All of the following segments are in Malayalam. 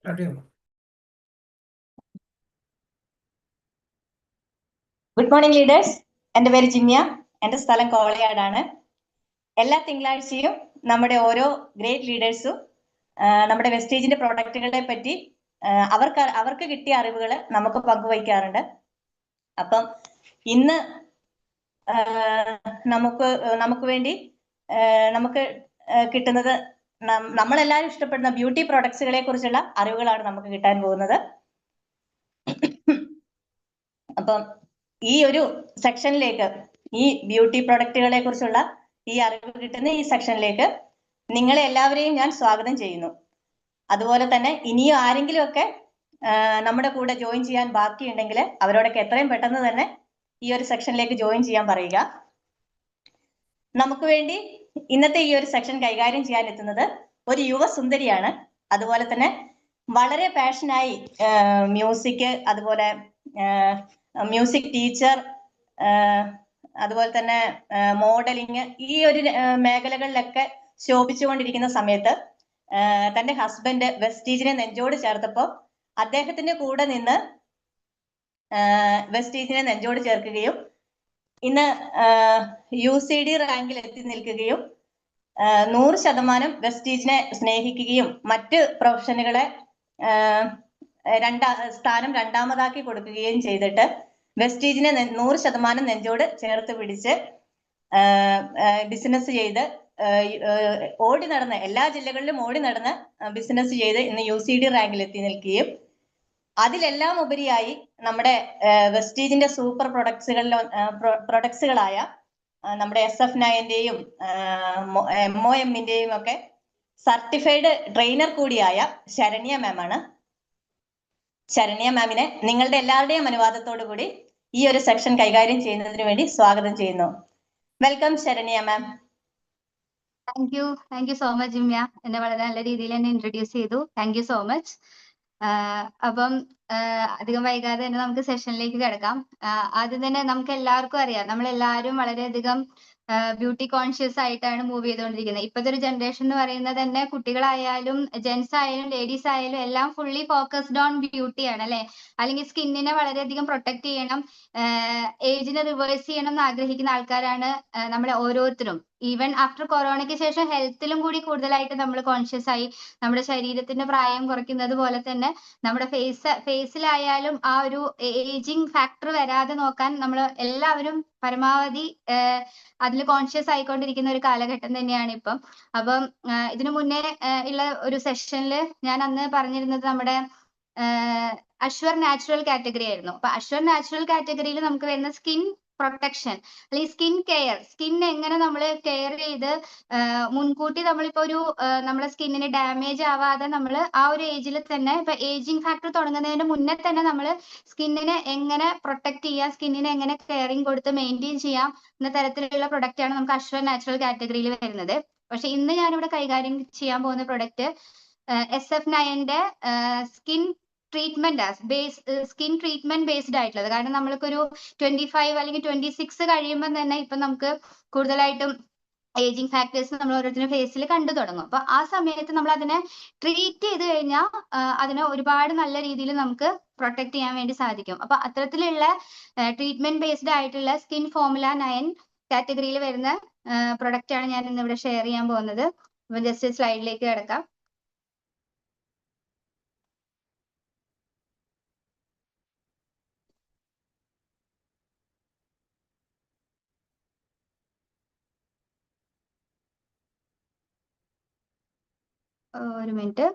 Good morning leaders. എൻ്റെ പേര് ജിമ്യ. എൻ്റെ സ്ഥലം കോളയാടാണ്. എല്ലാ തിങ്കളാഴ്ചയും നമ്മുടെ ഓരോ ഗ്രേറ്റ് ലീഡേഴ്സും നമ്മുടെ വെസ്റ്റേജിന്റെ പ്രോഡക്റ്റുകളെ പറ്റി അവർക്ക് കിട്ടിയ അറിവുകൾ നമുക്ക് പങ്കുവയ്ക്കാറുണ്ട്. അപ്പം ഇന്ന് നമുക്ക് വേണ്ടി നമുക്ക് കിട്ടുന്നത് നമ്മളെല്ലാവരും ഇഷ്ടപ്പെടുന്ന ബ്യൂട്ടി പ്രോഡക്ട്സുകളെ കുറിച്ചുള്ള അറിവുകളാണ് നമുക്ക് കിട്ടാൻ പോകുന്നത്. അപ്പം ഈ ഒരു സെക്ഷനിലേക്ക്, ഈ ബ്യൂട്ടി പ്രൊഡക്റ്റുകളെ കുറിച്ചുള്ള ഈ അറിവ് കിട്ടുന്ന ഈ സെക്ഷനിലേക്ക് നിങ്ങളെ എല്ലാവരെയും ഞാൻ സ്വാഗതം ചെയ്യുന്നു. അതുപോലെ തന്നെ ഇനിയും ആരെങ്കിലും ഒക്കെ നമ്മുടെ കൂടെ ജോയിൻ ചെയ്യാൻ ബാക്കിയുണ്ടെങ്കിൽ അവരോടൊക്കെ എത്രയും പെട്ടെന്ന് തന്നെ ഈ ഒരു സെക്ഷനിലേക്ക് ജോയിൻ ചെയ്യാൻ പറയുക. നമുക്ക് വേണ്ടി ഇന്നത്തെ ഈ ഒരു സെക്ഷൻ കൈകാര്യം ചെയ്യാൻ എത്തുന്നത് ഒരു യുവസുന്ദരിയാണ്. അതുപോലെ തന്നെ വളരെ പാഷനായി മ്യൂസിക്, അതുപോലെ മ്യൂസിക് ടീച്ചർ, അതുപോലെ തന്നെ മോഡലിങ്, ഈ ഒരു മേഖലകളിലൊക്കെ ശോഭിച്ചുകൊണ്ടിരിക്കുന്ന സമയത്ത് തന്റെ ഹസ്ബൻഡ് വെസ്റ്റീജിനെ നെഞ്ചോട് ചേർത്തപ്പോൾ അദ്ദേഹത്തിന്റെ കൂടെ നിന്ന് വെസ്റ്റീജിനെ നെഞ്ചോട് ചേർക്കുകയും ഇന്ന് UCD റാങ്കിൽ എത്തി നിൽക്കുകയും 100% വെസ്റ്റീജിനെ സ്നേഹിക്കുകയും മറ്റ് പ്രൊഫഷനുകളെ സ്ഥാനം രണ്ടാമതാക്കി കൊടുക്കുകയും ചെയ്തിട്ട് വെസ്റ്റീജിനെ 100% നെഞ്ചോട് ചേർത്ത് പിടിച്ച് ബിസിനസ് ചെയ്ത് ഓടി നടന്ന് എല്ലാ ജില്ലകളിലും ഓടി നടന്ന് ബിസിനസ് ചെയ്ത് ഇന്ന് UCD റാങ്കിൽ എത്തി നിൽക്കുകയും അതിലെല്ലാം ഉപരിയായി നമ്മുടെ വെസ്റ്റീജിന്റെ സൂപ്പർ പ്രൊഡക്ട്സുകളായ നമ്മുടെ SF9-ന്റെയും MOM-ന്റെയും ഒക്കെ സർട്ടിഫൈഡ് ട്രെയിനർ കൂടിയായ ശരണ്യ മാം ആണ്. ശരണ്യ മാമിനെ നിങ്ങളുടെ എല്ലാവരുടെയും അനുവാദത്തോടു കൂടി ഈ ഒരു സെക്ഷൻ കൈകാര്യം ചെയ്യുന്നതിന് വേണ്ടി സ്വാഗതം ചെയ്യുന്നു. Welcome Saranya ma'am. Thank you so much Jimya. എന്നെ വളരെ നല്ല രീതിയിൽ എന്നെ ഇൻട്രൊഡ്യൂസ് ചെയ്തു. Thank you so much. അപ്പം അധികം വൈകാതെ തന്നെ നമുക്ക് സെഷനിലേക്ക് കിടക്കാം. ആദ്യം തന്നെ നമുക്ക് എല്ലാവർക്കും അറിയാം, നമ്മളെല്ലാവരും വളരെയധികം ബ്യൂട്ടി കോൺഷ്യസ് ആയിട്ടാണ് മൂവ് ചെയ്തുകൊണ്ടിരിക്കുന്നത്. ഇപ്പോഴത്തെ ഒരു ജനറേഷൻ എന്ന് പറയുന്നത് തന്നെ കുട്ടികളായാലും ജെൻസ് ആയാലും ലേഡീസ് ആയാലും എല്ലാം ഫുള്ളി ഫോക്കസ്ഡ് ഓൺ ബ്യൂട്ടിയാണ് അല്ലെ. അല്ലെങ്കിൽ സ്കിന്നിനെ വളരെയധികം പ്രൊട്ടക്ട് ചെയ്യണം, ഏജിനെ റിവേഴ്സ് ചെയ്യണം എന്ന് ആഗ്രഹിക്കുന്ന ആൾക്കാരാണ് നമ്മളെ ഓരോരുത്തരും. ഈവൻ ആഫ്റ്റർ കൊറോണയ്ക്ക് ശേഷം ഹെൽത്തിലും കൂടി കൂടുതലായിട്ട് നമ്മൾ കോൺഷ്യസ് ആയി. നമ്മുടെ ശരീരത്തിന്റെ പ്രായം കുറയ്ക്കുന്നത് പോലെ തന്നെ നമ്മുടെ ഫേസിലായാലും ആ ഒരു ഏജിങ് ഫാക്ടർ വരാതെ നോക്കാൻ നമ്മൾ എല്ലാവരും പരമാവധി അതിൽ കോൺഷ്യസ് ആയിക്കൊണ്ടിരിക്കുന്ന ഒരു കാലഘട്ടം തന്നെയാണ് ഇപ്പം. അപ്പം ഇതിനു മുന്നേ ഉള്ള ഒരു സെഷനിൽ ഞാൻ അന്ന് പറഞ്ഞിരുന്നത് നമ്മുടെ അഷ്വർ നാച്ചുറൽ കാറ്റഗറി ആയിരുന്നു. അപ്പൊ അഷ്വർ നാച്ചുറൽ കാറ്റഗറിയിൽ നമുക്ക് വരുന്ന സ്കിൻ പ്രൊട്ടക്ഷൻ അല്ലെങ്കിൽ സ്കിൻ കെയർ, സ്കിൻ എങ്ങനെ നമ്മൾ കെയർ ചെയ്ത് മുൻകൂട്ടി നമ്മളിപ്പോ ഒരു നമ്മളെ സ്കിന്നിന് ഡാമേജ് ആവാതെ നമ്മൾ ആ ഒരു ഏജിൽ തന്നെ, ഇപ്പൊ ഏജിങ് ഫാക്ടർ തുടങ്ങുന്നതിന് മുന്നേ തന്നെ നമ്മൾ സ്കിന്നിനെ എങ്ങനെ പ്രൊട്ടക്ട് ചെയ്യാം, സ്കിന്നിനെ എങ്ങനെ കെയറിങ് കൊടുത്ത് മെയിൻറ്റെയിൻ ചെയ്യാം എന്ന തരത്തിലുള്ള പ്രൊഡക്റ്റ് ആണ് നമുക്ക് അഷ്വർ നാച്ചുറൽ കാറ്റഗറിയിൽ വരുന്നത്. പക്ഷെ ഇന്ന് ഞാനിവിടെ കൈകാര്യം ചെയ്യാൻ പോകുന്ന പ്രൊഡക്റ്റ് SF9-ന്റെ സ്കിൻ ട്രീറ്റ്മെന്റ് ബേസ്ഡ് ആയിട്ടുള്ളത്. കാരണം നമ്മൾക്കൊരു 25 അല്ലെങ്കിൽ 26 കഴിയുമ്പോൾ തന്നെ ഇപ്പൊ നമുക്ക് കൂടുതലായിട്ടും ഏജിങ് ഫാക്ടേഴ്സ് നമ്മൾ ഓരോരുത്തരുടെ ഫേസിൽ കണ്ടു തുടങ്ങും. അപ്പൊ ആ സമയത്ത് നമ്മൾ അതിനെ ട്രീറ്റ് ചെയ്ത് കഴിഞ്ഞാൽ അതിനെ ഒരുപാട് നല്ല രീതിയിൽ നമുക്ക് പ്രൊട്ടക്ട് ചെയ്യാൻ വേണ്ടി സാധിക്കും. അപ്പൊ അത്തരത്തിലുള്ള ട്രീറ്റ്മെന്റ് ബേസ്ഡ് ആയിട്ടുള്ള സ്കിൻ ഫോർമുല 9 കാറ്റഗറിയിൽ വരുന്ന പ്രൊഡക്റ്റ് ആണ് ഞാൻ ഇന്ന് ഇവിടെ ഷെയർ ചെയ്യാൻ പോകുന്നത്. അപ്പൊ ജസ്റ്റ് സ്ലൈഡിലേക്ക് കിടക്കാം. ഒരു മിനിറ്റ്.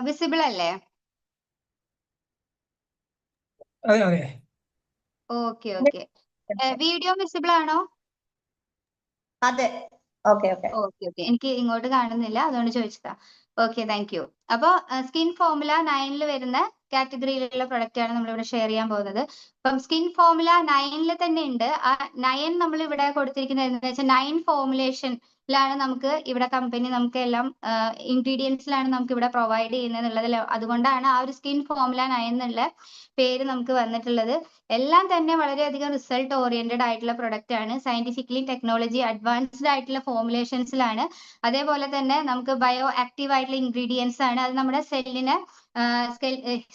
വിസിബിൾ അല്ലേ? ഓക്കെ. വീഡിയോ വിസിബിൾ ആണോ? അതെ. ഓക്കെ. എനിക്ക് ഇങ്ങോട്ട് കാണുന്നില്ല, അതുകൊണ്ട് ചോദിച്ചതാ. Okay, thank you. അപ്പൊ സ്കിൻ ഫോർമുല 9 വരുന്ന കാറ്റഗറിയിലുള്ള പ്രൊഡക്റ്റ് ആണ് നമ്മളിവിടെ ഷെയർ ചെയ്യാൻ പോകുന്നത്. അപ്പം സ്കിൻ ഫോർമുല 9 തന്നെ ഉണ്ട്. ആ 9 നമ്മൾ ഇവിടെ കൊടുത്തിരിക്കുന്നത് എന്താ വെച്ചാൽ 9 ഫോർമുലേഷനിലാണ് നമുക്ക് ഇവിടെ കമ്പനി നമുക്ക് എല്ലാം ഇൻഗ്രീഡിയൻസിലാണ് നമുക്ക് ഇവിടെ പ്രൊവൈഡ് ചെയ്യുന്നത്. അതുകൊണ്ടാണ് ആ ഒരു സ്കിൻ ഫോർമുല 9 എന്നുള്ള പേര് നമുക്ക് വന്നിട്ടുള്ളത്. എല്ലാം തന്നെ വളരെയധികം റിസൾട്ട് ഓറിയന്റഡ് ആയിട്ടുള്ള പ്രൊഡക്റ്റ് ആണ്. സയന്റിഫിക്കലി ടെക്നോളജി അഡ്വാൻസ്ഡ് ആയിട്ടുള്ള ഫോർമുലേഷൻസിലാണ്. അതേപോലെ തന്നെ നമുക്ക് ബയോ ആക്റ്റീവ് ആയിട്ടുള്ള ഇൻഗ്രീഡിയൻസ് ആണ്. അത് നമ്മുടെ സെല്ലിനെ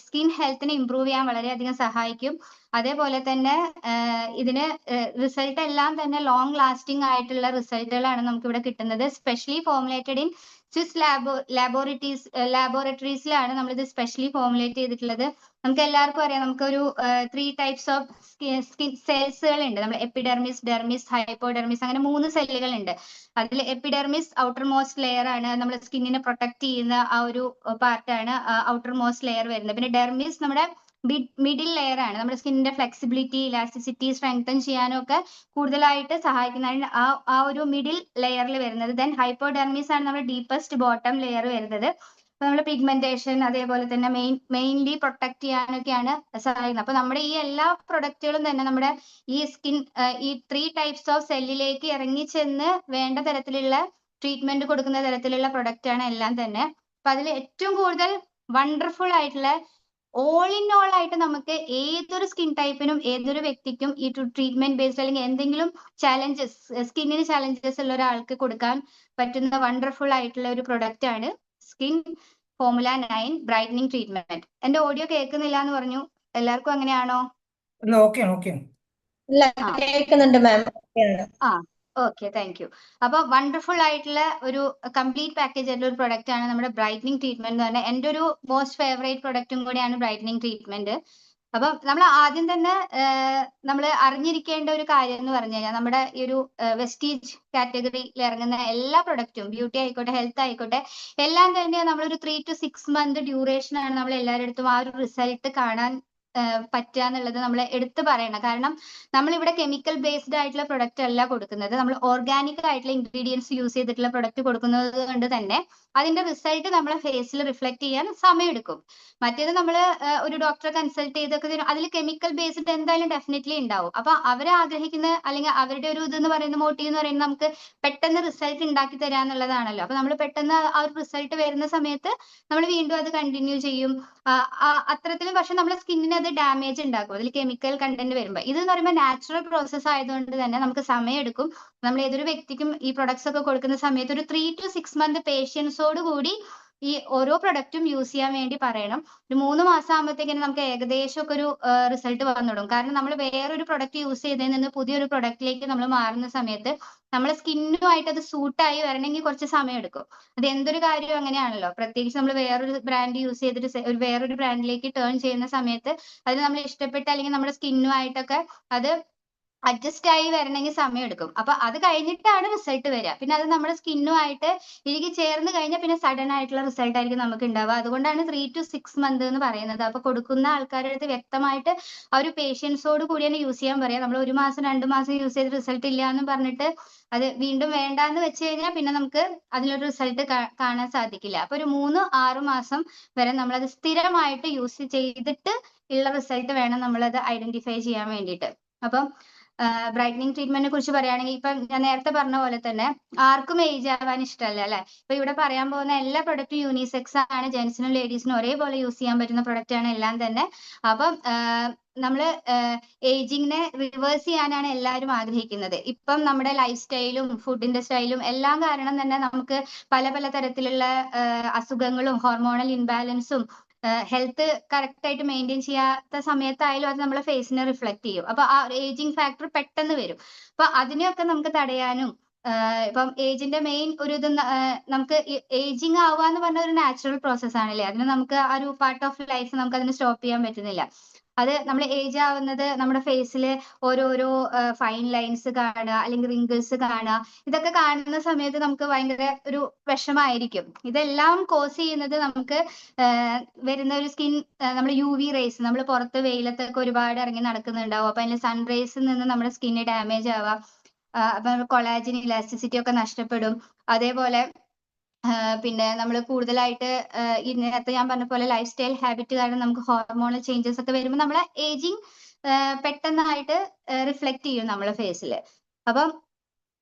സ്കിൻ ഹെൽത്തിനെ ഇംപ്രൂവ് ചെയ്യാൻ വളരെയധികം സഹായിക്കും. അതേപോലെ തന്നെ ഇതിന് റിസൾട്ട് എല്ലാം തന്നെ ലോങ് ലാസ്റ്റിംഗ് ആയിട്ടുള്ള റിസൾട്ടുകളാണ് നമുക്ക് ഇവിടെ കിട്ടുന്നത്. സ്പെഷ്യലി ഫോർമുലേറ്റഡ് ഇൻ സ്വിസ് ലാബോറട്ടറീസിലാണ് നമ്മളിത് സ്പെഷ്യലി ഫോർമുലേറ്റ് ചെയ്തിട്ടുള്ളത്. നമുക്ക് എല്ലാവർക്കും അറിയാം, നമുക്കൊരു 3 ടൈപ്സ് ഓഫ് സ്കിൻ സെൽസുകൾ ഉണ്ട്. നമ്മൾ എപ്പിഡെർമിസ്, ഡെർമിസ്, ഹൈപ്പോഡെർമിസ്, അങ്ങനെ 3 സെല്ലുകൾ ഉണ്ട്. അതിൽ എപ്പിഡെർമിസ് ഔട്ടർ മോസ്റ്റ് ലെയർ ആണ്, നമ്മുടെ സ്കിന്നിനെ പ്രൊട്ടക്ട് ചെയ്യുന്ന ആ ഒരു പാർട്ടാണ് ഔട്ടർ മോസ്റ്റ് ലെയർ വരുന്നത്. പിന്നെ ഡെർമിസ് നമ്മുടെ മിഡിൽ ലെയർ ആണ്, നമ്മുടെ സ്കിന്നിന്റെ ഫ്ലെക്സിബിലിറ്റി, ഇലാസ്റ്റിസിറ്റി സ്ട്രെങ്തൻ ചെയ്യാനും ഒക്കെ കൂടുതലായിട്ട് സഹായിക്കുന്നതാണ് ആ ഒരു മിഡിൽ ലെയറിൽ വരുന്നത്. ദെൻ ഹൈപ്പോഡെർമിസ് ആണ് നമ്മുടെ ഡീപ്പസ്റ്റ് ബോട്ടം ലെയർ വരുന്നത്. നമ്മുടെ പിഗ്മെന്റേഷൻ അതേപോലെ തന്നെ മെയിൻലി പ്രൊട്ടക്ട് ചെയ്യാനൊക്കെയാണ് സഹായിക്കുന്നത്. അപ്പൊ നമ്മുടെ ഈ എല്ലാ പ്രൊഡക്റ്റുകളും തന്നെ നമ്മുടെ ഈ ഈ 3 ടൈപ്സ് ഓഫ് സെല്ലിലേക്ക് ഇറങ്ങി ചെന്ന് വേണ്ട തരത്തിലുള്ള ട്രീറ്റ്മെന്റ് കൊടുക്കുന്ന തരത്തിലുള്ള പ്രൊഡക്റ്റ് ആണ് എല്ലാം തന്നെ. അപ്പൊ അതിൽ ഏറ്റവും കൂടുതൽ വണ്ടർഫുൾ ആയിട്ടുള്ള ഓൾ ഇൻ ഓൾ ആയിട്ട് നമുക്ക് ഏതൊരു സ്കിൻ ടൈപ്പിനും ഏതൊരു വ്യക്തിക്കും ഈ ട്രീറ്റ്മെന്റ് ബേസ്ഡ് അല്ലെങ്കിൽ എന്തെങ്കിലും ചാലഞ്ചസ്, സ്കിന്നിന് ചാലഞ്ചസ് ഉള്ള ഒരാൾക്ക് കൊടുക്കാൻ പറ്റുന്ന വണ്ടർഫുൾ ആയിട്ടുള്ള ഒരു പ്രൊഡക്റ്റ് ആണ് സ്കിൻ ഫോർമുല 9 ബ്രൈറ്റനിങ് ട്രീറ്റ്മെന്റ്. എന്റെ ഓഡിയോ കേൾക്കുന്നില്ല എന്ന് പറഞ്ഞു, എല്ലാവർക്കും അങ്ങനെയാണോ? ഇല്ല, കേൾക്കുന്നുണ്ട് മാം. ആ ഓക്കെ, താങ്ക് യു. അപ്പൊ വണ്ടർഫുൾ ആയിട്ടുള്ള ഒരു കംപ്ലീറ്റ് പാക്കേജ് ആയിട്ടുള്ള ഒരു പ്രൊഡക്റ്റ് ആണ് നമ്മുടെ ബ്രൈറ്റനിങ് ട്രീറ്റ്മെന്റ് എന്ന് പറഞ്ഞാൽ. എൻ്റെ ഒരു മോസ്റ്റ് ഫേവറേറ്റ് പ്രൊഡക്റ്റും കൂടിയാണ് ബ്രൈറ്റനിങ് ട്രീറ്റ്മെന്റ്. അപ്പം നമ്മൾ ആദ്യം തന്നെ നമ്മൾ അറിഞ്ഞിരിക്കേണ്ട ഒരു കാര്യം എന്ന് പറഞ്ഞു കഴിഞ്ഞാൽ നമ്മുടെ ഈ ഒരു വെസ്റ്റീജ് കാറ്റഗറിയിൽ ഇറങ്ങുന്ന എല്ലാ പ്രൊഡക്റ്റും, ബ്യൂട്ടി ആയിക്കോട്ടെ ഹെൽത്ത് ആയിക്കോട്ടെ, എല്ലാം തന്നെ നമ്മളൊരു 3 to 6 month ഡ്യൂറേഷൻ ആണ് നമ്മൾ എല്ലാവരുടെ അടുത്തും ആ ഒരു റിസൾട്ട് കാണാൻ പറ്റുക എന്നുള്ളത് നമ്മൾ എടുത്തു പറയണം. കാരണം നമ്മൾ ഇവിടെ കെമിക്കൽ ബേസ്ഡ് ആയിട്ടുള്ള പ്രൊഡക്റ്റ് അല്ല കൊടുക്കുന്നത്, നമ്മൾ ഓർഗാനിക് ആയിട്ടുള്ള ഇൻഗ്രീഡിയൻസ് യൂസ് ചെയ്തിട്ടുള്ള പ്രൊഡക്റ്റ് കൊടുക്കുന്നത് കൊണ്ട് തന്നെ അതിന്റെ റിസൾട്ട് നമ്മളെ ഫേസിൽ റിഫ്ലക്ട് ചെയ്യാൻ സമയമെടുക്കും. മറ്റേത് നമ്മൾ ഒരു ഡോക്ടറെ കൺസൾട്ട് ചെയ്തൊക്കെ അതിൽ കെമിക്കൽ ബേസ്ഡ് എന്തായാലും ഡെഫിനറ്റ്ലി ഉണ്ടാവും. അപ്പൊ അവരെ ആഗ്രഹിക്കുന്ന അല്ലെങ്കിൽ അവരുടെ ഒരു ഇതെന്ന് പറയുന്ന മോട്ടീവ് എന്ന് പറയുന്നത് നമുക്ക് പെട്ടെന്ന് റിസൾട്ട് ഉണ്ടാക്കി തരാ എന്നുള്ളതാണല്ലോ. അപ്പൊ നമ്മൾ പെട്ടെന്ന് ആ ഒരു റിസൾട്ട് വരുന്ന സമയത്ത് നമ്മൾ വീണ്ടും അത് കണ്ടിന്യൂ ചെയ്യും. അത്തരത്തിലും പക്ഷെ നമ്മുടെ സ്കിന്നിന് അത് ഡാമേജ് ഉണ്ടാക്കും അതിൽ കെമിക്കൽ കണ്ടന്റ് വരുമ്പോൾ. ഇത് എന്ന് പറയുമ്പോൾ നാച്ചുറൽ പ്രോസസ് ആയതുകൊണ്ട് തന്നെ നമുക്ക് സമയമെടുക്കും. നമ്മൾ ഏതൊരു വ്യക്തിക്കും ഈ പ്രൊഡക്ട്സ് ഒക്കെ കൊടുക്കുന്ന സമയത്ത് ഒരു 3 to 6 month പേഷ്യൻസോട് കൂടി ഈ ഓരോ പ്രൊഡക്റ്റും യൂസ് ചെയ്യാൻ വേണ്ടി പറയണം. ഒരു 3 മാസം ആകുമ്പോഴത്തേക്കും നമുക്ക് ഏകദേശം ഒക്കെ ഒരു റിസൾട്ട് വന്നു തുടങ്ങും. കാരണം നമ്മൾ വേറൊരു പ്രൊഡക്റ്റ് യൂസ് ചെയ്തതിൽ നിന്ന് പുതിയൊരു പ്രൊഡക്റ്റിലേക്ക് നമ്മൾ മാറുന്ന സമയത്ത് നമ്മളെ സ്കിന്നുമായിട്ട് അത് സൂട്ടായി വരണമെങ്കിൽ കുറച്ച് സമയം എടുക്കും. അത് എന്തൊരു കാര്യവും അങ്ങനെയാണല്ലോ. പ്രത്യേകിച്ച് നമ്മൾ വേറൊരു ബ്രാൻഡ് യൂസ് ചെയ്തിട്ട് വേറൊരു ബ്രാൻഡിലേക്ക് ടേൺ ചെയ്യുന്ന സമയത്ത് അതിന് നമ്മൾ ഇഷ്ടപ്പെട്ട അല്ലെങ്കിൽ നമ്മുടെ സ്കിന്നുമായിട്ടൊക്കെ അത് അഡ്ജസ്റ്റ് ആയി വരണമെങ്കിൽ സമയം എടുക്കും. അപ്പൊ അത് കഴിഞ്ഞിട്ടാണ് റിസൾട്ട് വരിക. പിന്നെ അത് നമ്മുടെ സ്കിന്നുമായിട്ട് ഇഴുകി ചേർന്ന് കഴിഞ്ഞാൽ പിന്നെ സഡൻ ആയിട്ടുള്ള റിസൾട്ട് ആയിരിക്കും നമുക്ക് ഉണ്ടാവുക. അതുകൊണ്ടാണ് 3 to 6 month എന്ന് പറയുന്നത്. അപ്പൊ കൊടുക്കുന്ന ആൾക്കാരുടെ അടുത്ത് വ്യക്തമായിട്ട് ആ ഒരു പേഷ്യൻസോട് കൂടി തന്നെ യൂസ് ചെയ്യാൻ പറയാം. നമ്മൾ 1 മാസം 2 മാസം യൂസ് ചെയ്ത് റിസൾട്ട് ഇല്ല എന്ന് പറഞ്ഞിട്ട് അത് വീണ്ടും വേണ്ടാന്ന് വെച്ച് കഴിഞ്ഞാൽ പിന്നെ നമുക്ക് അതിലൊരു റിസൾട്ട് കാണാൻ സാധിക്കില്ല. അപ്പൊ ഒരു 3-6 മാസം വരെ നമ്മളത് സ്ഥിരമായിട്ട് യൂസ് ചെയ്തിട്ട് ഉള്ള റിസൾട്ട് വേണം നമ്മളത് ഐഡന്റിഫൈ ചെയ്യാൻ വേണ്ടിയിട്ട്. അപ്പം ബ്രൈറ്റനിങ് ട്രീറ്റ്മെന്റിനെ കുറിച്ച് പറയുകയാണെങ്കിൽ ഇപ്പം ഞാൻ നേരത്തെ പറഞ്ഞ പോലെ തന്നെ ആർക്കും ഏജ് ആവാൻ ഇഷ്ടമല്ല അല്ലെ. ഇപ്പൊ ഇവിടെ പറയാൻ പോകുന്ന എല്ലാ പ്രൊഡക്റ്റും യൂണിസെക്സ് ആണ്, ജെന്റ്സിനും ലേഡീസിനും ഒരേപോലെ യൂസ് ചെയ്യാൻ പറ്റുന്ന പ്രൊഡക്റ്റ് ആണ് എല്ലാം തന്നെ. അപ്പം നമ്മൾ ഏജിങ്ങിനെ റിവേഴ്സ് ചെയ്യാനാണ് എല്ലാവരും ആഗ്രഹിക്കുന്നത്. ഇപ്പം നമ്മുടെ ലൈഫ് സ്റ്റൈലും ഫുഡിന്റെ സ്റ്റൈലും എല്ലാം കാരണം തന്നെ നമുക്ക് പല പല തരത്തിലുള്ള അസുഖങ്ങളും ഹോർമോണൽ ഇംബാലൻസും ഹെൽത്ത് കറക്റ്റ് ആയിട്ട് മെയിൻറ്റെയിൻ ചെയ്യാത്ത സമയത്തായാലും അത് നമ്മളെ ഫേസിനെ റിഫ്ലക്ട് ചെയ്യും. അപ്പൊ ആ ഏജിങ് ഫാക്ടർ പെട്ടെന്ന് വരും. അപ്പൊ അതിനെയൊക്കെ നമുക്ക് തടയാനും ഇപ്പം ഏജിന്റെ മെയിൻ ഒരു ഇത് നമുക്ക് ഏജിങ് ആവുക എന്ന് പറഞ്ഞ ഒരു നാച്ചുറൽ പ്രോസസ് ആണല്ലേ. അതിന് നമുക്ക് ആ ഒരു പാർട്ട് ഓഫ് ലൈഫ് നമുക്ക് അതിനെ സ്റ്റോപ്പ് ചെയ്യാൻ പറ്റുന്നില്ല. അത് നമ്മൾ ഏജ് ആവുന്നത് നമ്മുടെ ഫേസിൽ ഓരോരോ ഫൈൻ ലൈൻസ് കാണുക അല്ലെങ്കിൽ റിങ്കിൾസ് കാണുക, ഇതൊക്കെ കാണുന്ന സമയത്ത് നമുക്ക് ഭയങ്കര ഒരു വിഷമായിരിക്കും. ഇതെല്ലാം കോസ് ചെയ്യുന്നത് നമുക്ക് വരുന്ന ഒരു സ്കിൻ നമ്മൾ UV റേസ്, നമ്മൾ പുറത്ത് വെയിലത്തൊക്കെ ഒരുപാട് ഇറങ്ങി നടക്കുന്നുണ്ടാവും. അപ്പൊ അതിന് സൺറേസിൽ നിന്ന് നമ്മുടെ സ്കിന്ന് ഡാമേജ് ആവാം. അപ്പൊ കൊളാജൻ ഇലാസ്റ്റിസിറ്റി ഒക്കെ നഷ്ടപ്പെടും. അതേപോലെ പിന്നെ നമ്മൾ കൂടുതലായിട്ട് ഈ നേരത്തെ ഞാൻ പറഞ്ഞ പോലെ ലൈഫ് സ്റ്റൈൽ ഹാബിറ്റ് കാരണം നമുക്ക് ഹോർമോണൽ ചേഞ്ചസ് ഒക്കെ വരുമ്പോൾ നമ്മളെ ഏജിങ് പെട്ടെന്നായിട്ട് റിഫ്ലക്ട് ചെയ്യും നമ്മളെ ഫേസിൽ. അപ്പം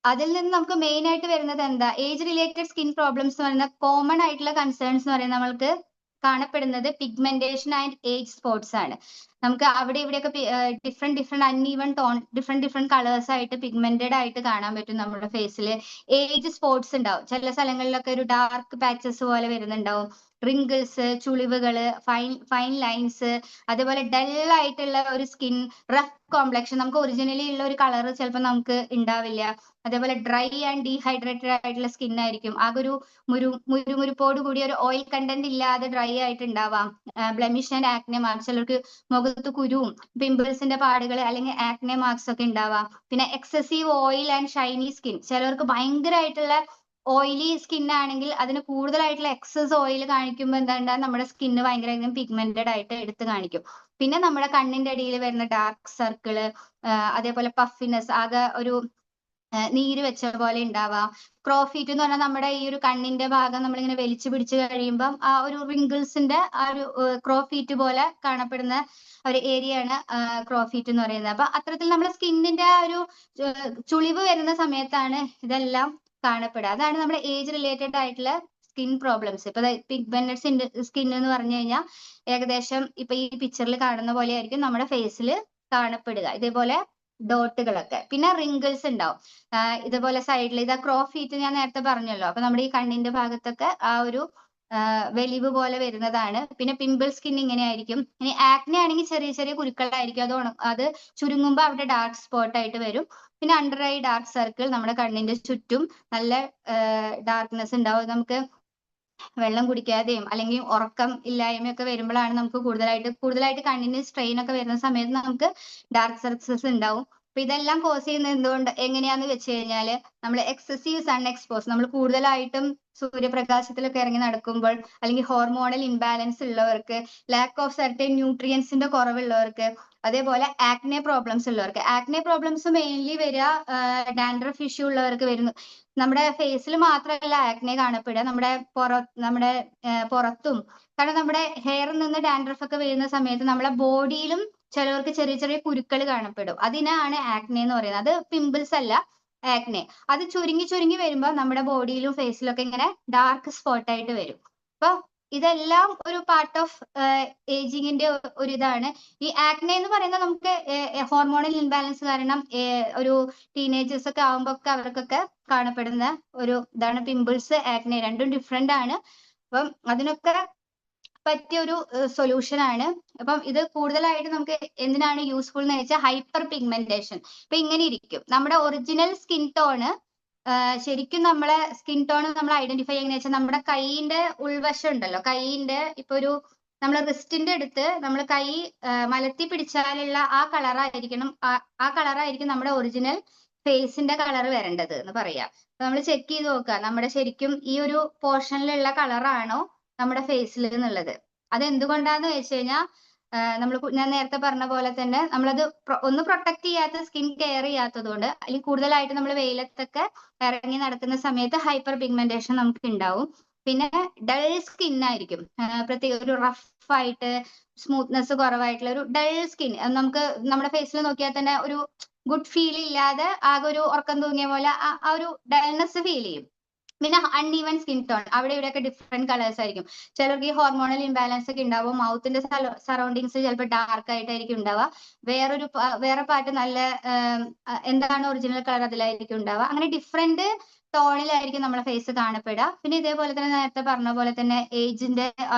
അതിൽ നിന്ന് നമുക്ക് മെയിൻ ആയിട്ട് വരുന്നത് എന്താ, ഏജ് റിലേറ്റഡ് സ്കിൻ പ്രോബ്ലംസ് എന്ന് പറയുന്ന കോമൺ ആയിട്ടുള്ള കൺസേൺസ് എന്ന് പറയുന്നത് നമ്മൾക്ക് കാണപ്പെടുന്നത് പിഗ്മെന്റേഷൻ ആൻഡ് ഏജ് സ്പോട്സ് ആണ്. നമുക്ക് അവിടെ ഇവിടെയൊക്കെ different uneven tone, different colours ആയിട്ട് പിഗ്മെന്റഡ് ആയിട്ട് കാണാൻ പറ്റും നമ്മുടെ ഫേസിൽ. ഏജ് സ്പോട്സ് ഉണ്ടാവും, ചില സ്ഥലങ്ങളിലൊക്കെ ഒരു ഡാർക്ക് പാച്ചസ് പോലെ വരുന്നുണ്ടാവും. റിങ്കിൾസ്, ചുളിവുകള്, ഫൈൻ ലൈൻസ്, അതേപോലെ ഡൾ ആയിട്ടുള്ള ഒരു സ്കിൻ, റഫ് കോംപ്ലക്ഷൻ, നമുക്ക് ഒറിജിനലി ഉള്ള ഒരു കളർ ചിലപ്പോൾ നമുക്ക് ഉണ്ടാവില്ല. അതേപോലെ ഡ്രൈ ആൻഡ് ഡീഹൈഡ്രേറ്റഡ് ആയിട്ടുള്ള സ്കിൻ ആയിരിക്കും, ആകെ ഒരു മുരുമുരുപ്പോട് കൂടി ഒരു ഓയിൽ കണ്ടന്റ് ഇല്ലാതെ ഡ്രൈ ആയിട്ട് ഉണ്ടാവാം. ബ്ലെമിഷ് ആൻഡ് ആക്നെ മാർക്സ്, ചിലർക്ക് മുഖത്ത് കുരുവും പിമ്പിൾസിന്റെ പാടുകൾ അല്ലെങ്കിൽ ആക്നെ മാർക്സ് ഒക്കെ ഉണ്ടാവാം. പിന്നെ excessive oil and Shiny skin, ചിലർക്ക് ഭയങ്കരമായിട്ടുള്ള ഓയിലി സ്കിൻ ആണെങ്കിൽ അതിന് കൂടുതലായിട്ടുള്ള എക്സസ് ഓയിൽ കാണിക്കുമ്പോൾ എന്താ, നമ്മുടെ സ്കിന്ന് ഭയങ്കര പിഗ്മെന്റഡ് ആയിട്ട് എടുത്ത് കാണിക്കും. പിന്നെ നമ്മുടെ കണ്ണിന്റെ അടിയിൽ വരുന്ന ഡാർക്ക് സർക്കിള്, അതേപോലെ പഫിനെസ്, ആകെ ഒരു നീര് വെച്ച പോലെ ഉണ്ടാവാം. ക്രോഫീറ്റ് എന്ന് പറഞ്ഞാൽ നമ്മുടെ ഈ ഒരു കണ്ണിന്റെ ഭാഗം നമ്മളിങ്ങനെ വലിച്ചു പിടിച്ച് കഴിയുമ്പം ആ ഒരു റിങ്കിൾസിന്റെ ആ ഒരു ക്രോഫീറ്റ് പോലെ കാണപ്പെടുന്ന ഒരു ഏരിയ ആണ് ക്രോഫീറ്റ് എന്ന് പറയുന്നത്. അപ്പൊ അത്തരത്തിൽ നമ്മുടെ സ്കിന്നിന്റെ ആ ഒരു ചുളിവ് വരുന്ന സമയത്താണ് ഇതെല്ലാം കാണപ്പെടുക. അതാണ് നമ്മുടെ ഏജ് റിലേറ്റഡ് ആയിട്ടുള്ള സ്കിൻ പ്രോബ്ലംസ്. ഇപ്പൊ പിഗ്മെന്റഡ് സ്കിൻ എന്ന് പറഞ്ഞു കഴിഞ്ഞാൽ ഏകദേശം ഇപ്പൊ ഈ പിക്ചറിൽ കാണുന്ന പോലെ ആയിരിക്കും നമ്മുടെ ഫേസിൽ കാണപ്പെടുക, ഇതേപോലെ ഡോട്ടുകളൊക്കെ. പിന്നെ റിങ്കിൾസ് ഉണ്ടാവും ഇതുപോലെ സൈഡിൽ. ഇതാ ക്രോഫീറ്റ് ഞാൻ നേരത്തെ പറഞ്ഞല്ലോ. അപ്പൊ നമ്മുടെ ഈ കണ്ണിന്റെ ഭാഗത്തൊക്കെ ആ ഒരു വെലിവ് പോലെ വരുന്നതാണ്. പിന്നെ പിമ്പിൾ സ്കിൻ ഇങ്ങനെ ആയിരിക്കും. ഇനി ആക്നെ ആണെങ്കിൽ ചെറിയ ചെറിയ കുരുക്കളായിരിക്കും, അത് ചുരുങ്ങുമ്പോൾ അവിടെ ഡാർക്ക് സ്പോട്ട് ആയിട്ട് വരും. പിന്നെ അണ്ടർ ഐ ഡാർക്ക് സർക്കിൾ, നമ്മുടെ കണ്ണിന്റെ ചുറ്റും നല്ല ഡാർക്ക്നെസ് ഉണ്ടാവും. നമുക്ക് വെള്ളം കുടിക്കാതെയും അല്ലെങ്കിൽ ഉറക്കം ഇല്ലായ്മയൊക്കെ വരുമ്പോഴാണ് നമുക്ക് കൂടുതലായിട്ട് കണ്ണിന് സ്ട്രെയിൻ ഒക്കെ വരുന്ന സമയത്ത് നമുക്ക് ഡാർക്ക് സർക്കിൾസ് ഉണ്ടാവും. അപ്പൊ ഇതെല്ലാം കോസ് ചെയ്യുന്നത് എങ്ങനെയാന്ന് വെച്ച് കഴിഞ്ഞാൽ നമ്മൾ എക്സസീവ് സൺ എക്സ്പോസ്, നമ്മൾ കൂടുതലായിട്ടും സൂര്യപ്രകാശത്തിലൊക്കെ ഇറങ്ങി നടക്കുമ്പോൾ, അല്ലെങ്കിൽ ഹോർമോണൽ ഇംബാലൻസ് ഉള്ളവർക്ക്, ലാക്ക് ഓഫ് സർട്ടൻ ന്യൂട്രിയൻസിന്റെ കുറവുള്ളവർക്ക്, അതേപോലെ ആക്നെ പ്രോബ്ലംസ് ഉള്ളവർക്ക്. ആക്നെ പ്രോബ്ലംസ് മെയിൻലി വരിക ഡാൻഡ്രഫ് ഇഷ്യൂ ഉള്ളവർക്ക് വരുന്നു. നമ്മുടെ ഫേസിൽ മാത്രമല്ല ആക്നെ കാണപ്പെടുക, നമ്മുടെ പുറത്തും. കാരണം നമ്മുടെ ഹെയറിൽ നിന്ന് ഡാൻഡ്രഫ് ഒക്കെ വരുന്ന സമയത്ത് നമ്മുടെ ബോഡിയിലും ചിലവർക്ക് ചെറിയ ചെറിയ കുരുക്കൾ കാണപ്പെടും. അതിനാണ് ആക്നെ എന്ന് പറയുന്നത്. അത് പിമ്പിൾസ് അല്ല, ആക്നെ. അത് ചുരുങ്ങി വരുമ്പോൾ നമ്മുടെ ബോഡിയിലും ഫേസിലും ഒക്കെ ഇങ്ങനെ ഡാർക്ക് സ്പോട്ട് ആയിട്ട് വരും. അപ്പൊ ഇതെല്ലാം ഒരു പാർട്ട് ഓഫ് ഏജിങ്ങിന്റെ ഒരു ഇതാണ്. ഈ ആക്നെ എന്ന് പറയുന്നത് നമുക്ക് ഹോർമോണൽ ഇംബാലൻസ് കാരണം ഒരു ടീനേജേഴ്സ് ഒക്കെ ആവുമ്പോൾ ഒക്കെ അവർക്കൊക്കെ കാണപ്പെടുന്ന ഒരു ഇതാണ്. പിമ്പിൾസ്, ആക്നെ രണ്ടും ഡിഫറെന്റ് ആണ്. അപ്പം അതിനൊക്കെ പറ്റിയ ഒരു സൊല്യൂഷൻ ആണ്. അപ്പം ഇത് കൂടുതലായിട്ട് നമുക്ക് എന്തിനാണ് യൂസ്ഫുൾ എന്ന് വെച്ചാൽ ഹൈപ്പർ പിഗ്മെന്റേഷൻ. ഇപ്പൊ ഇങ്ങനെ ഇരിക്കും നമ്മുടെ ഒറിജിനൽ സ്കിൻ ടോണ്. ശരിക്കും നമ്മളെ സ്കിൻ ടോൺ നമ്മൾ ഐഡന്റിഫൈ ചെയ്യുന്ന വെച്ചാൽ നമ്മുടെ കൈയിന്റെ ഉൾവശം ഉണ്ടല്ലോ, കൈയിന്റെ ഇപ്പൊ ഒരു നമ്മൾ റിസ്റ്റിന്റെ അടുത്ത് നമ്മൾ കൈ മലത്തി പിടിച്ചാലുള്ള ആ കളറായിരിക്കണം, ആ കളറായിരിക്കും നമ്മുടെ ഒറിജിനൽ ഫേസിന്റെ കളർ വരേണ്ടത് എന്ന് പറയാം. നമ്മൾ ചെക്ക് ചെയ്ത് നോക്കുക നമ്മുടെ ശരിക്കും ഈ ഒരു പോർഷനിലുള്ള കളറാണോ നമ്മുടെ ഫേസിൽ എന്നുള്ളത്. അത് എന്തുകൊണ്ടാന്ന് വെച്ച് കഴിഞ്ഞാൽ ഞാൻ നേരത്തെ പറഞ്ഞ പോലെ തന്നെ നമ്മളത് ഒന്ന് പ്രൊട്ടക്ട് ചെയ്യാത്ത, സ്കിൻ കെയർ ചെയ്യാത്തത് കൊണ്ട്, അല്ലെങ്കിൽ കൂടുതലായിട്ട് നമ്മൾ വെയിലത്തൊക്കെ ഇറങ്ങി നടക്കുന്ന സമയത്ത് ഹൈപ്പർ പിഗ്മെന്റേഷൻ നമുക്ക് ഉണ്ടാവും. പിന്നെ ഡൾ സ്കിൻ ആയിരിക്കും, പ്രത്യേക ഒരു റഫ് ആയിട്ട് സ്മൂത്ത്നെസ് കുറവായിട്ടുള്ള ഒരു ഡൾ സ്കിൻ. നമുക്ക് നമ്മുടെ ഫേസിൽ നോക്കിയാൽ തന്നെ ഒരു ഗുഡ് ഫീൽ ഇല്ലാതെ ആകെ ഒരു ഉറക്കം തൂങ്ങിയ പോലെ ആ ഒരു ഡൾനെസ് ഫീൽ ചെയ്യും. പിന്നെ അൺഈവൻ സ്കിൻ ടോൺ, അവിടെ ഇവിടെയൊക്കെ ഡിഫറെന്റ് കളേഴ്സ് ആയിരിക്കും. ചിലർക്ക് ഈ ഹോർമോണൽ ഇംബാലൻസ് ഒക്കെ ഉണ്ടാവും, മൗത്തിന്റെ സറൗണ്ടിങ്സ് ചിലപ്പോൾ ഡാർക്ക് ആയിട്ടായിരിക്കും ഉണ്ടാവുക, വേറെ പാർട്ട് നല്ല എന്താണ് ഒറിജിനൽ കളർ അതിലായിരിക്കും ഉണ്ടാവുക. അങ്ങനെ ഡിഫറെന്റ് ടോണിലായിരിക്കും നമ്മുടെ ഫേസ് കാണപ്പെടുക. പിന്നെ ഇതേപോലെ തന്നെ നേരത്തെ പറഞ്ഞ പോലെ തന്നെ ഏജിന്റെ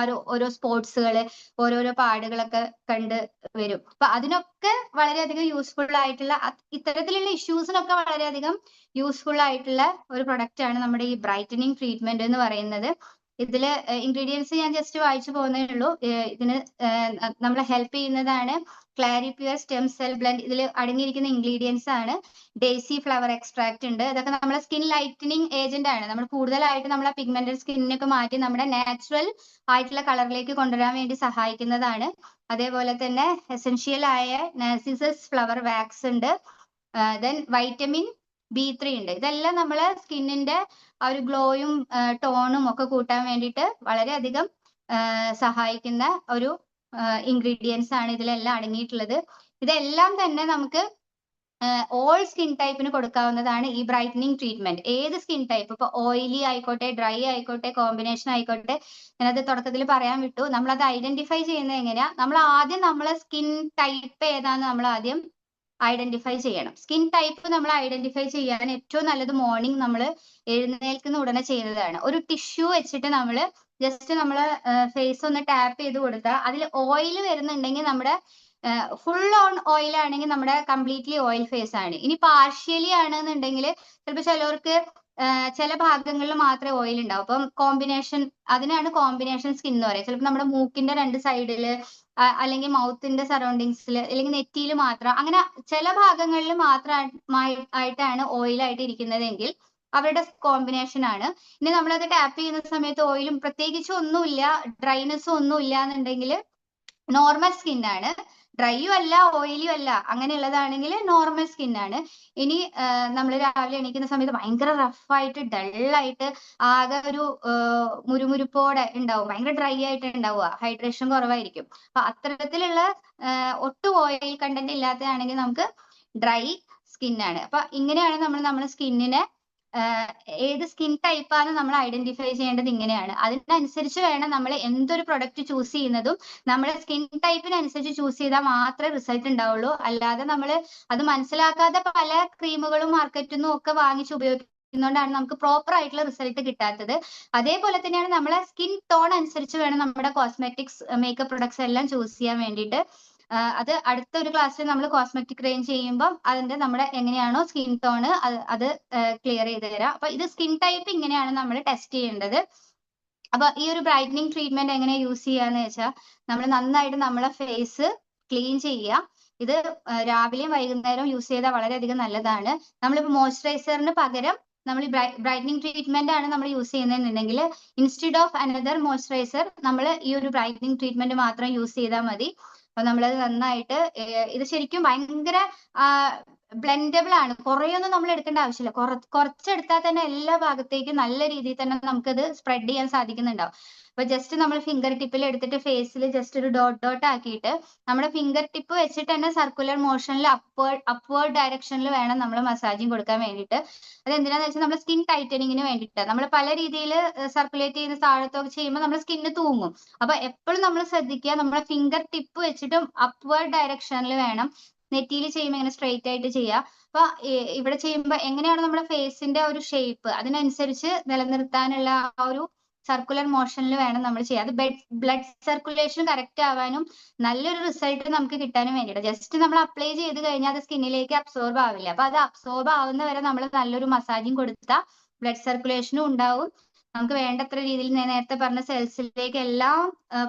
ഓരോ സ്പോട്സുകള്, ഓരോരോ പാടുകളൊക്കെ കണ്ട് വരും. അപ്പൊ അതിനൊക്കെ വളരെയധികം യൂസ്ഫുൾ ആയിട്ടുള്ള, ഇത്തരത്തിലുള്ള ഇഷ്യൂസിനൊക്കെ വളരെയധികം യൂസ്ഫുൾ ആയിട്ടുള്ള ഒരു പ്രൊഡക്റ്റ് ആണ് നമ്മുടെ ഈ ബ്രൈറ്റനിങ് ട്രീറ്റ്മെന്റ് എന്ന് പറയുന്നത്. ഇതില് ഇൻഗ്രീഡിയൻസ് ഞാൻ ജസ്റ്റ് വായിച്ചു പോകുന്നേ ഉള്ളൂ. ഇതിന് നമ്മളെ ഹെൽപ്പ് ചെയ്യുന്നതാണ് ക്ലാരിപ്യൂർ സ്റ്റെം സെൽ ബ്ലെൻഡ്. ഇതിൽ അടങ്ങിയിരിക്കുന്ന ഇൻഗ്രീഡിയൻസ് ആണ് ഡേസി ഫ്ലവർ എക്സ്ട്രാക്ട് ഉണ്ട്. ഇതൊക്കെ നമ്മുടെ സ്കിൻ ലൈറ്റനിങ് ഏജന്റ് ആണ്. നമ്മൾ കൂടുതലായിട്ട് നമ്മളെ പിഗ്മെന്റഡ് സ്കിന്നിനൊക്കെ മാറ്റി നമ്മുടെ നാച്ചുറൽ ആയിട്ടുള്ള കളറിലേക്ക് കൊണ്ടുവരാൻ വേണ്ടി സഹായിക്കുന്നതാണ്. അതേപോലെ തന്നെ എസെൻഷ്യൽ ആയ നാർസിസസ് ഫ്ലവർ വാക്സ് ഉണ്ട്. ദെൻ വൈറ്റമിൻ B3 ഉണ്ട്. ഇതെല്ലാം നമ്മളെ സ്കിന്നിന്റെ ആ ഒരു ഗ്ലോയും ടോണും ഒക്കെ കൂട്ടാൻ വേണ്ടിയിട്ട് വളരെയധികം സഹായിക്കുന്ന ഒരു ഇൻഗ്രീഡിയൻസ് ആണ് ഇതിലെല്ലാം അടങ്ങിയിട്ടുള്ളത്. ഇതെല്ലാം തന്നെ നമുക്ക് ഓൾ സ്കിൻ ടൈപ്പിന് കൊടുക്കാവുന്നതാണ് ഈ ബ്രൈറ്റനിങ് ട്രീറ്റ്മെന്റ്. ഏത് സ്കിൻ ടൈപ്പ്, ഇപ്പൊ ഓയിലി ആയിക്കോട്ടെ, ഡ്രൈ ആയിക്കോട്ടെ, കോമ്പിനേഷൻ ആയിക്കോട്ടെ, ഞാനത് തുടക്കത്തിൽ പറയാൻ വിട്ടു. നമ്മളത് ഐഡന്റിഫൈ ചെയ്യുന്നത് എങ്ങനെയാ? നമ്മൾ ആദ്യം നമ്മളെ സ്കിൻ ടൈപ്പ് ഏതാന്ന് നമ്മൾ ആദ്യം ഐഡന്റിഫൈ ചെയ്യണം. സ്കിൻ ടൈപ്പ് നമ്മൾ ഐഡന്റിഫൈ ചെയ്യാൻ ഏറ്റവും നല്ലത് മോർണിംഗ് നമ്മൾ എഴുന്നേൽക്കുന്ന ഉടനെ ചെയ്യുന്നതാണ്. ഒരു ടിഷ്യൂ വെച്ചിട്ട് നമ്മൾ ജസ്റ്റ് നമ്മളെ ഫേസ് ഒന്ന് ടാപ്പ് ചെയ്ത് കൊടുത്താൽ അതിൽ ഓയിൽ വരുന്നുണ്ടെങ്കിൽ നമ്മുടെ ഫുൾ ഓൺ ഓയിൽ ആണെങ്കിൽ നമ്മുടെ കംപ്ലീറ്റ്ലി ഓയിൽ ഫേസ് ആണ്. ഇനി പാർഷ്യലി ആണെന്നുണ്ടെങ്കിൽ ചിലപ്പോൾ ചിലവർക്ക് ചില ഭാഗങ്ങളിൽ മാത്രമേ ഓയിൽ ഉണ്ടാവും. അപ്പം കോമ്പിനേഷൻ, അതിനാണ് കോമ്പിനേഷൻ സ്കിൻ എന്ന് പറയുന്നത്. ചിലപ്പോൾ നമ്മുടെ മൂക്കിന്റെ 2 സൈഡില് അല്ലെങ്കിൽ മൗത്തിന്റെ സറൗണ്ടിങ്സിൽ അല്ലെങ്കിൽ നെറ്റിയിൽ മാത്രം, അങ്ങനെ ചില ഭാഗങ്ങളിൽ മാത്രമായിട്ടാണ് ഓയിൽ ആയിട്ട് ഇരിക്കുന്നതെങ്കിൽ അവരുടെ കോമ്പിനേഷൻ ആണ്. ഇനി നമ്മളത് ടാപ്പ് ചെയ്യുന്ന സമയത്ത് ഓയിലും പ്രത്യേകിച്ച് ഒന്നുമില്ല, ഡ്രൈനെസ്സും ഒന്നും ഇല്ല എന്നുണ്ടെങ്കിൽ നോർമൽ സ്കിൻ ആണ്. ഡ്രൈയും അല്ല ഓയിലിയും അല്ല, അങ്ങനെയുള്ളതാണെങ്കിൽ നോർമൽ സ്കിൻ ആണ്. ഇനി നമ്മൾ രാവിലെ എണീക്കുന്ന സമയത്ത് ഭയങ്കര റഫായിട്ട് ഡള്ളായിട്ട് ആകെ ഒരു മുരുമുരുപ്പോടെ ഉണ്ടാവും, ഭയങ്കര ഡ്രൈ ആയിട്ട് ഉണ്ടാവുക, ഹൈഡ്രേഷൻ കുറവായിരിക്കും. അപ്പൊ അത്തരത്തിലുള്ള ഒട്ടും ഓയിൽ കണ്ടന്റ് ഇല്ലാത്തതാണെങ്കിൽ നമുക്ക് ഡ്രൈ സ്കിൻ ആണ്. അപ്പൊ ഇങ്ങനെയാണ് നമ്മൾ നമ്മുടെ സ്കിന്നിനെ ഏത് സ്കിൻ ടൈപ്പാണ് നമ്മൾ ഐഡന്റിഫൈ ചെയ്യേണ്ടത്. ഇങ്ങനെയാണ്. അതിനനുസരിച്ച് വേണം നമ്മൾ എന്തൊരു പ്രൊഡക്റ്റ് ചൂസ് ചെയ്യുന്നതും നമ്മുടെ സ്കിൻ ടൈപ്പിനനുസരിച്ച് ചൂസ് ചെയ്താൽ മാത്രമേ റിസൾട്ട് ഉണ്ടാവുള്ളൂ. അല്ലാതെ നമ്മൾ അത് മനസ്സിലാക്കാതെ പല ക്രീമുകളും മാർക്കറ്റിൽ നിന്നും ഒക്കെ വാങ്ങിച്ച് ഉപയോഗിക്കുന്നതുകൊണ്ടാണ് നമുക്ക് പ്രോപ്പർ ആയിട്ടുള്ള റിസൾട്ട് കിട്ടാത്തത്. അതേപോലെ തന്നെയാണ് നമ്മളെ സ്കിൻ ടോൺ അനുസരിച്ച് വേണം നമ്മുടെ കോസ്മെറ്റിക്സ്, മേക്കപ്പ് പ്രൊഡക്ട്സ് എല്ലാം ചൂസ് ചെയ്യാൻ വേണ്ടിയിട്ട്. അത് അടുത്ത ഒരു ക്ലാസ്സിൽ നമ്മൾ കോസ്മെറ്റിക് റേഞ്ച് ചെയ്യുമ്പോൾ അതിന്റെ നമ്മുടെ എങ്ങനെയാണോ സ്കിൻ ടോൺ അത് ക്ലിയർ ചെയ്ത് തരാം. അപ്പൊ ഇത് സ്കിൻ ടൈപ്പ് ഇങ്ങനെയാണ് നമ്മൾ ടെസ്റ്റ് ചെയ്യേണ്ടത്. അപ്പൊ ഈ ഒരു ബ്രൈറ്റനിങ് ട്രീറ്റ്മെന്റ് എങ്ങനെ യൂസ് ചെയ്യാന്ന് വെച്ചാൽ നമ്മൾ നന്നായിട്ട് നമ്മളെ ഫേസ് ക്ലീൻ ചെയ്യുക. ഇത് രാവിലെയും വൈകുന്നേരവും യൂസ് ചെയ്താൽ വളരെയധികം നല്ലതാണ്. നമ്മളിപ്പോൾ മോയ്സ്ചറൈസറിന് പകരം നമ്മൾ ബ്രൈറ്റനിങ് ട്രീറ്റ്മെന്റ് ആണ് നമ്മൾ യൂസ് ചെയ്യുന്നതെന്നുണ്ടെങ്കിൽ ഇൻസ്റ്റെഡ് ഓഫ് അനദർ മോയ്സ്ചറൈസർ നമ്മൾ ഈ ഒരു ബ്രൈറ്റനിങ് ട്രീറ്റ്മെന്റ് മാത്രം യൂസ് ചെയ്താൽ മതി. അപ്പൊ നമ്മളത് നന്നായിട്ട് ഇത് ശരിക്കും ഭയങ്കര ബ്ലെൻഡബിൾ ആണ്. കുറേയൊന്നും നമ്മൾ എടുക്കേണ്ട ആവശ്യമില്ല. കുറച്ചെടുത്താൽ തന്നെ എല്ലാ ഭാഗത്തേക്കും നല്ല രീതിയിൽ തന്നെ നമുക്കത് സ്പ്രെഡ് ചെയ്യാൻ സാധിക്കുന്നുണ്ടാവും. അപ്പൊ ജസ്റ്റ് നമ്മൾ ഫിംഗർ ടിപ്പിൽ എടുത്തിട്ട് ഫേസിൽ ജസ്റ്റ് ഒരു ഡോട്ട് ആക്കിയിട്ട് നമ്മുടെ ഫിംഗർ ടിപ്പ് വെച്ചിട്ട് തന്നെ സർക്കുലർ മോഷനിൽ അപ്വേർഡ് ഡയറക്ഷനിൽ വേണം നമ്മൾ മസാജിങ് കൊടുക്കാൻ വേണ്ടിയിട്ട്. അത് എന്തിനാന്ന് വെച്ചാൽ നമ്മുടെ സ്കിൻ ടൈറ്റനിങ്ങിന് വേണ്ടിയിട്ട്. നമ്മൾ പല രീതിയിൽ സർക്കുലേറ്റ് ചെയ്ത് താഴത്തൊക്കെ ചെയ്യുമ്പോൾ നമ്മുടെ സ്കിന്ന് തൂങ്ങും. അപ്പൊ എപ്പോഴും നമ്മൾ ശ്രദ്ധിക്കുക, നമ്മുടെ ഫിംഗർ ടിപ്പ് വെച്ചിട്ടും അപ്വേർഡ് ഡയറക്ഷനിൽ വേണം. നെറ്റിയിൽ ചെയ്യുമ്പോൾ ഇങ്ങനെ സ്ട്രെയിറ്റ് ആയിട്ട് ചെയ്യുക. അപ്പൊ ഇവിടെ ചെയ്യുമ്പോൾ എങ്ങനെയാണ് നമ്മുടെ ഫേസിന്റെ ഒരു ഷേപ്പ് അതിനനുസരിച്ച് നിലനിർത്താനുള്ള ആ ഒരു സർക്കുലർ മോഷനിൽ വേണം നമ്മൾ ചെയ്യാം. അത് ബ്ലഡ് സർക്കുലേഷൻ കറക്റ്റ് ആവാനും നല്ലൊരു റിസൾട്ട് നമുക്ക് കിട്ടാനും വേണ്ടിയിട്ട്. ജസ്റ്റ് നമ്മൾ അപ്ലൈ ചെയ്ത് കഴിഞ്ഞാൽ അത് സ്കിന്നിലേക്ക് അബ്സോർബ് ആവില്ല. അപ്പൊ അത് അബ്സോർബ് ആവുന്ന വരെ നമ്മൾ നല്ലൊരു മസാജിങ് കൊടുത്താൽ ബ്ലഡ് സർക്കുലേഷനും ഉണ്ടാവും. നമുക്ക് വേണ്ടത്ര രീതിയിൽ ഞാൻ നേരത്തെ പറഞ്ഞ സെൽസിലേക്ക് എല്ലാം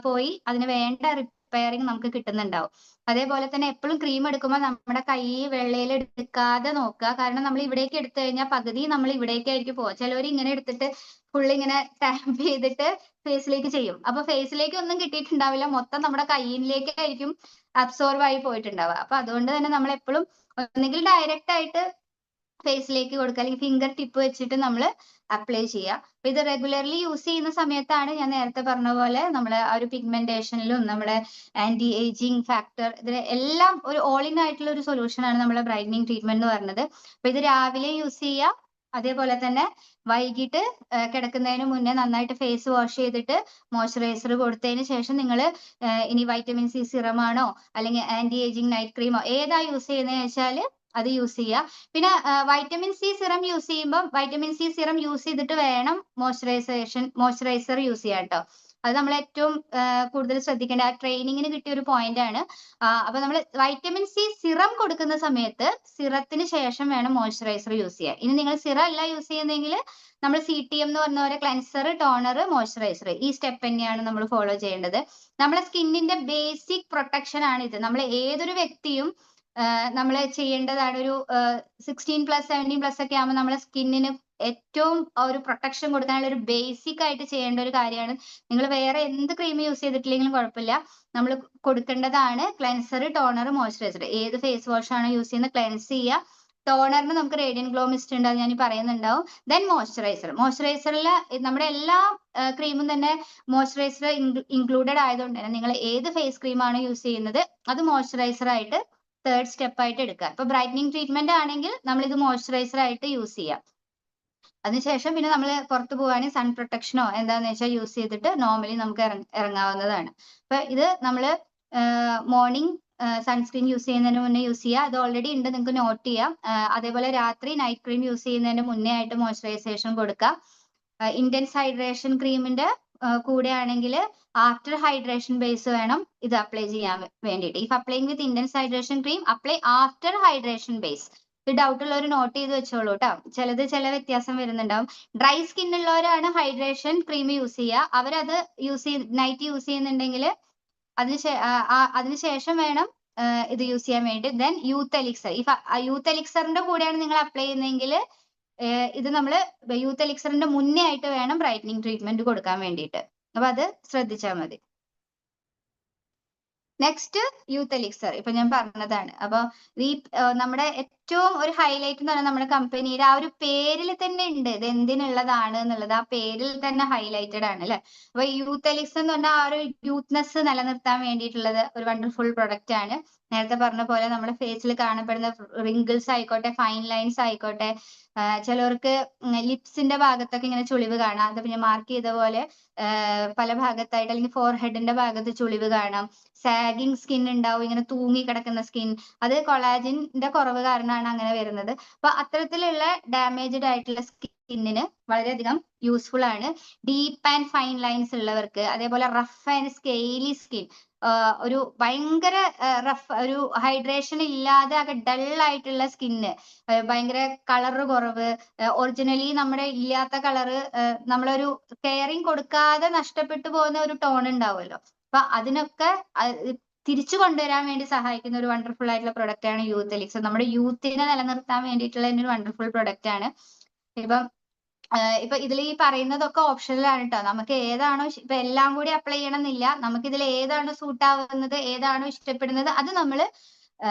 പോയി അതിന് വേണ്ട റിപ്പയറിങ് നമുക്ക് കിട്ടുന്നുണ്ടാവും. അതേപോലെ തന്നെ എപ്പോഴും ക്രീം എടുക്കുമ്പോൾ നമ്മുടെ കൈ വെള്ളയിൽ എടുക്കാതെ നോക്കുക. കാരണം നമ്മൾ ഇവിടേക്ക് എടുത്തു കഴിഞ്ഞാൽ പകുതി നമ്മൾ ഇവിടേക്കായിരിക്കും പോവുക. ചിലവർ ഇങ്ങനെ എടുത്തിട്ട് ഫുള്ള് ഇങ്ങനെ ടാപ്പ് ചെയ്തിട്ട് ഫേസിലേക്ക് ചെയ്യും. അപ്പൊ ഫേസിലേക്ക് ഒന്നും കിട്ടിയിട്ടുണ്ടാവില്ല, മൊത്തം നമ്മുടെ കയ്യിലേക്കായിരിക്കും അബ്സോർബ് ആയി പോയിട്ടുണ്ടാവുക. അപ്പൊ അതുകൊണ്ട് തന്നെ നമ്മൾ എപ്പോഴും ഒന്നുകിൽ ഡയറക്റ്റ് ആയിട്ട് ഫേസിലേക്ക് കൊടുക്കുക, അല്ലെങ്കിൽ ഫിംഗർ ടിപ്പ് വെച്ചിട്ട് നമ്മൾ അപ്ലൈ ചെയ്യുക. അപ്പൊ ഇത് റെഗുലർലി യൂസ് ചെയ്യുന്ന സമയത്താണ് ഞാൻ നേരത്തെ പറഞ്ഞ പോലെ നമ്മുടെ ആ ഒരു പിഗ്മെന്റേഷനിലും നമ്മുടെ ആന്റി ഏജിങ് ഫാക്ടർ ഇതിന് എല്ലാം ഒരു ഓൾ ഇൻ ആയിട്ടുള്ള ഒരു സൊല്യൂഷൻ ആണ് നമ്മുടെ ബ്രൈറ്റനിങ് ട്രീറ്റ്മെന്റ് എന്ന് പറയുന്നത്. അപ്പൊ ഇത് രാവിലെ യൂസ് ചെയ്യുക. അതേപോലെ തന്നെ വൈകിട്ട് കിടക്കുന്നതിന് മുന്നേ നന്നായിട്ട് ഫേസ് വാഷ് ചെയ്തിട്ട് മോയ്സ്ചറൈസർ കൊടുത്തതിന് ശേഷം നിങ്ങൾ ഇനി വൈറ്റമിൻ സി സിറം ആണോ അല്ലെങ്കിൽ ആന്റി ഏജിങ് നൈറ്റ് ക്രീമോ ഏതാ യൂസ് ചെയ്യുന്നതെന്ന് വെച്ചാൽ അത് യൂസ് ചെയ്യുക. പിന്നെ വൈറ്റമിൻ സി സിറം യൂസ് ചെയ്യുമ്പോൾ വൈറ്റമിൻ സി സിറം യൂസ് ചെയ്തിട്ട് വേണം മോയ്സ്ചറൈസർ യൂസ് ചെയ്യാൻ കേട്ടോ. അത് നമ്മൾ ഏറ്റവും കൂടുതൽ ശ്രദ്ധിക്കേണ്ട ആ ട്രെയിനിങ്ങിന് കിട്ടിയ ഒരു പോയിന്റ് ആണ്. അപ്പൊ നമ്മൾ വൈറ്റമിൻ സി സിറം കൊടുക്കുന്ന സമയത്ത് സിറത്തിന് ശേഷം വേണം മോയ്സ്ചറൈസർ യൂസ് ചെയ്യാൻ. ഇനി നിങ്ങൾ സിറം അല്ല യൂസ് ചെയ്യുന്നതെങ്കിൽ നമ്മൾ CTM എന്ന് പറഞ്ഞ പോലെ ക്ലെൻസർ, ടോണർ, മോയ്സ്ചറൈസർ ഈ സ്റ്റെപ്പ് തന്നെയാണ് നമ്മൾ ഫോളോ ചെയ്യേണ്ടത്. നമ്മുടെ സ്കിന്നിന്റെ ബേസിക് പ്രൊട്ടക്ഷൻ ആണ് ഇത്. നമ്മൾ ഏതൊരു വ്യക്തിയും നമ്മൾ ചെയ്യേണ്ടതാണ്. ഒരു 16+, 17+ ഒക്കെ ആകുമ്പോൾ നമ്മളെ സ്കിന്നിന് ഏറ്റവും ഒരു പ്രൊട്ടക്ഷൻ കൊടുക്കാനുള്ള ഒരു ബേസിക് ആയിട്ട് ചെയ്യേണ്ട ഒരു കാര്യമാണ്. നിങ്ങൾ വേറെ എന്ത് ക്രീം യൂസ് ചെയ്തിട്ടില്ലെങ്കിലും കുഴപ്പമില്ല, നമ്മൾ കൊടുക്കേണ്ടതാണ് ക്ലെൻസർ, ടോണർ, മോയ്സ്ചറൈസർ. ഏത് ഫേസ് വാഷ് ആണോ യൂസ് ചെയ്യുന്നത് ക്ലെൻസ് ചെയ്യുക, ടോണറിന് നമുക്ക് റേഡിയന്റ് ഗ്ലോ മിസ്റ്റ് ഉണ്ട്, അത് ഞാൻ പറയുന്നുണ്ടാവും. ദെൻ മോയ്സ്ചറൈസറിൽ നമ്മുടെ എല്ലാ ക്രീമും തന്നെ മോയ്സ്ചറൈസർ ഇൻക്ലൂഡഡ് ആയതുകൊണ്ട് തന്നെ നിങ്ങൾ ഏത് ഫേസ് ക്രീമാണ് യൂസ് ചെയ്യുന്നത് അത് മോയ്സ്ചറൈസർ ആയിട്ട് തേർഡ് സ്റ്റെപ്പ് ആയിട്ട് എടുക്കുക. ഇപ്പൊ ബ്രൈറ്റനിങ് ട്രീറ്റ്മെന്റ് ആണെങ്കിൽ നമ്മൾ ഇത് മോയ്സ്ചറൈസർ ആയിട്ട് യൂസ് ചെയ്യാം. അതിനുശേഷം പിന്നെ നമ്മൾ പുറത്ത് പോവുകയാണെങ്കിൽ സൺ പ്രൊട്ടക്ഷനോ എന്താന്ന് വെച്ചാൽ യൂസ് ചെയ്തിട്ട് നോർമലി നമുക്ക് ഇറങ്ങാവുന്നതാണ്. അപ്പൊ ഇത് നമ്മൾ മോർണിംഗ് സൺസ്ക്രീൻ യൂസ് ചെയ്യുന്നതിന് മുന്നേ യൂസ് ചെയ്യുക, അത് ഓൾറെഡി ഉണ്ട്, നിങ്ങൾക്ക് നോട്ട് ചെയ്യാം. അതേപോലെ രാത്രി നൈറ്റ് ക്രീം യൂസ് ചെയ്യുന്നതിന് മുന്നേ ആയിട്ട് മോയ്സ്ചറൈസേഷൻ കൊടുക്കുക. ഇന്റൻസ് ഹൈഡ്രേഷൻ ക്രീമിന്റെ കൂടെ ആണെങ്കിൽ ആഫ്റ്റർ ഹൈഡ്രേഷൻ ബേസ് വേണം ഇത് അപ്ലൈ ചെയ്യാൻ വേണ്ടിയിട്ട്. If applying with intense hydration cream apply after hydration base. ഇത് ഡൗട്ട് ഉള്ളവർ നോട്ട് ചെയ്ത് വെച്ചോളൂ കേട്ടോ, ചില വ്യത്യാസം വരുന്നുണ്ടാവും. ഡ്രൈ സ്കിൻ ഉള്ളവരാണ് ഹൈഡ്രേഷൻ ക്രീം യൂസ് ചെയ്യുക, അവരത് നൈറ്റ് യൂസ് ചെയ്യുന്നുണ്ടെങ്കിൽ അതിനുശേഷം വേണം ഇത് യൂസ് ചെയ്യാൻ വേണ്ടി. ദെൻ യൂത്ത് എലിക്സർ, യൂത്ത് എലിക്സറിന്റെ കൂടെയാണ് നിങ്ങൾ അപ്ലൈ ചെയ്യുന്നതെങ്കിൽ ഇത് നമ്മൾ യൂത്ത് എലിക്സറിന്റെ മുന്നേ ആയിട്ട് വേണം ബ്രൈറ്റനിങ് ട്രീറ്റ്മെന്റ് കൊടുക്കാൻ വേണ്ടിയിട്ട്. അപ്പൊ അത് ശ്രദ്ധിച്ചാൽ മതി. നെക്സ്റ്റ് യൂത്ത് എലിക്സർ ഇപ്പൊ ഞാൻ പറഞ്ഞതാണ്. അപ്പൊ ഈ നമ്മുടെ ഏറ്റവും ഒരു ഹൈലൈറ്റ് എന്ന് പറഞ്ഞാൽ നമ്മുടെ കമ്പനിയുടെ ആ ഒരു പേരിൽ തന്നെ ഉണ്ട് ഇത് എന്തിനുള്ളതാണ് എന്നുള്ളത്, ആ പേരിൽ തന്നെ ഹൈലൈറ്റഡ് ആണ് അല്ലെ. അപ്പൊ യൂത്ത് എലിക്സർ എന്ന് പറഞ്ഞാൽ ആ ഒരു യൂത്ത്നെസ് നിലനിർത്താൻ വേണ്ടിയിട്ടുള്ളത് ഒരു വണ്ടർഫുൾ പ്രൊഡക്റ്റ് ആണ്. നേരത്തെ പറഞ്ഞ പോലെ നമ്മുടെ ഫേസിൽ കാണപ്പെടുന്ന റിങ്കിൾസ് ആയിക്കോട്ടെ, ഫൈൻ ലൈൻസ് ആയിക്കോട്ടെ, ചിലവർക്ക് ലിപ്സിന്റെ ഭാഗത്തൊക്കെ ഇങ്ങനെ ചുളിവ് കാണാം, അത് പിന്നെ മാർക്ക് ചെയ്ത പോലെ പല ഭാഗത്തായിട്ട്, അല്ലെങ്കിൽ ഫോർഹെഡിന്റെ ഭാഗത്ത് ചുളിവ് കാണാം, സാഗിങ് സ്കിൻ ഉണ്ടാവും, ഇങ്ങനെ തൂങ്ങി കിടക്കുന്ന സ്കിൻ, അത് കൊളാജിന്റെ കുറവ് കാരണമാണ് അങ്ങനെ വരുന്നത്. അപ്പൊ അത്തരത്തിലുള്ള ഡാമേജ്ഡ് ആയിട്ടുള്ള സ്കിന്നിന് വളരെയധികം യൂസ്ഫുൾ ആണ്. ഡീപ്പ് ആൻഡ് ഫൈൻ ലൈൻസ് ഉള്ളവർക്ക്, അതേപോലെ റഫ് ആൻഡ് സ്കെയിലി സ്കിൻ, ഒരു ഭയങ്കര ഒരു ഹൈഡ്രേഷൻ ഇല്ലാതെ ആകെ ഡൾ ആയിട്ടുള്ള സ്കിന്ന്, ഭയങ്കര കളർ കുറവ്, ഒറിജിനലി നമ്മുടെ ഇല്ലാത്ത കളറ്, നമ്മളൊരു കെയറിങ് കൊടുക്കാതെ നഷ്ടപ്പെട്ടു പോകുന്ന ഒരു ടോൺ ഉണ്ടാവുമല്ലോ, അപ്പൊ അതിനൊക്കെ തിരിച്ചു കൊണ്ടുവരാൻ വേണ്ടി സഹായിക്കുന്ന ഒരു വണ്ടർഫുൾ ആയിട്ടുള്ള പ്രൊഡക്റ്റ് ആണ് യൂത്ത് എലിക്സർ. നമ്മുടെ യൂത്തിനെ നിലനിർത്താൻ വേണ്ടിയിട്ടുള്ള ഒരു വണ്ടർഫുൾ പ്രൊഡക്റ്റ് ആണ്. ഇപ്പൊ ഇതിൽ ഈ പറയുന്നതൊക്കെ ഓപ്ഷണൽ ആണ് കേട്ടോ, നമുക്ക് ഏതാണോ ഇപ്പൊ എല്ലാം കൂടി അപ്ലൈ ചെയ്യണമെന്നില്ല, നമുക്ക് ഇതിൽ ഏതാണോ സൂട്ട് ആവുന്നത്, ഏതാണോ ഇഷ്ടപ്പെടുന്നത് അത് നമ്മൾ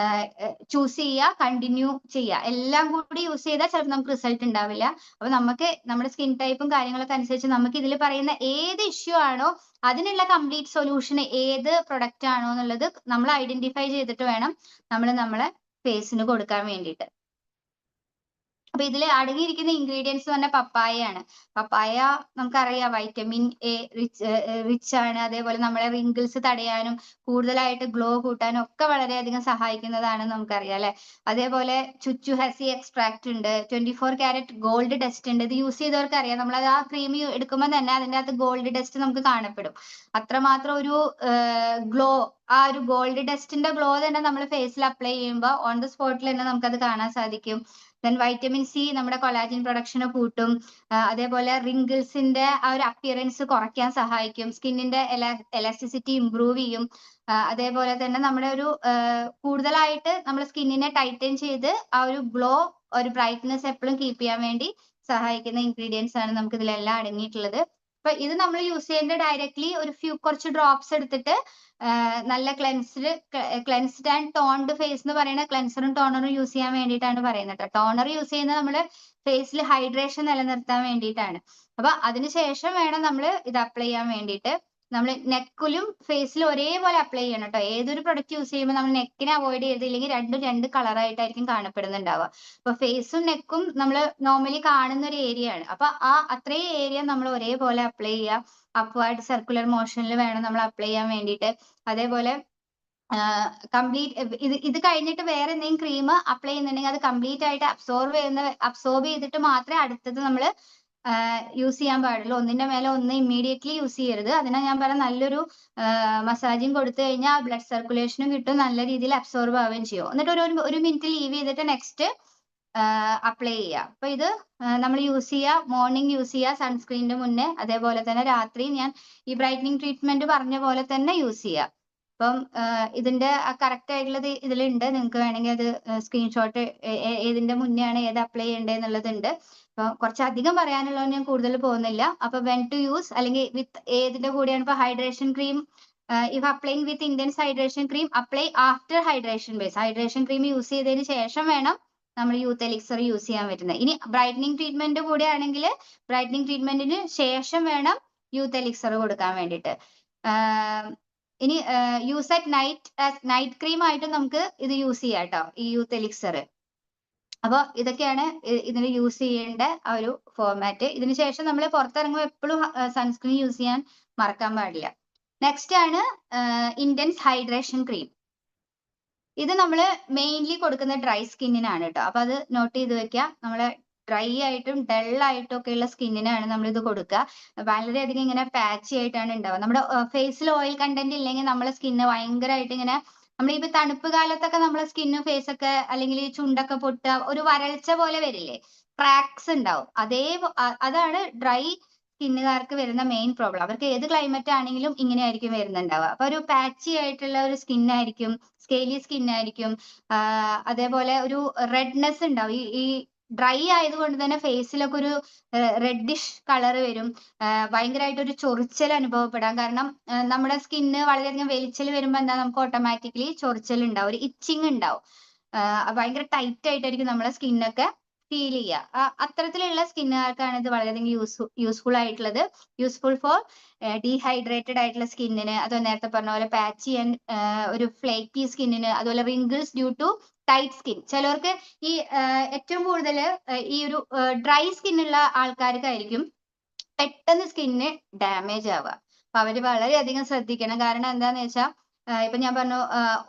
ചൂസ് ചെയ്യുക, കണ്ടിന്യൂ ചെയ്യുക. എല്ലാം കൂടി യൂസ് ചെയ്താൽ ചിലപ്പോൾ നമുക്ക് റിസൾട്ട് ഉണ്ടാവില്ല. അപ്പൊ നമുക്ക് നമ്മുടെ സ്കിൻ ടൈപ്പും കാര്യങ്ങളൊക്കെ അനുസരിച്ച് നമുക്ക് ഇതിൽ പറയുന്ന ഏത് ഇഷ്യൂ ആണോ അതിനുള്ള കംപ്ലീറ്റ് സൊല്യൂഷൻ ഏത് പ്രൊഡക്റ്റ് ആണോ എന്നുള്ളത് നമ്മൾ ഐഡന്റിഫൈ ചെയ്തിട്ട് വേണം നമ്മൾ നമ്മളെ ഫേസിന് കൊടുക്കാൻ വേണ്ടിയിട്ട്. അപ്പൊ ഇതിൽ അടങ്ങിയിരിക്കുന്ന ഇൻഗ്രീഡിയൻസ് പറഞ്ഞ പപ്പായയാണ്. പപ്പായ നമുക്കറിയാം വൈറ്റമിൻ എ റിച്ച് ആണ്, അതേപോലെ നമ്മളെ റിങ്കിൾസ് തടയാനും കൂടുതലായിട്ട് ഗ്ലോ കൂട്ടാനും ഒക്കെ വളരെയധികം സഹായിക്കുന്നതാണെന്ന് നമുക്കറിയാം അല്ലെ. അതേപോലെ ചുച്ചുഹസി എക്സ്ട്രാക്ട് ഉണ്ട്, 24 കാരറ്റ് ഗോൾഡ് ഡസ്റ്റ് ഉണ്ട്. ഇത് യൂസ് ചെയ്തവർക്ക് അറിയാം, നമ്മളത് ആ ക്രീം എടുക്കുമ്പോൾ തന്നെ അതിൻ്റെ അകത്ത് ഗോൾഡ് ഡസ്റ്റ് നമുക്ക് കാണപ്പെടും. അത്രമാത്രം ഒരു ഗ്ലോ, ആ ഒരു ഗോൾഡ് ഡസ്റ്റിന്റെ ഗ്ലോ തന്നെ നമ്മൾ ഫേസിൽ അപ്ലൈ ചെയ്യുമ്പോൾ ഓൺ ദ സ്പോട്ടിൽ തന്നെ നമുക്കത് കാണാൻ സാധിക്കും. ദെൻ വൈറ്റമിൻ സി നമ്മുടെ കൊളാജിൻ പ്രൊഡക്ഷനെ കൂട്ടും, അതേപോലെ റിങ്കിൾസിന്റെ ആ ഒരു അപ്പിയറൻസ് കുറയ്ക്കാൻ സഹായിക്കും, സ്കിന്നിന്റെ എലാസ്റ്റിസിറ്റി ഇംപ്രൂവ് ചെയ്യും, അതേപോലെ തന്നെ നമ്മുടെ ഒരു കൂടുതലായിട്ട് നമ്മുടെ സ്കിന്നിനെ ടൈറ്റൻ ചെയ്ത് ആ ഒരു ഗ്ലോ, ഒരു ബ്രൈറ്റ്നെസ് എപ്പോഴും കീപ്പ് ചെയ്യാൻ വേണ്ടി സഹായിക്കുന്ന ഇൻഗ്രീഡിയൻസ് ആണ് നമുക്ക് ഇതിലെല്ലാം അടങ്ങിയിട്ടുള്ളത്. അപ്പൊ ഇത് നമ്മൾ യൂസ് ചെയ്യേണ്ട ഡയറക്ട്ലി കുറച്ച് ഡ്രോപ്സ് എടുത്തിട്ട് നല്ല ക്ലെൻസ്ഡ് ആൻഡ് ടോൺഡ് ഫേസ് എന്ന് പറയുന്ന ക്ലെൻസറും ടോണറും യൂസ് ചെയ്യാൻ വേണ്ടിയിട്ടാണ് പറയുന്നത്. ടോണർ യൂസ് ചെയ്യുന്നത് നമ്മുടെ ഫേസിൽ ഹൈഡ്രേഷൻ നിലനിർത്താൻ വേണ്ടിയിട്ടാണ്. അപ്പൊ അതിനുശേഷം വേണം നമ്മൾ ഇത് അപ്ലൈ ചെയ്യാൻ വേണ്ടിയിട്ട്. നമ്മൾ നെക്കിലും ഫേസിലും ഒരേപോലെ അപ്ലൈ ചെയ്യണം കേട്ടോ. ഏതൊരു പ്രൊഡക്റ്റ് യൂസ് ചെയ്യുമ്പോൾ നമ്മൾ നെക്കിനെ അവോയ്ഡ് ചെയ്തില്ലെങ്കിൽ രണ്ടും രണ്ട് കളറായിട്ടായിരിക്കും കാണപ്പെടുന്നുണ്ടാവുക. അപ്പൊ ഫേസും നെക്കും നമ്മൾ നോർമലി കാണുന്ന ഒരു ഏരിയ ആണ്. അപ്പൊ അത്രയും ഏരിയ നമ്മൾ ഒരേപോലെ അപ്ലൈ ചെയ്യുക. അപ്വേർഡ് സർക്കുലർ മോഷനിൽ വേണം നമ്മൾ അപ്ലൈ ചെയ്യാൻ വേണ്ടിയിട്ട്. അതേപോലെ കംപ്ലീറ്റ് ഇത് കഴിഞ്ഞിട്ട് വേറെ എന്തെങ്കിലും ക്രീം അപ്ലൈ ചെയ്യുന്നുണ്ടെങ്കിൽ അത് കംപ്ലീറ്റ് ആയിട്ട് അബ്സോർബ് ചെയ്തിട്ട് മാത്രമേ അടുത്തത് നമ്മൾ യൂസ് ചെയ്യാൻ പാടുള്ളൂ. ഒന്നിന്റെ മേലെ ഒന്ന് ഇമ്മീഡിയറ്റ്ലി യൂസ് ചെയ്യരുത്. അതിനാ ഞാൻ പറഞ്ഞ നല്ലൊരു മസാജിങ് കൊടുത്തു കഴിഞ്ഞാൽ ബ്ലഡ് സർക്കുലേഷനും കിട്ടും, നല്ല രീതിയിൽ അബ്സോർബ് ആവുകയും ചെയ്യും. എന്നിട്ട് ഒരു മിനിറ്റ് ലീവ് ചെയ്തിട്ട് നെക്സ്റ്റ് അപ്ലൈ ചെയ്യുക. അപ്പൊ ഇത് നമ്മൾ യൂസ് ചെയ്യുക, മോർണിംഗ് യൂസ് ചെയ്യുക സൺസ്ക്രീനിന്റെ മുന്നേ, അതേപോലെ തന്നെ രാത്രി ഞാൻ ഈ ബ്രൈറ്റനിങ് ട്രീറ്റ്മെന്റ് പറഞ്ഞ പോലെ തന്നെ യൂസ് ചെയ്യുക. അപ്പം ഇതിന്റെ കറക്റ്റ് ആയിട്ടുള്ളത് ഇതിലുണ്ട്, നിങ്ങൾക്ക് വേണമെങ്കിൽ അത് സ്ക്രീൻഷോട്ട് ഏതിന്റെ മുന്നേ ആണ് ഏത് അപ്ലൈ ചെയ്യേണ്ടത് എന്നുള്ളതുണ്ട്. അപ്പൊ കുറച്ചധികം പറയാനുള്ളത് ഞാൻ കൂടുതൽ പോകുന്നില്ല. അപ്പൊ വെൻ ടു യൂസ് അല്ലെങ്കിൽ വിത്ത് ഏതിന്റെ കൂടെയാണ് ഇപ്പൊ hydration cream, if applying with intense hydration cream apply after hydration base. Hydration cream use ചെയ്തതിന് ശേഷം വേണം നമ്മൾ യൂത്ത് എലിക്സർ യൂസ് ചെയ്യാൻ പറ്റുന്നത്. ഇനി ബ്രൈറ്റനിങ് ട്രീറ്റ്മെന്റ് കൂടെ ആണെങ്കിൽ ബ്രൈറ്റനിങ് ട്രീറ്റ്മെന്റിന് ശേഷം വേണം യൂത്ത് എലിക്സർ കൊടുക്കാൻ വേണ്ടിയിട്ട്. ഇനി യൂസ് അറ്റ് നൈറ്റ് ക്രീം ആയിട്ട് നമുക്ക് ഇത് യൂസ് ചെയ്യാം കേട്ടോ, ഈ യൂത്ത് എലിക്സർ. അപ്പൊ ഇതൊക്കെയാണ് ഇതിന് യൂസ് ചെയ്യേണ്ട ആ ഒരു ഫോർമാറ്റ്. ഇതിന് ശേഷം നമ്മൾ പുറത്തിറങ്ങുമ്പോൾ എപ്പോഴും സൺസ്ക്രീൻ യൂസ് ചെയ്യാൻ മറക്കാൻ പാടില്ല. നെക്സ്റ്റ് ആണ് ഇന്റൻസ് ഹൈഡ്രേഷൻ ക്രീം. ഇത് നമ്മൾ മെയിൻലി കൊടുക്കുന്ന ഡ്രൈ സ്കിന്നിനാണ് കേട്ടോ. അപ്പൊ അത് നോട്ട് ചെയ്ത് വെക്കുക. നമ്മളെ ഡ്രൈ ആയിട്ടും ഡൾ ആയിട്ടും ഒക്കെ ഉള്ള സ്കിന്നിനാണ് നമ്മൾ ഇത് കൊടുക്കുക. വളരെയധികം ഇങ്ങനെ പാച്ചി ആയിട്ടാണ് ഉണ്ടാവുക. നമ്മുടെ ഫേസിൽ ഓയിൽ കണ്ടന്റ് ഇല്ലെങ്കിൽ നമ്മളെ സ്കിന്ന് ഭയങ്കരമായിട്ട് ഇങ്ങനെ, നമ്മളിപ്പോ തണുപ്പ് കാലത്തൊക്കെ നമ്മളെ സ്കിന്നും ഫേസ് ഒക്കെ അല്ലെങ്കിൽ ചുണ്ടൊക്കെ പൊട്ടുക, ഒരു വരൾച്ച പോലെ വരില്ലേ, ക്രാക്സ് ഉണ്ടാവും. അതാണ് ഡ്രൈ സ്കിന്നുകാർക്ക് വരുന്ന മെയിൻ പ്രോബ്ലം. അവർക്ക് ഏത് ക്ലൈമറ്റ് ആണെങ്കിലും ഇങ്ങനെ ആയിരിക്കും വരുന്നുണ്ടാവുക. അപ്പൊ ഒരു പാച്ചി ആയിട്ടുള്ള ഒരു സ്കിന്നായിരിക്കും, സ്കെയിലി സ്കിന്നായിരിക്കും. അതേപോലെ ഒരു റെഡ്നെസ് ഉണ്ടാവും. ഈ ഡ്രൈ ആയതുകൊണ്ട് തന്നെ ഫേസിലൊക്കെ ഒരു റെഡിഷ് കളർ വരും. ഭയങ്കരമായിട്ട് ഒരു ചൊറിച്ചൽ അനുഭവപ്പെടാം. കാരണം നമ്മുടെ സ്കിന്ന് വളരെയധികം വെളിച്ചൽ വരുമ്പോൾ എന്താ, നമുക്ക് ഓട്ടോമാറ്റിക്കലി ചൊറിച്ചൽ ഉണ്ടാവും, ഒരു ഇച്ചിങ് ഉണ്ടാവും. ഭയങ്കര ടൈറ്റ് ആയിട്ടായിരിക്കും നമ്മളെ സ്കിന്നൊക്കെ ഫീൽ ചെയ്യുക. അത്തരത്തിലുള്ള സ്കിന്നുകാർക്കാണ് ഇത് വളരെയധികം യൂസ്ഫുൾ ആയിട്ടുള്ളത്. യൂസ്ഫുൾ ഫോർ ഡീഹൈഡ്രേറ്റഡ് ആയിട്ടുള്ള സ്കിന്നിന്, അത് നേരത്തെ പറഞ്ഞ പോലെ പാച്ചി ആൻഡ് ഒരു ഫ്ലേക്കി സ്കിന്നിന്, അതുപോലെ wrinkles due to tight skin. ചിലർക്ക് ഈ ഏറ്റവും കൂടുതൽ ഈ ഒരു ഡ്രൈ സ്കിന്നുള്ള ആൾക്കാർക്കായിരിക്കും പെട്ടെന്ന് സ്കിന്ന് ഡാമേജ് ആവുക. അപ്പൊ അവര് വളരെയധികം ശ്രദ്ധിക്കണം. കാരണം എന്താന്ന് വെച്ചാൽ ഇപ്പൊ ഞാൻ പറഞ്ഞു,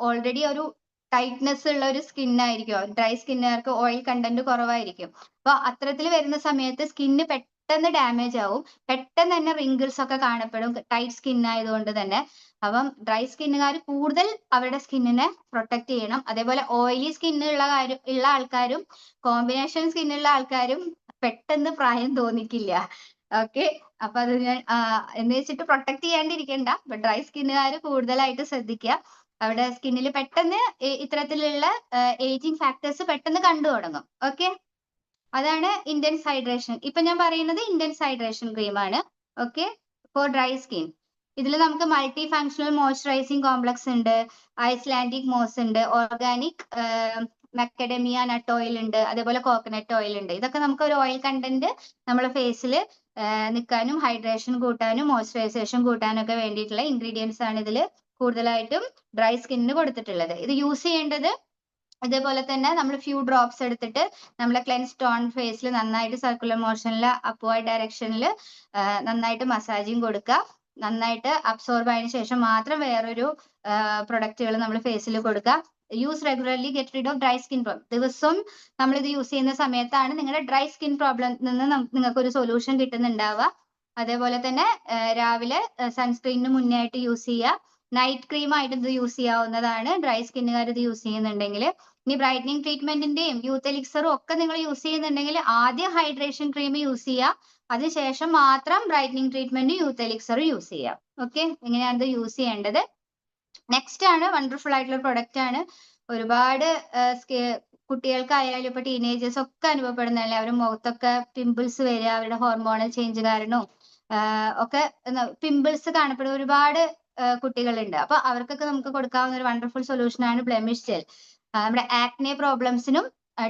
ഓൾറെഡി ഒരു ടൈറ്റ്നെസ് ഉള്ള ഒരു സ്കിന്നായിരിക്കും. ഡ്രൈ സ്കിന്നുകാർക്ക് ഓയിൽ കണ്ടന്റ് കുറവായിരിക്കും. അപ്പൊ അത്തരത്തിൽ വരുന്ന സമയത്ത് സ്കിന്ന് പെട്ടെന്ന് ഡാമേജ് ആവും. പെട്ടെന്ന് തന്നെ റിങ്കിൾസ് ഒക്കെ കാണപ്പെടും, ടൈറ്റ് സ്കിൻ ആയതുകൊണ്ട് തന്നെ. അപ്പം ഡ്രൈ സ്കിന്നുകാർ കൂടുതൽ അവരുടെ സ്കിന്നിനെ പ്രൊട്ടക്ട് ചെയ്യണം. അതേപോലെ ഓയിലി സ്കിന്നുള്ള ആൾക്കാരും കോമ്പിനേഷൻ സ്കിന്നുള്ള ആൾക്കാരും പെട്ടെന്ന് പ്രായം തോന്നിക്കില്ല. ഓക്കെ, അപ്പൊ അത് ഞാൻ എന്ന് വെച്ചിട്ട് പ്രൊട്ടക്ട് ചെയ്യാണ്ടിരിക്കണ്ട. ഡ്രൈ സ്കിന്നുകാർ കൂടുതലായിട്ട് ശ്രദ്ധിക്കുക. അവിടെ സ്കിന്നിൽ പെട്ടെന്ന് ഇത്തരത്തിലുള്ള ഏജിങ് ഫാക്ടേഴ്സ് പെട്ടെന്ന് കണ്ടു തുടങ്ങും. ഓക്കെ, അതാണ് ഇന്റൻസ് ഹൈഡ്രേഷൻ. ഇപ്പൊ ഞാൻ പറയുന്നത് ഇന്റൻസ് ഹൈഡ്രേഷൻ ക്രീം ആണ്. Okay, four dry skin. ഇതിൽ നമുക്ക് മൾട്ടി ഫങ്ഷണൽ മോയ്സ്ചറൈസിങ് കോംപ്ലക്സ് ഉണ്ട്, ഐസ്ലാൻഡിക് മോസ് ഉണ്ട്, ഓർഗാനിക് മക്കഡമിയ നട്ട് ഓയിൽ ഉണ്ട്, അതേപോലെ കോക്കനട്ട് ഓയിൽ ഉണ്ട്. ഇതൊക്കെ നമുക്ക് ഒരു ഓയിൽ കണ്ടന്റ് നമ്മളെ ഫേസിൽ നിൽക്കാനും ഹൈഡ്രേഷൻ കൂട്ടാനും മോയ്സ്ചറൈസേഷൻ കൂട്ടാനും ഒക്കെ വേണ്ടിയിട്ടുള്ള ഇൻഗ്രീഡിയൻസ് ആണ് ഇതിൽ കൂടുതലായിട്ടും ഡ്രൈ സ്കിന്നിന് കൊടുത്തിട്ടുള്ളത്. ഇത് യൂസ് ചെയ്യേണ്ടത് അതേപോലെ തന്നെ നമ്മൾ ഫ്യൂ ഡ്രോപ്സ് എടുത്തിട്ട് നമ്മളെ ക്ലെൻസ് ടോൺ ഫേസിൽ നന്നായിട്ട് സർക്കുലർ മോഷനിൽ അപ്വേർഡ് ഡയറക്ഷനിൽ നന്നായിട്ട് മസാജിങ് കൊടുക്കുക. നന്നായിട്ട് അബ്സോർബ് ആയതിനു ശേഷം മാത്രം വേറൊരു പ്രൊഡക്റ്റുകൾ നമ്മൾ ഫേസിൽ കൊടുക്കുക. Use regularly, get read of dry skin problem. ദിവസം നമ്മൾ ഇത് യൂസ് ചെയ്യുന്ന സമയത്താണ് നിങ്ങളുടെ ഡ്രൈ സ്കിൻ പ്രോബ്ലം നിന്ന് നിങ്ങൾക്ക് ഒരു സൊല്യൂഷൻ കിട്ടുന്നുണ്ടാവുക. അതേപോലെ തന്നെ രാവിലെ സൺസ്ക്രീനിന് മുന്നേ ആയിട്ട് യൂസ് ചെയ്യുക. നൈറ്റ് ക്രീം ആയിട്ട് ഇത് യൂസ് ചെയ്യാവുന്നതാണ് ഡ്രൈ സ്കിന്നുകാർ ഇത് യൂസ് ചെയ്യുന്നുണ്ടെങ്കിൽ. ഇനി ബ്രൈറ്റനിങ് ട്രീറ്റ്മെന്റിന്റെയും യൂത്ത് എലിക്സറും ഒക്കെ നിങ്ങൾ യൂസ് ചെയ്യുന്നുണ്ടെങ്കിൽ ആദ്യം ഹൈഡ്രേഷൻ ക്രീം യൂസ് ചെയ്യുക. അതിനുശേഷം മാത്രം brightening treatment youth elixir use ചെയ്യാം. ഓക്കെ, ഇങ്ങനെയാണ് ഇത് യൂസ് ചെയ്യേണ്ടത്. നെക്സ്റ്റ് ആണ് വണ്ടർഫുൾ ആയിട്ടുള്ള പ്രൊഡക്റ്റ് ആണ്. ഒരുപാട് കുട്ടികൾക്കായാലും ഇപ്പൊ ടീനേജേഴ്സ് ഒക്കെ അനുഭവപ്പെടുന്നതല്ലേ, അവരുടെ മുഖത്തൊക്കെ പിമ്പിൾസ് വരിക, അവരുടെ ഹോർമോണൽ ചേഞ്ച് കാരണവും ഒക്കെ പിമ്പിൾസ് കാണപ്പെടുന്ന ഒരുപാട് കുട്ടികളുണ്ട്. അപ്പൊ അവർക്കൊക്കെ നമുക്ക് കൊടുക്കാവുന്ന ഒരു വണ്ടർഫുൾ സൊല്യൂഷൻ ആണ് ബ്ലെമിഷ് ജെൽ. നമ്മുടെ ആക്നെ പ്രോബ്ലംസിനും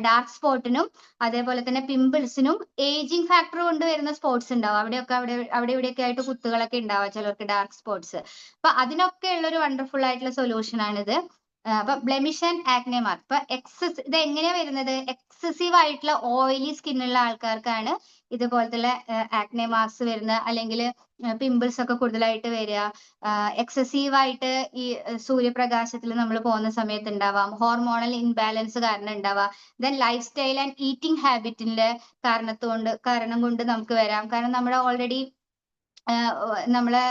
ഡാർക്ക് സ്പോട്ടിനും അതേപോലെ തന്നെ പിമ്പിൾസിനും ഏജിങ് ഫാക്ടർ കൊണ്ട് വരുന്ന സ്പോട്സ് ഉണ്ടാവും. അവിടെ ഇവിടെയൊക്കെ ആയിട്ട് കുത്തുകളൊക്കെ ഉണ്ടാവുക ചിലർക്ക്, ഡാർക്ക് സ്പോട്സ്. അപ്പൊ അതിനൊക്കെ ഉള്ള ഒരു വണ്ടർഫുൾ ആയിട്ടുള്ള സൊല്യൂഷൻ ആണിത്. അപ്പൊ ബ്ലെമിഷ് ആൻഡ് ആക്നെ മാർക്ക്. ഇപ്പൊ ഇത് എങ്ങനെയാ വരുന്നത്, എക്സസീവ് ആയിട്ടുള്ള ഓയിലി സ്കിന്നുള്ള ആൾക്കാർക്കാണ് ഇതുപോലത്തെ ആക്നെ മാർക്സ് വരുന്നത്, അല്ലെങ്കിൽ പിമ്പിൾസ് ഒക്കെ കൂടുതലായിട്ട് വരിക. എക്സസീവ് ആയിട്ട് ഈ സൂര്യപ്രകാശത്തിൽ നമ്മൾ പോകുന്ന സമയത്ത് ഉണ്ടാവാം, ഹോർമോണൽ ഇൻബാലൻസ് കാരണം ഉണ്ടാവാം, then lifestyle and eating ഹാബിറ്റിന്റെ കാരണം കൊണ്ട് നമുക്ക് വരാം. കാരണം നമ്മുടെ ഓൾറെഡി നമ്മളെ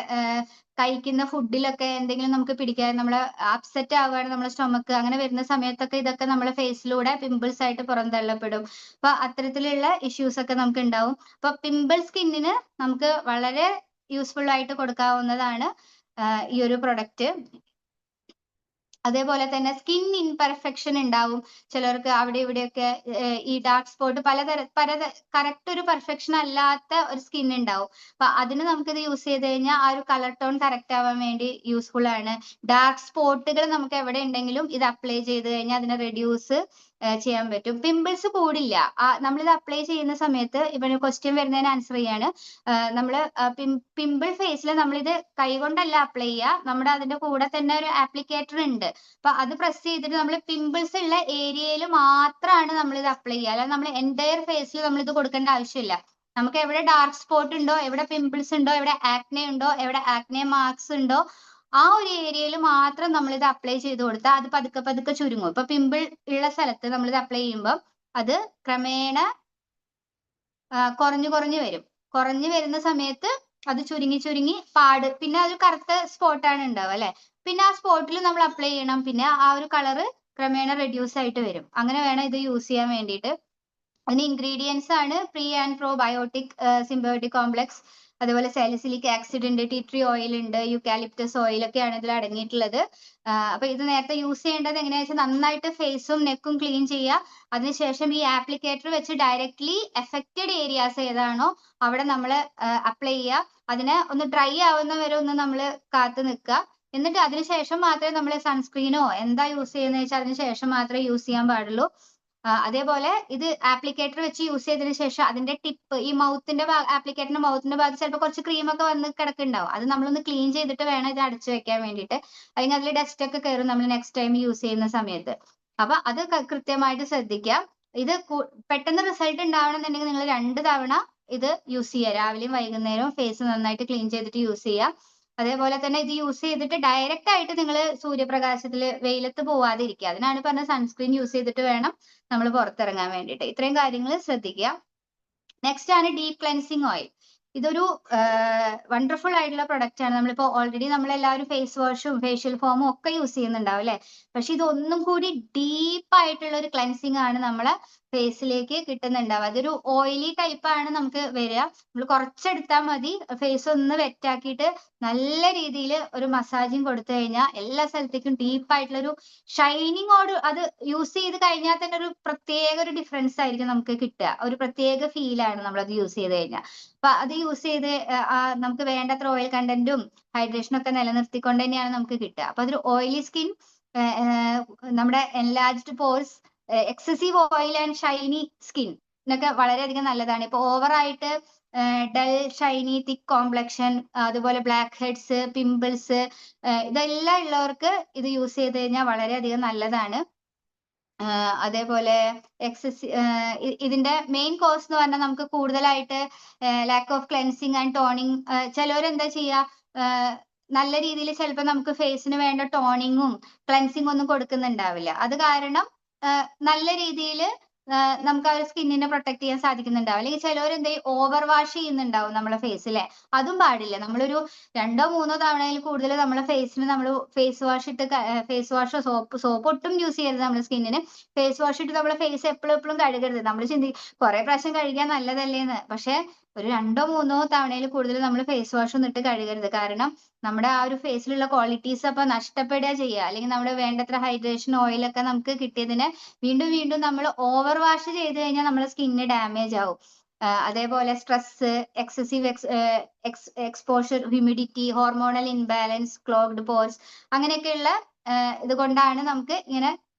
കഴിക്കുന്ന ഫുഡിലൊക്കെ എന്തെങ്കിലും നമുക്ക് പിടിക്കാതെ നമ്മളെ അപ്സെറ്റ് ആവുകയാണ് നമ്മുടെ സ്റ്റൊമക്ക്, അങ്ങനെ വരുന്ന സമയത്തൊക്കെ ഇതൊക്കെ നമ്മളെ ഫേസിലൂടെ പിമ്പിൾസ് ആയിട്ട് പുറന്തള്ളപ്പെടും. അപ്പൊ അത്തരത്തിലുള്ള ഇഷ്യൂസ് ഒക്കെ നമുക്ക് ഉണ്ടാവും. അപ്പൊ പിമ്പിൾ സ്കിന്നിന് നമുക്ക് വളരെ യൂസ്ഫുൾ ആയിട്ട് കൊടുക്കാവുന്നതാണ് ഈ ഒരു പ്രൊഡക്റ്റ്. അതേപോലെ തന്നെ സ്കിൻ ഇൻപെർഫെക്ഷൻ ഉണ്ടാവും ചിലർക്ക്, അവിടെ ഇവിടെയൊക്കെ ഈ ഡാർക്ക് സ്പോട്ട് കറക്റ്റ് ഒരു പെർഫെക്ഷൻ അല്ലാത്ത ഒരു സ്കിൻ ഉണ്ടാവും. അപ്പൊ അതിന് നമുക്കിത് യൂസ് ചെയ്ത് കഴിഞ്ഞാൽ ആ ഒരു കളർ ടോൺ കറക്റ്റ് ആവാൻ വേണ്ടി യൂസ്ഫുൾ ആണ്. ഡാർക്ക് സ്പോട്ടുകൾ നമുക്ക് എവിടെ ഉണ്ടെങ്കിലും ഇത് അപ്ലൈ ചെയ്ത് കഴിഞ്ഞാൽ അതിനെ റെഡ്യൂസ് ചെയ്യാൻ പറ്റും. പിമ്പിൾസ് കൂടില്ല. നമ്മളിത് അപ്ലൈ ചെയ്യുന്ന സമയത്ത് ഇവിടെ ക്വസ്റ്റ്യൻ വരുന്നതിന് ആൻസർ ചെയ്യാണ്. നമ്മൾ പിമ്പിൾ ഫേസിൽ നമ്മളിത് കൈകൊണ്ടല്ല അപ്ലൈ ചെയ്യുക. നമ്മുടെ അതിന്റെ കൂടെ തന്നെ ഒരു ആപ്ലിക്കേറ്റർ ഉണ്ട്. അപ്പൊ അത് പ്രസ് ചെയ്തിട്ട് നമ്മൾ പിമ്പിൾസ് ഉള്ള ഏരിയയിൽ മാത്രമാണ് നമ്മൾ ഇത് അപ്ലൈ ചെയ്യുക. അല്ലാതെ നമ്മൾ എൻറ്റയർ ഫേസിൽ നമ്മൾ ഇത് കൊടുക്കേണ്ട ആവശ്യമില്ല. നമുക്ക് എവിടെ ഡാർക്ക് സ്പോട്ട് ഉണ്ടോ, എവിടെ പിമ്പിൾസ് ഉണ്ടോ, എവിടെ ആക്നെ ഉണ്ടോ, എവിടെ ആക്നെ മാർക്സ് ഉണ്ടോ, ആ ഒരു ഏരിയയിൽ മാത്രം നമ്മൾ ഇത് അപ്ലൈ ചെയ്ത് കൊടുത്താൽ അത് പതുക്കെ പതുക്കെ ചുരുങ്ങും. ഇപ്പൊ പിമ്പിൾ ഉള്ള സ്ഥലത്ത് നമ്മൾ ഇത് അപ്ലൈ ചെയ്യുമ്പോൾ അത് ക്രമേണ കുറഞ്ഞു കുറഞ്ഞു വരും. കുറഞ്ഞു വരുന്ന സമയത്ത് അത് ചുരുങ്ങി ചുരുങ്ങി പിന്നെ ഒരു കറുത്ത സ്പോട്ടാണ് ഉണ്ടാവുക അല്ലെ. പിന്നെ ആ സ്പോട്ടിൽ നമ്മൾ അപ്ലൈ ചെയ്യണം. പിന്നെ ആ ഒരു കളറ് ക്രമേണ റെഡ്യൂസ് ആയിട്ട് വരും. അങ്ങനെ വേണം ഇത് യൂസ് ചെയ്യാൻ വേണ്ടിയിട്ട്. അതിന് ഇൻഗ്രീഡിയൻസ് ആണ് pre and probiotic symbiotic complex, അതുപോലെ സാലിസിലിക് ആസിഡ് ഉണ്ട്, ടീ ട്രീ ഓയിൽ ഉണ്ട്, യൂക്കാലിപ്റ്റസ് ഓയിൽ ഒക്കെയാണ് ഇതിൽ അടങ്ങിയിട്ടുള്ളത്. അപ്പൊ ഇത് നേരത്തെ യൂസ് ചെയ്യേണ്ടത് എങ്ങനെയാണെന്ന് വെച്ചാൽ നന്നായിട്ട് ഫേസും നെക്കും ക്ലീൻ ചെയ്യുക. അതിനുശേഷം ഈ ആപ്ലിക്കേറ്റർ വെച്ച് ഡയറക്ട്ലി എഫക്റ്റഡ് ഏരിയാസ് ഏതാണോ അവിടെ നമ്മൾ അപ്ലൈ ചെയ്യുക. അതിനെ ഒന്ന് ഡ്രൈ ആവുന്ന വരെ ഒന്ന് നമ്മൾ കാത്തു നിൽക്കുക. എന്നിട്ട് അതിനുശേഷം മാത്രമേ നമ്മൾ സൺസ്ക്രീനോ എന്താ യൂസ് ചെയ്യുന്നത് വെച്ചാൽ അതിനുശേഷം മാത്രമേ യൂസ് ചെയ്യാൻ പാടുള്ളൂ. അതേപോലെ ഇത് ആപ്ലിക്കേറ്റർ വെച്ച് യൂസ് ചെയ്തതിനു ശേഷം അതിന്റെ ടിപ്പ് ഈ മൗത്തിന്റെ ആപ്ലിക്കേറ്ററിന്റെ മൗത്തിന്റെ ഭാഗത്ത് ചിലപ്പോൾ കുറച്ച് ക്രീമൊക്കെ വന്ന് കിടക്കുന്നുണ്ടാവും. അത് നമ്മളൊന്ന് ക്ലീൻ ചെയ്തിട്ട് വേണം ഇത് അടച്ചു വെക്കാൻ വേണ്ടിയിട്ട്. അല്ലെങ്കിൽ അതിൽ ഡസ്റ്റ് ഒക്കെ കയറും നമ്മൾ നെക്സ്റ്റ് ടൈം യൂസ് ചെയ്യുന്ന സമയത്ത്. അപ്പൊ അത് കൃത്യമായിട്ട് ശ്രദ്ധിക്കുക. ഇത് പെട്ടെന്ന് റിസൾട്ട് ഉണ്ടാവണമെന്നുണ്ടെങ്കിൽ നിങ്ങൾ 2 തവണ ഇത് യൂസ് ചെയ്യുക. രാവിലെയും വൈകുന്നേരവും ഫേസ് നന്നായിട്ട് ക്ലീൻ ചെയ്തിട്ട് യൂസ് ചെയ്യുക. അതേപോലെ തന്നെ ഇത് യൂസ് ചെയ്തിട്ട് ഡയറക്റ്റ് ആയിട്ട് നിങ്ങൾ സൂര്യപ്രകാശത്തിൽ വെയിലത്ത് പോവാതെ ഇരിക്കുക. അതിനാണ് പറഞ്ഞ സൺസ്ക്രീൻ യൂസ് ചെയ്തിട്ട് വേണം നമ്മൾ പുറത്തിറങ്ങാൻ വേണ്ടിയിട്ട്. ഇത്രയും കാര്യങ്ങൾ ശ്രദ്ധിക്കുക. നെക്സ്റ്റ് ആണ് ഡീപ് ക്ലെൻസിങ് ഓയിൽ. ഇതൊരു വണ്ടർഫുൾ ആയിട്ടുള്ള പ്രൊഡക്റ്റ് ആണ്. നമ്മളിപ്പോൾ ഓൾറെഡി നമ്മളെല്ലാവരും ഫേസ് വാഷും ഫേഷ്യൽ ഫോമും ഒക്കെ യൂസ് ചെയ്യുന്നുണ്ടാവും അല്ലെ. പക്ഷെ ഇത് ഒന്നും കൂടി ഡീപ്പ് ആയിട്ടുള്ള ഒരു ക്ലെൻസിങ് ആണ് നമ്മളെ ഫേസിലേക്ക് കിട്ടുന്നുണ്ടാവുക. അതൊരു ഓയിലി ടൈപ്പ് ആണ് നമുക്ക് വരിക. നമ്മൾ കുറച്ചെടുത്താൽ മതി. ഫേസ് ഒന്ന് വെറ്റാക്കിയിട്ട് നല്ല രീതിയിൽ ഒരു മസാജിങ് കൊടുത്തു കഴിഞ്ഞാൽ എല്ലാ സ്ഥലത്തേക്കും ഡീപ്പ് ആയിട്ടുള്ള ഒരു ഷൈനിങ്ങോട് അത് യൂസ് ചെയ്ത് കഴിഞ്ഞാൽ തന്നെ ഒരു പ്രത്യേക ഒരു ഡിഫറൻസ് ആയിരിക്കും നമുക്ക് കിട്ടുക. ഒരു പ്രത്യേക ഫീലാണ് നമ്മളത് യൂസ് ചെയ്ത് കഴിഞ്ഞാൽ. അപ്പൊ അത് യൂസ് ചെയ്ത് നമുക്ക് വേണ്ടത്ര ഓയിൽ കണ്ടന്റും ഹൈഡ്രേഷനും ഒക്കെ നിലനിർത്തിക്കൊണ്ട് തന്നെയാണ് നമുക്ക് കിട്ടുക. അപ്പൊ അതൊരു ഓയിലി സ്കിൻ, നമ്മുടെ enlarged pores, excessive oil and Shiny skin എന്നൊക്കെ വളരെയധികം നല്ലതാണ്. ഇപ്പൊ ഓവറായിട്ട് ഡൾ ഷൈനി തിക്ക് കോംപ്ലക്ഷൻ, അതുപോലെ ബ്ലാക്ക് ഹെഡ്സ്, പിമ്പിൾസ്, ഇതെല്ലാം ഉള്ളവർക്ക് ഇത് യൂസ് ചെയ്ത് കഴിഞ്ഞാൽ വളരെയധികം നല്ലതാണ്. അതേപോലെ ഇതിന്റെ മെയിൻ കോസ് എന്ന് പറഞ്ഞാൽ നമുക്ക് കൂടുതലായിട്ട് lack of cleansing and toning. ചിലവരെന്താ ചെയ്യുക, നല്ല രീതിയിൽ ചിലപ്പോൾ നമുക്ക് ഫേസിന് വേണ്ട ടോണിങ്ങും ക്ലെൻസിങ് ഒന്നും കൊടുക്കുന്നുണ്ടാവില്ല. അത് കാരണം നല്ല രീതിയിൽ നമുക്ക് ആ ഒരു സ്കിന്നിനെ പ്രൊട്ടക്ട് ചെയ്യാൻ സാധിക്കുന്നുണ്ടാവും. അല്ലെങ്കിൽ ചിലവർ എന്താ ഓവർ വാഷ് ചെയ്യുന്നുണ്ടാവും നമ്മളെ ഫേസിലെ. അതും പാടില്ല. നമ്മളൊരു 2 or 3 തവണയിൽ കൂടുതൽ നമ്മളെ ഫേസിന് നമ്മൾ ഫേസ് വാഷ് ഇട്ട് ഫേസ് വാഷോ സോപ്പ് ഒട്ടും യൂസ് ചെയ്യരുത്. നമ്മുടെ സ്കിന്നിന് ഫേസ് വാഷ് ഇട്ട് നമ്മളെ ഫേസ് എപ്പോഴും കഴുകരുത്. നമ്മൾ കുറെ പ്രാവശ്യം കഴുകിയാൽ നല്ലതല്ലേന്ന്. പക്ഷെ ഒരു 2 or 3 തവണയിൽ കൂടുതൽ നമ്മൾ ഫേസ് വാഷ് ഒന്നും ഇട്ട് കഴുകരുത്. കാരണം നമ്മുടെ ആ ഒരു ഫേസിലുള്ള ക്വാളിറ്റീസ് അപ്പൊ നഷ്ടപ്പെടുക ചെയ്യുക. അല്ലെങ്കിൽ നമ്മുടെ വേണ്ടത്ര ഹൈഡ്രേഷൻ ഓയിലൊക്കെ നമുക്ക് കിട്ടിയതിനെ വീണ്ടും നമ്മൾ ഓവർ വാഷ് ചെയ്ത് കഴിഞ്ഞാൽ നമ്മുടെ സ്കിന്ന് ഡാമേജ് ആവും. അതേപോലെ stress, excessive exposure, humidity, hormonal imbalance, clogged pores, അങ്ങനെയൊക്കെയുള്ള ഇതുകൊണ്ടാണ് നമുക്ക് ഇങ്ങനെ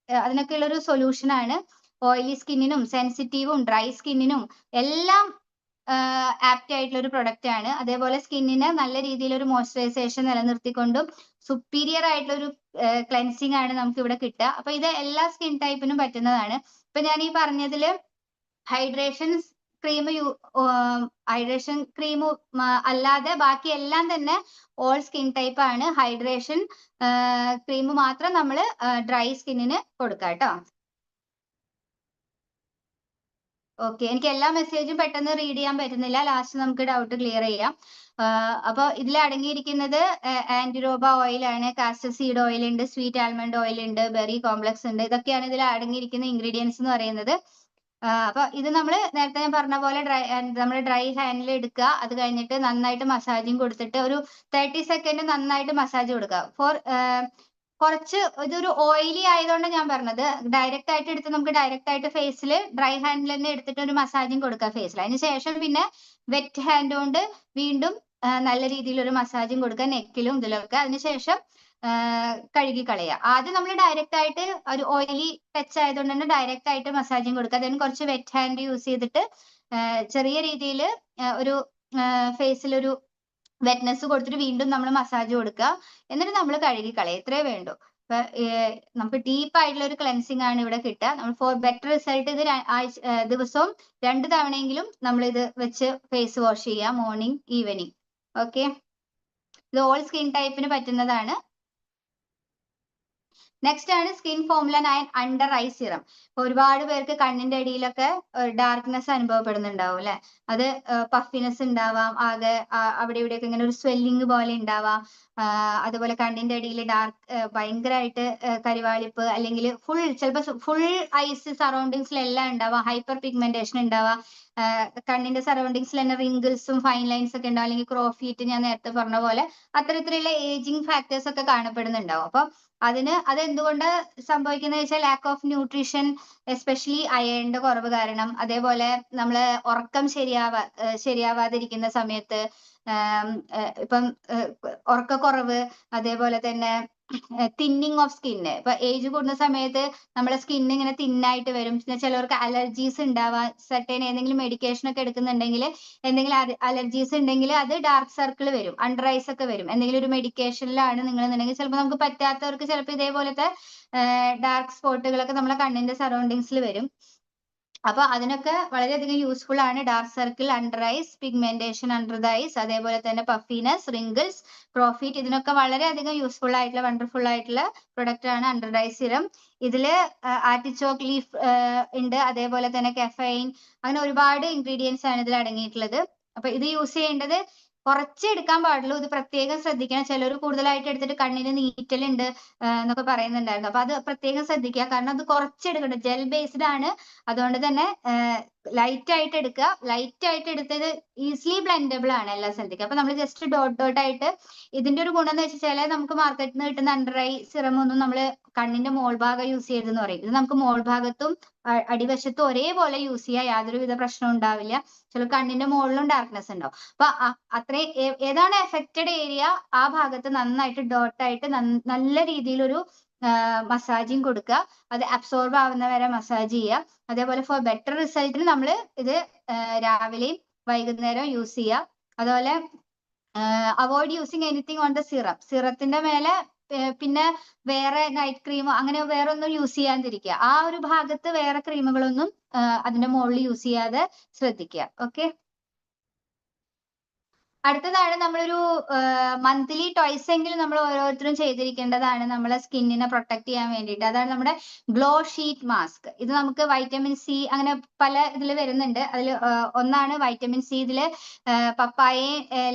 അതിനൊക്കെയുള്ള ഒരു സൊല്യൂഷൻ ആണ്. ഓയിലി സ്കിന്നിനും സെൻസിറ്റീവും ഡ്രൈ സ്കിന്നിനും എല്ലാം ആപ്റ്റ് ആയിട്ടുള്ള ഒരു പ്രൊഡക്റ്റ് ആണ്. അതേപോലെ സ്കിന്നിന് നല്ല രീതിയിൽ ഒരു മോയ്സ്ചറൈസേഷൻ നിലനിർത്തിക്കൊണ്ടും സുപ്പീരിയർ ആയിട്ടുള്ള ഒരു ക്ലെൻസിങ് ആണ് നമുക്ക് ഇവിടെ കിട്ടുക. അപ്പൊ ഇത് എല്ലാ സ്കിൻ ടൈപ്പിനും പറ്റുന്നതാണ്. ഇപ്പൊ ഞാൻ ഈ പറഞ്ഞതില് ഹൈഡ്രേഷൻ ക്രീം അല്ലാതെ ബാക്കി എല്ലാം തന്നെ ഓൾ സ്കിൻ ടൈപ്പ് ആണ്. ഹൈഡ്രേഷൻ ക്രീം മാത്രം നമ്മൾ ഡ്രൈ സ്കിന്നിന് കൊടുക്കാം കേട്ടോ. ഓക്കെ, എനിക്ക് എല്ലാ മെസ്സേജും പെട്ടെന്ന് റീഡ് ചെയ്യാൻ പറ്റുന്നില്ല. ലാസ്റ്റ് നമുക്ക് ഡൗട്ട് ക്ലിയർ ചെയ്യാം. അപ്പൊ ഇതിൽ അടങ്ങിയിരിക്കുന്നത് ആന്റിറോബ ഓയിൽ ആണ്, കാസ്റ്റർ സീഡ് ഓയിൽ ഉണ്ട്, സ്വീറ്റ് ആൽമണ്ട് ഓയിൽ ഉണ്ട്, ബെറി കോംപ്ലക്സ് ഉണ്ട്. ഇതൊക്കെയാണ് ഇതിൽ അടങ്ങിയിരിക്കുന്ന ഇൻഗ്രീഡിയൻസ് എന്ന് പറയുന്നത്. അപ്പൊ ഇത് നമ്മൾ നേരത്തെ ഞാൻ പറഞ്ഞ പോലെ നമ്മൾ ഡ്രൈ ഹാൻഡിൽ എടുക്കുക. അത് കഴിഞ്ഞിട്ട് നന്നായിട്ട് മസാജിങ് കൊടുത്തിട്ട് ഒരു 30 സെക്കൻഡ് നന്നായിട്ട് മസാജ് കൊടുക്കുക. കുറച്ച് ഇതൊരു ഓയിലി ആയതുകൊണ്ട് ഞാൻ പറഞ്ഞത്, ഡയറക്റ്റ് ആയിട്ട് എടുത്ത് നമുക്ക് ഡയറക്റ്റ് ആയിട്ട് ഫേസിൽ ഡ്രൈ ഹാൻഡിൽ തന്നെ എടുത്തിട്ട് ഒരു മസാജിങ് കൊടുക്കുക ഫേസിൽ. അതിനുശേഷം പിന്നെ വെറ്റ് ഹാൻഡ് കൊണ്ട് വീണ്ടും നല്ല രീതിയിൽ ഒരു മസാജിങ് കൊടുക്കുക നെക്കിലും ഇതിലൊക്കെ. അതിനുശേഷം കഴുകി കളയുക. ആദ്യം നമ്മൾ ഡയറക്റ്റ് ആയിട്ട് ഒരു ഓയിലി ടച്ച് ആയതുകൊണ്ട് തന്നെ ഡയറക്റ്റ് ആയിട്ട് മസാജിങ് കൊടുക്കുക. അതിന് കുറച്ച് വെറ്റ് ഹാൻഡ് യൂസ് ചെയ്തിട്ട് ചെറിയ രീതിയിൽ ഒരു ഫേസിൽ ഒരു വെറ്റ്നെസ് കൊടുത്തിട്ട് വീണ്ടും നമ്മൾ മസാജ് കൊടുക്കുക. എന്നിട്ട് നമ്മൾ കഴുകി കളയുക. ഇത്രേ വേണ്ടൂ. ഇപ്പൊ നമുക്ക് ഡീപ്പ് ആയിട്ടുള്ള ഒരു ക്ലെൻസിങ് ആണ് ഇവിടെ കിട്ടുക. നമ്മൾ ഫോർ ബെറ്റർ റിസൾട്ട് ഇത് ദിവസവും 2 തവണയെങ്കിലും നമ്മൾ ഇത് വെച്ച് ഫേസ് വാഷ് ചെയ്യുക, മോർണിംഗ് ഈവനിങ്. ഓക്കെ, ഇത് ഓൾ സ്കിൻ ടൈപ്പിന് പറ്റുന്നതാണ്. നെക്സ്റ്റ് ആണ് skin formula 9 under eye serum. ഒരുപാട് പേർക്ക് കണ്ണിന്റെ അടിയിലൊക്കെ ഡാർക്ക്നെസ് അനുഭവപ്പെടുന്നുണ്ടാവും അല്ലെ. അത് പഫിനെസ് ഉണ്ടാവാം, ആകെ അവിടെ ഇവിടെയൊക്കെ ഇങ്ങനെ ഒരു സ്വെല്ലിങ് പോലെ ഉണ്ടാവാം. അതുപോലെ കണ്ണിന്റെ അടിയിൽ ഭയങ്കരമായിട്ട് കരിവാളിപ്പ്, അല്ലെങ്കിൽ ചിലപ്പോൾ ഫുൾ ഐസ് സറൗണ്ടിങ്സിലെല്ലാം ഉണ്ടാവാം. ഹൈപ്പർ പിഗ്മെന്റേഷൻ ഉണ്ടാവാം. കണ്ണിന്റെ സറൗണ്ടിങ്സിൽ തന്നെ റിങ്കിൾസും ഫൈൻ ലൈൻസ് ഒക്കെ ഉണ്ടാവും, അല്ലെങ്കിൽ ക്രോഫീറ്റ് ഞാൻ നേരത്തെ പറഞ്ഞ പോലെ അത്തരത്തിലുള്ള ഏജിങ് ഫാക്ടേഴ്സ് ഒക്കെ കാണപ്പെടുന്നുണ്ടാവും. അപ്പൊ അതെന്തുകൊണ്ട് സംഭവിക്കുന്നത് വെച്ചാൽ ലാക്ക് ഓഫ് ന്യൂട്രീഷൻ, എസ്പെഷ്യലി അയണിന്റെ കുറവ് കാരണം. അതേപോലെ നമ്മള് ഉറക്കം ശരിയാവാതിരിക്കുന്ന സമയത്ത്, ഇപ്പം ഉറക്കക്കുറവ്, അതേപോലെ തന്നെ തിന്നിങ് ഓഫ് സ്കിന്ന്. ഇപ്പൊ ഏജ് കൂടുന്ന സമയത്ത് നമ്മളെ സ്കിൻ ഇങ്ങനെ തിന്നായിട്ട് വരും. പിന്നെ ചിലവർക്ക് അലർജീസ് ഉണ്ടാവാം. സർട്ടൻ ഏതെങ്കിലും മെഡിക്കേഷൻ ഒക്കെ എടുക്കുന്നുണ്ടെങ്കിൽ എന്തെങ്കിലും അലർജീസ് ഉണ്ടെങ്കിൽ അത് ഡാർക്ക് സർക്കിൾ വരും, അണ്ടർ ഐസ് ഒക്കെ വരും. എന്തെങ്കിലും ഒരു മെഡിക്കേഷനിലാണ് നിങ്ങളെന്നുണ്ടെങ്കിൽ ചിലപ്പോൾ നമുക്ക് പറ്റാത്തവർക്ക് ചിലപ്പോൾ ഇതേപോലത്തെ ഡാർക്ക് സ്പോട്ടുകളൊക്കെ നമ്മളെ കണ്ണിന്റെ സറൗണ്ടിങ്സിൽ വരും. അപ്പൊ അതിനൊക്കെ വളരെയധികം യൂസ്ഫുൾ ആണ് dark circle, under eyes, pigmentation under the eyes, അതേപോലെ തന്നെ പഫിനെസ്, റിങ്കിൾസ്, പ്രോഫിറ്റ്. ഇതിനൊക്കെ വളരെയധികം യൂസ്ഫുൾ ആയിട്ടുള്ള വണ്ടർഫുൾ ആയിട്ടുള്ള പ്രൊഡക്റ്റ് ആണ് അണ്ടർ ഐ സിറം. ഇതില് ആർട്ടിച്ചോക്ക് ലീഫ് ഉണ്ട്, അതേപോലെ തന്നെ കെഫൈൻ, അങ്ങനെ ഒരുപാട് ഇൻഗ്രീഡിയൻസ് ആണ് ഇതിൽ അടങ്ങിയിട്ടുള്ളത്. അപ്പൊ ഇത് യൂസ് ചെയ്യേണ്ടത് കുറച്ച് എടുക്കാൻ പാടുള്ളൂ. ഇത് പ്രത്യേകം ശ്രദ്ധിക്കണം. ചിലർ കൂടുതലായിട്ട് എടുത്തിട്ട് കണ്ണിന് നീറ്റലുണ്ട് എന്നൊക്കെ പറയുന്നുണ്ടായിരുന്നു. അപ്പൊ അത് പ്രത്യേകം ശ്രദ്ധിക്കുക. കാരണം അത് കുറച്ചെടുക്കണം. ജെൽ ബേസ്ഡ് ആണ്. അതുകൊണ്ട് തന്നെ ലൈറ്റ് ആയിട്ട് എടുക്കുക. ലൈറ്റ് ആയിട്ട് എടുത്തത് ഈസിലി ബ്ലെൻഡബിൾ ആണ് എല്ലാ സ്ഥലത്തേക്കും. അപ്പൊ നമ്മൾ ജസ്റ്റ് ഡോട്ട് ആയിട്ട്, ഇതിന്റെ ഒരു ഗുണം എന്ന് വെച്ചാൽ നമുക്ക് മാർക്കറ്റിൽ നിന്ന് കിട്ടുന്ന അണ്ടർ ഐ സിറം ഒന്നും നമ്മൾ കണ്ണിന്റെ മോൾ ഭാഗം യൂസ് ചെയ്തെന്ന് പറയും. ഇത് നമുക്ക് മോൾ ഭാഗത്തും അടിവശത്തും ഒരേപോലെ യൂസ് ചെയ്യാം. യാതൊരുവിധ പ്രശ്നവും ഉണ്ടാവില്ല. ചില കണ്ണിന്റെ മുകളിലും ഡാർക്ക്നെസ് ഉണ്ടാവും. അപ്പൊ അത്രയും ഏതാണ് എഫക്റ്റഡ് ഏരിയ ആ ഭാഗത്ത് നന്നായിട്ട് ഡോട്ടായിട്ട് നല്ല രീതിയിലൊരു മസാജിങ് കൊടുക്കുക. അത് അബ്സോർബ് ആവുന്ന വരെ മസാജ് ചെയ്യുക. അതേപോലെ ഫോർ ബെറ്റർ റിസൾട്ടിന് നമ്മൾ ഇത് രാവിലെയും വൈകുന്നേരം യൂസ് ചെയ്യുക. അതുപോലെ avoid using anything on the serum. സിറത്തിന്റെ മേലെ പിന്നെ വേറെ നൈറ്റ് ക്രീമോ അങ്ങനെ വേറെ ഒന്നും യൂസ് ചെയ്യാതിരിക്കുക. ആ ഒരു ഭാഗത്ത് വേറെ ക്രീമുകളൊന്നും അതിന്റെ മുകളിൽ യൂസ് ചെയ്യാതെ ശ്രദ്ധിക്കുക. ഓക്കെ, അടുത്തതാണ് നമ്മളൊരു മന്ത്ലി ടോയ്സ് എങ്കിലും നമ്മൾ ഓരോരുത്തരും ചെയ്തിരിക്കേണ്ടതാണ് നമ്മളെ സ്കിന്നിനെ പ്രൊട്ടക്ട് ചെയ്യാൻ വേണ്ടിയിട്ട്. അതാണ് നമ്മുടെ ഗ്ലോ ഷീറ്റ് മാസ്ക്. ഇത് നമുക്ക് വൈറ്റമിൻ സി അങ്ങനെ പല ഇതിൽ വരുന്നുണ്ട്. അതിൽ ഒന്നാണ് വൈറ്റമിൻ സി. ഇതില് പപ്പായ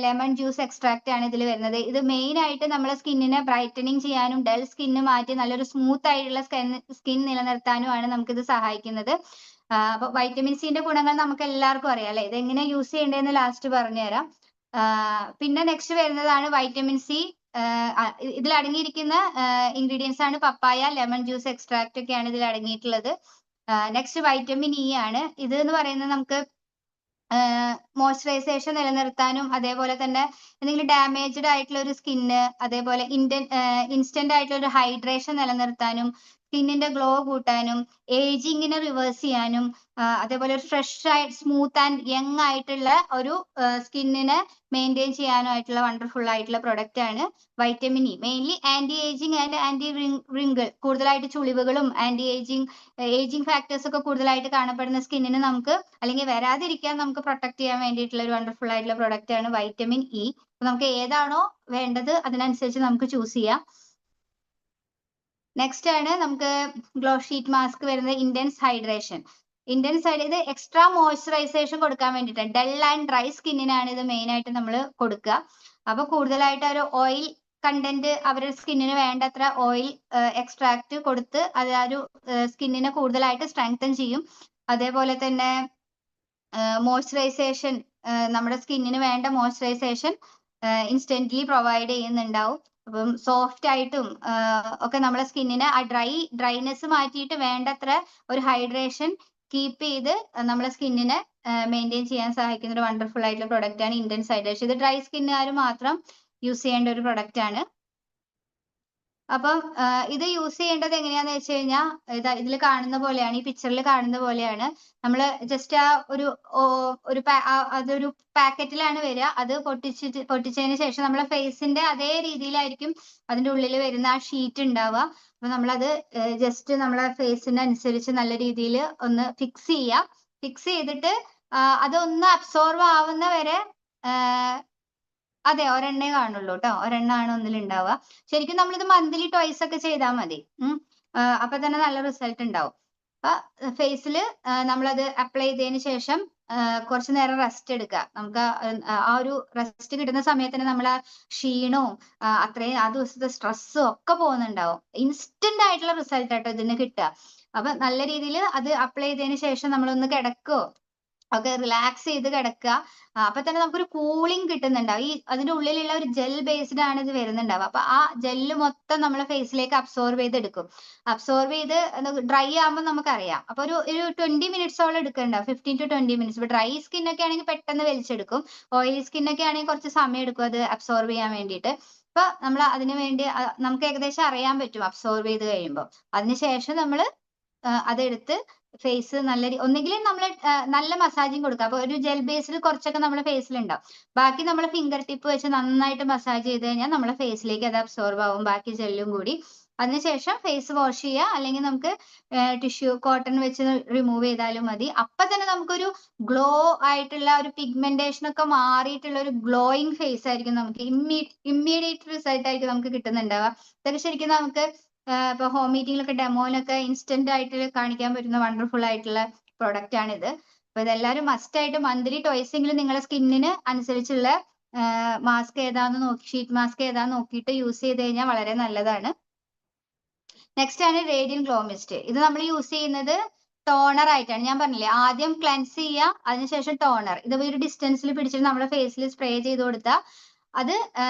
ലെമൺ ജ്യൂസ് എക്സ്ട്രാക്ട് ആണ് ഇതിൽ വരുന്നത്. ഇത് മെയിൻ ആയിട്ട് നമ്മളെ സ്കിന്നിനെ ബ്രൈറ്റനിങ് ചെയ്യാനും ഡൾ സ്കിന്ന് മാറ്റി നല്ലൊരു സ്മൂത്ത് ആയിട്ടുള്ള സ്കിൻ നിലനിർത്താനുമാണ് നമുക്കിത് സഹായിക്കുന്നത്. അപ്പൊ വൈറ്റമിൻ സിന്റെ ഗുണങ്ങൾ നമുക്ക് എല്ലാവർക്കും അറിയാം അല്ലെ. ഇതെങ്ങനെ യൂസ് ചെയ്യേണ്ടതെന്ന് ലാസ്റ്റ് പറഞ്ഞുതരാം. പിന്നെ നെക്സ്റ്റ് വരുന്നതാണ് വൈറ്റമിൻ സി. ഇതിൽ അടങ്ങിയിരിക്കുന്ന ഇൻഗ്രീഡിയൻസ് ആണ് പപ്പായ, ലെമൺ ജ്യൂസ് എക്സ്ട്രാക്ട് ഒക്കെയാണ് ഇതിൽ അടങ്ങിയിട്ടുള്ളത്. നെക്സ്റ്റ് വൈറ്റമിൻ ഇ ആണ്. ഇത് എന്ന് പറയുന്നത് നമുക്ക് മോയ്സ്ചറൈസേഷൻ നിലനിർത്താനും, അതേപോലെ തന്നെ എന്തെങ്കിലും ഡാമേജ്ഡ് ആയിട്ടുള്ള ഒരു സ്കിന്ന്, അതേപോലെ ഇൻസ്റ്റന്റ് ആയിട്ടുള്ള ഒരു ഹൈഡ്രേഷൻ നിലനിർത്താനും, സ്കിന്നിന്റെ ഗ്ലോ കൂട്ടാനും, ഏജിങ്ങിനെ റിവേഴ്സ് ചെയ്യാനും, അതേപോലെ ഒരു ഫ്രഷ് ആയിട്ട് സ്മൂത്ത് ആൻഡ് യങ് ആയിട്ടുള്ള ഒരു സ്കിന്നിനെ മെയിൻറ്റെയിൻ ചെയ്യാനായിട്ടുള്ള വണ്ടർഫുൾ ആയിട്ടുള്ള പ്രൊഡക്റ്റ് ആണ് vitamin E. Mainly anti ageing and anti wrinkle, കൂടുതലായിട്ട് ചുളിവുകളും ആന്റി ഏജിങ് ഫാക്ടേഴ്സ് ഒക്കെ കൂടുതലായിട്ട് കാണപ്പെടുന്ന സ്കിന്നിന് നമുക്ക് അല്ലെങ്കിൽ വരാതിരിക്കാൻ നമുക്ക് പ്രൊട്ടക്ട് ചെയ്യാൻ വേണ്ടിയിട്ടുള്ള ഒരു വണ്ടർഫുൾ ആയിട്ടുള്ള പ്രൊഡക്റ്റ് ആണ് വൈറ്റമിൻ ഇ. നമുക്ക് ഏതാണോ വേണ്ടത് അതിനനുസരിച്ച് നമുക്ക് ചൂസ് ചെയ്യാം. നെക്സ്റ്റ് ആണ് നമുക്ക് ഗ്ലോ ഷീറ്റ് മാസ്ക് വരുന്നത് ഇന്റൻസ് ഹൈഡ്രേഷൻ. ഇത് എക്സ്ട്രാ മോയ്സ്ചറൈസേഷൻ കൊടുക്കാൻ വേണ്ടിയിട്ടാണ്. ഡൾ ആൻഡ് ഡ്രൈ സ്കിന്നിനാണ് ഇത് മെയിൻ ആയിട്ട് നമ്മൾ കൊടുക്കുക. അപ്പൊ കൂടുതലായിട്ട് ഒരു ഓയിൽ കണ്ടന്റ് അവരുടെ സ്കിന്നിന് വേണ്ടത്ര ഓയിൽ എക്സ്ട്രാക്ട് കൊടുത്ത് അത് ആ ഒരു സ്കിന്നിനെ കൂടുതലായിട്ട് സ്ട്രെങ്തൻ ചെയ്യും. അതേപോലെ തന്നെ മോയ്സ്ചറൈസേഷൻ, നമ്മുടെ സ്കിന്നിന് വേണ്ട മോയ്സ്ചറൈസേഷൻ ഇൻസ്റ്റന്റ്ലി പ്രൊവൈഡ് ചെയ്യുന്നുണ്ടാവും. അപ്പം സോഫ്റ്റ് ആയിട്ടും ഒക്കെ നമ്മുടെ സ്കിന്നിന് ആ ഡ്രൈനെസ് മാറ്റിയിട്ട് വേണ്ടത്ര ഒരു ഹൈഡ്രേഷൻ കീപ്പ് ചെയ്ത് നമ്മളെ സ്കിന്നിനെ മെയിൻറ്റെയിൻ ചെയ്യാൻ സഹായിക്കുന്ന ഒരു വണ്ടർഫുൾ ആയിട്ടുള്ള പ്രൊഡക്റ്റ് ആണ് ഇന്റൻസ് ഹൈഡ്രേഷൻ. ഇത് ഡ്രൈ സ്കിന്നുകാർ മാത്രം യൂസ് ചെയ്യേണ്ട ഒരു പ്രൊഡക്റ്റ് ആണ്. അപ്പം ഇത് യൂസ് ചെയ്യേണ്ടത് എങ്ങനെയാന്ന് വെച്ച് കഴിഞ്ഞാൽ ഇതിൽ കാണുന്ന പോലെയാണ്, ഈ പിക്ചറിൽ കാണുന്ന പോലെയാണ്. നമ്മൾ ജസ്റ്റ് അതൊരു പാക്കറ്റിലാണ് വരിക. അത് പൊട്ടിച്ചതിന് ശേഷം നമ്മളെ ഫേസിന്റെ അതേ രീതിയിലായിരിക്കും അതിന്റെ ഉള്ളിൽ വരുന്ന ആ ഷീറ്റ് ഉണ്ടാവുക. അപ്പൊ നമ്മളത് ജസ്റ്റ് നമ്മളെ ഫേസിന് അനുസരിച്ച് നല്ല രീതിയിൽ ഒന്ന് ഫിക്സ് ചെയ്യുക. ഫിക്സ് ചെയ്തിട്ട് അതൊന്ന് അബ്സോർവ് ആവുന്ന വരെ അതെ, ഒരെണ്ണേ കാണുള്ളൂ കേട്ടോ. ഒരെണ്ണമാണ് ഒന്നിലുണ്ടാവുക. ശരിക്കും നമ്മളിത് മന്ത്ലി ട്വൈസ് ഒക്കെ ചെയ്താൽ മതി. അപ്പൊ തന്നെ നല്ല റിസൾട്ട് ഉണ്ടാവും. അപ്പൊ ഫേസിൽ നമ്മളത് അപ്ലൈ ചെയ്തതിന് ശേഷം കുറച്ചു നേരം റെസ്റ്റ് എടുക്കുക. നമുക്ക് ആ ഒരു റെസ്റ്റ് കിട്ടുന്ന സമയത്ത് തന്നെ നമ്മൾ ആ ക്ഷീണവും അത്രയും ആ ദിവസത്തെ സ്ട്രെസ്സും ഒക്കെ പോകുന്നുണ്ടാവും. ഇൻസ്റ്റന്റ് ആയിട്ടുള്ള റിസൾട്ട് ആട്ടോ ഇതിന് കിട്ടുക. അപ്പൊ നല്ല രീതിയിൽ അത് അപ്ലൈ ചെയ്തതിന് ശേഷം നമ്മളൊന്ന് കിടക്കുകയോ ഒക്കെ റിലാക്സ് ചെയ്ത് കിടക്കുക. അപ്പൊ തന്നെ നമുക്കൊരു കൂളിംഗ് കിട്ടുന്നുണ്ടാവും. ഈ അതിന്റെ ഉള്ളിലുള്ള ഒരു ജെൽ ബേസ്ഡ് ആണ് ഇത് വരുന്നുണ്ടാവുക. അപ്പൊ ആ ജെല്ല് മൊത്തം നമ്മളെ ഫേസിലേക്ക് അബ്സോർവ് ചെയ്തെടുക്കും. അബ്സോർവ് ചെയ്ത് ഡ്രൈ ആകുമ്പോൾ നമുക്കറിയാം. അപ്പൊ ഒരു 20 മിനിറ്റ്സോളം എടുക്കണ്ടാവും, 15 to 20 മിനിറ്റ്സ്. ഇപ്പൊ ഡ്രൈ സ്കിൻ ഒക്കെ ആണെങ്കിൽ പെട്ടെന്ന് വലിച്ചെടുക്കും. ഓയിലി സ്കിൻ ഒക്കെ ആണെങ്കിൽ കുറച്ച് സമയം എടുക്കും അത് അബ്സോർവ് ചെയ്യാൻ വേണ്ടിയിട്ട്. അപ്പൊ നമ്മൾ അതിനു വേണ്ടി നമുക്ക് ഏകദേശം അറിയാൻ പറ്റും അബ്സോർവ് ചെയ്ത് കഴിയുമ്പോൾ. അതിനുശേഷം നമ്മൾ അതെടുത്ത് ഫേസ് ഒന്നെങ്കിൽ നമ്മൾ നല്ല മസാജിങ് കൊടുക്കുക. അപ്പൊ ഒരു ജെൽ ബേസിൽ കുറച്ചൊക്കെ നമ്മുടെ ഫേസിൽ ഉണ്ടാവും. ബാക്കി നമ്മൾ ഫിംഗർ ടിപ്പ് വെച്ച് നന്നായിട്ട് മസാജ് ചെയ്ത് കഴിഞ്ഞാൽ നമ്മുടെ ഫേസിലേക്ക് അത് അബ്സോർവ് ആവും, ബാക്കി ജെല്ലും കൂടി. അതിനുശേഷം ഫേസ് വാഷ് ചെയ്യുക, അല്ലെങ്കിൽ നമുക്ക് കോട്ടൺ വെച്ച് റിമൂവ് ചെയ്താലും മതി. അപ്പൊ തന്നെ നമുക്കൊരു ഗ്ലോ ആയിട്ടുള്ള ഒരു പിഗ്മെന്റേഷൻ ഒക്കെ മാറിയിട്ടുള്ള ഒരു ഗ്ലോയിങ് ഫേസ് ആയിരിക്കും നമുക്ക് ഇമ്മീഡിയറ്റ് റിസൾട്ട് ആയിരിക്കും നമുക്ക് കിട്ടുന്നുണ്ടാവുക. ഇതൊക്കെ ശരിക്കും നമുക്ക് ഇപ്പൊ ഹോം മീറ്റിംഗിലൊക്കെ ഡെമോനൊക്കെ ഇൻസ്റ്റന്റ് ആയിട്ട് കാണിക്കാൻ പറ്റുന്ന വണ്ടർഫുൾ ആയിട്ടുള്ള പ്രൊഡക്റ്റ് ആണിത്. അപ്പൊ ഇതെല്ലാവരും മസ്റ്റ് ആയിട്ട് മന്ത്ലി ട്വൈസ് എങ്കിലും നിങ്ങളുടെ സ്കിന്നിന് അനുസരിച്ചുള്ള മാസ്ക് ഏതാന്ന് നോക്കി, ഷീറ്റ് മാസ്ക് ഏതാന്ന് നോക്കിയിട്ട് യൂസ് ചെയ്ത് കഴിഞ്ഞാൽ വളരെ നല്ലതാണ്. നെക്സ്റ്റ് ആണ് റേഡിയൻ ഗ്ലോ മിസ്റ്റ്. ഇത് നമ്മൾ യൂസ് ചെയ്യുന്നത് ടോണർ ആയിട്ടാണ്. ഞാൻ പറഞ്ഞില്ലേ, ആദ്യം ക്ലെൻസ് ചെയ്യുക, അതിനുശേഷം ടോണർ. ഇത് ഒരു ഡിസ്റ്റൻസിൽ പിടിച്ചിട്ട് നമ്മുടെ ഫേസിൽ സ്പ്രേ ചെയ്ത് കൊടുത്താൽ അത്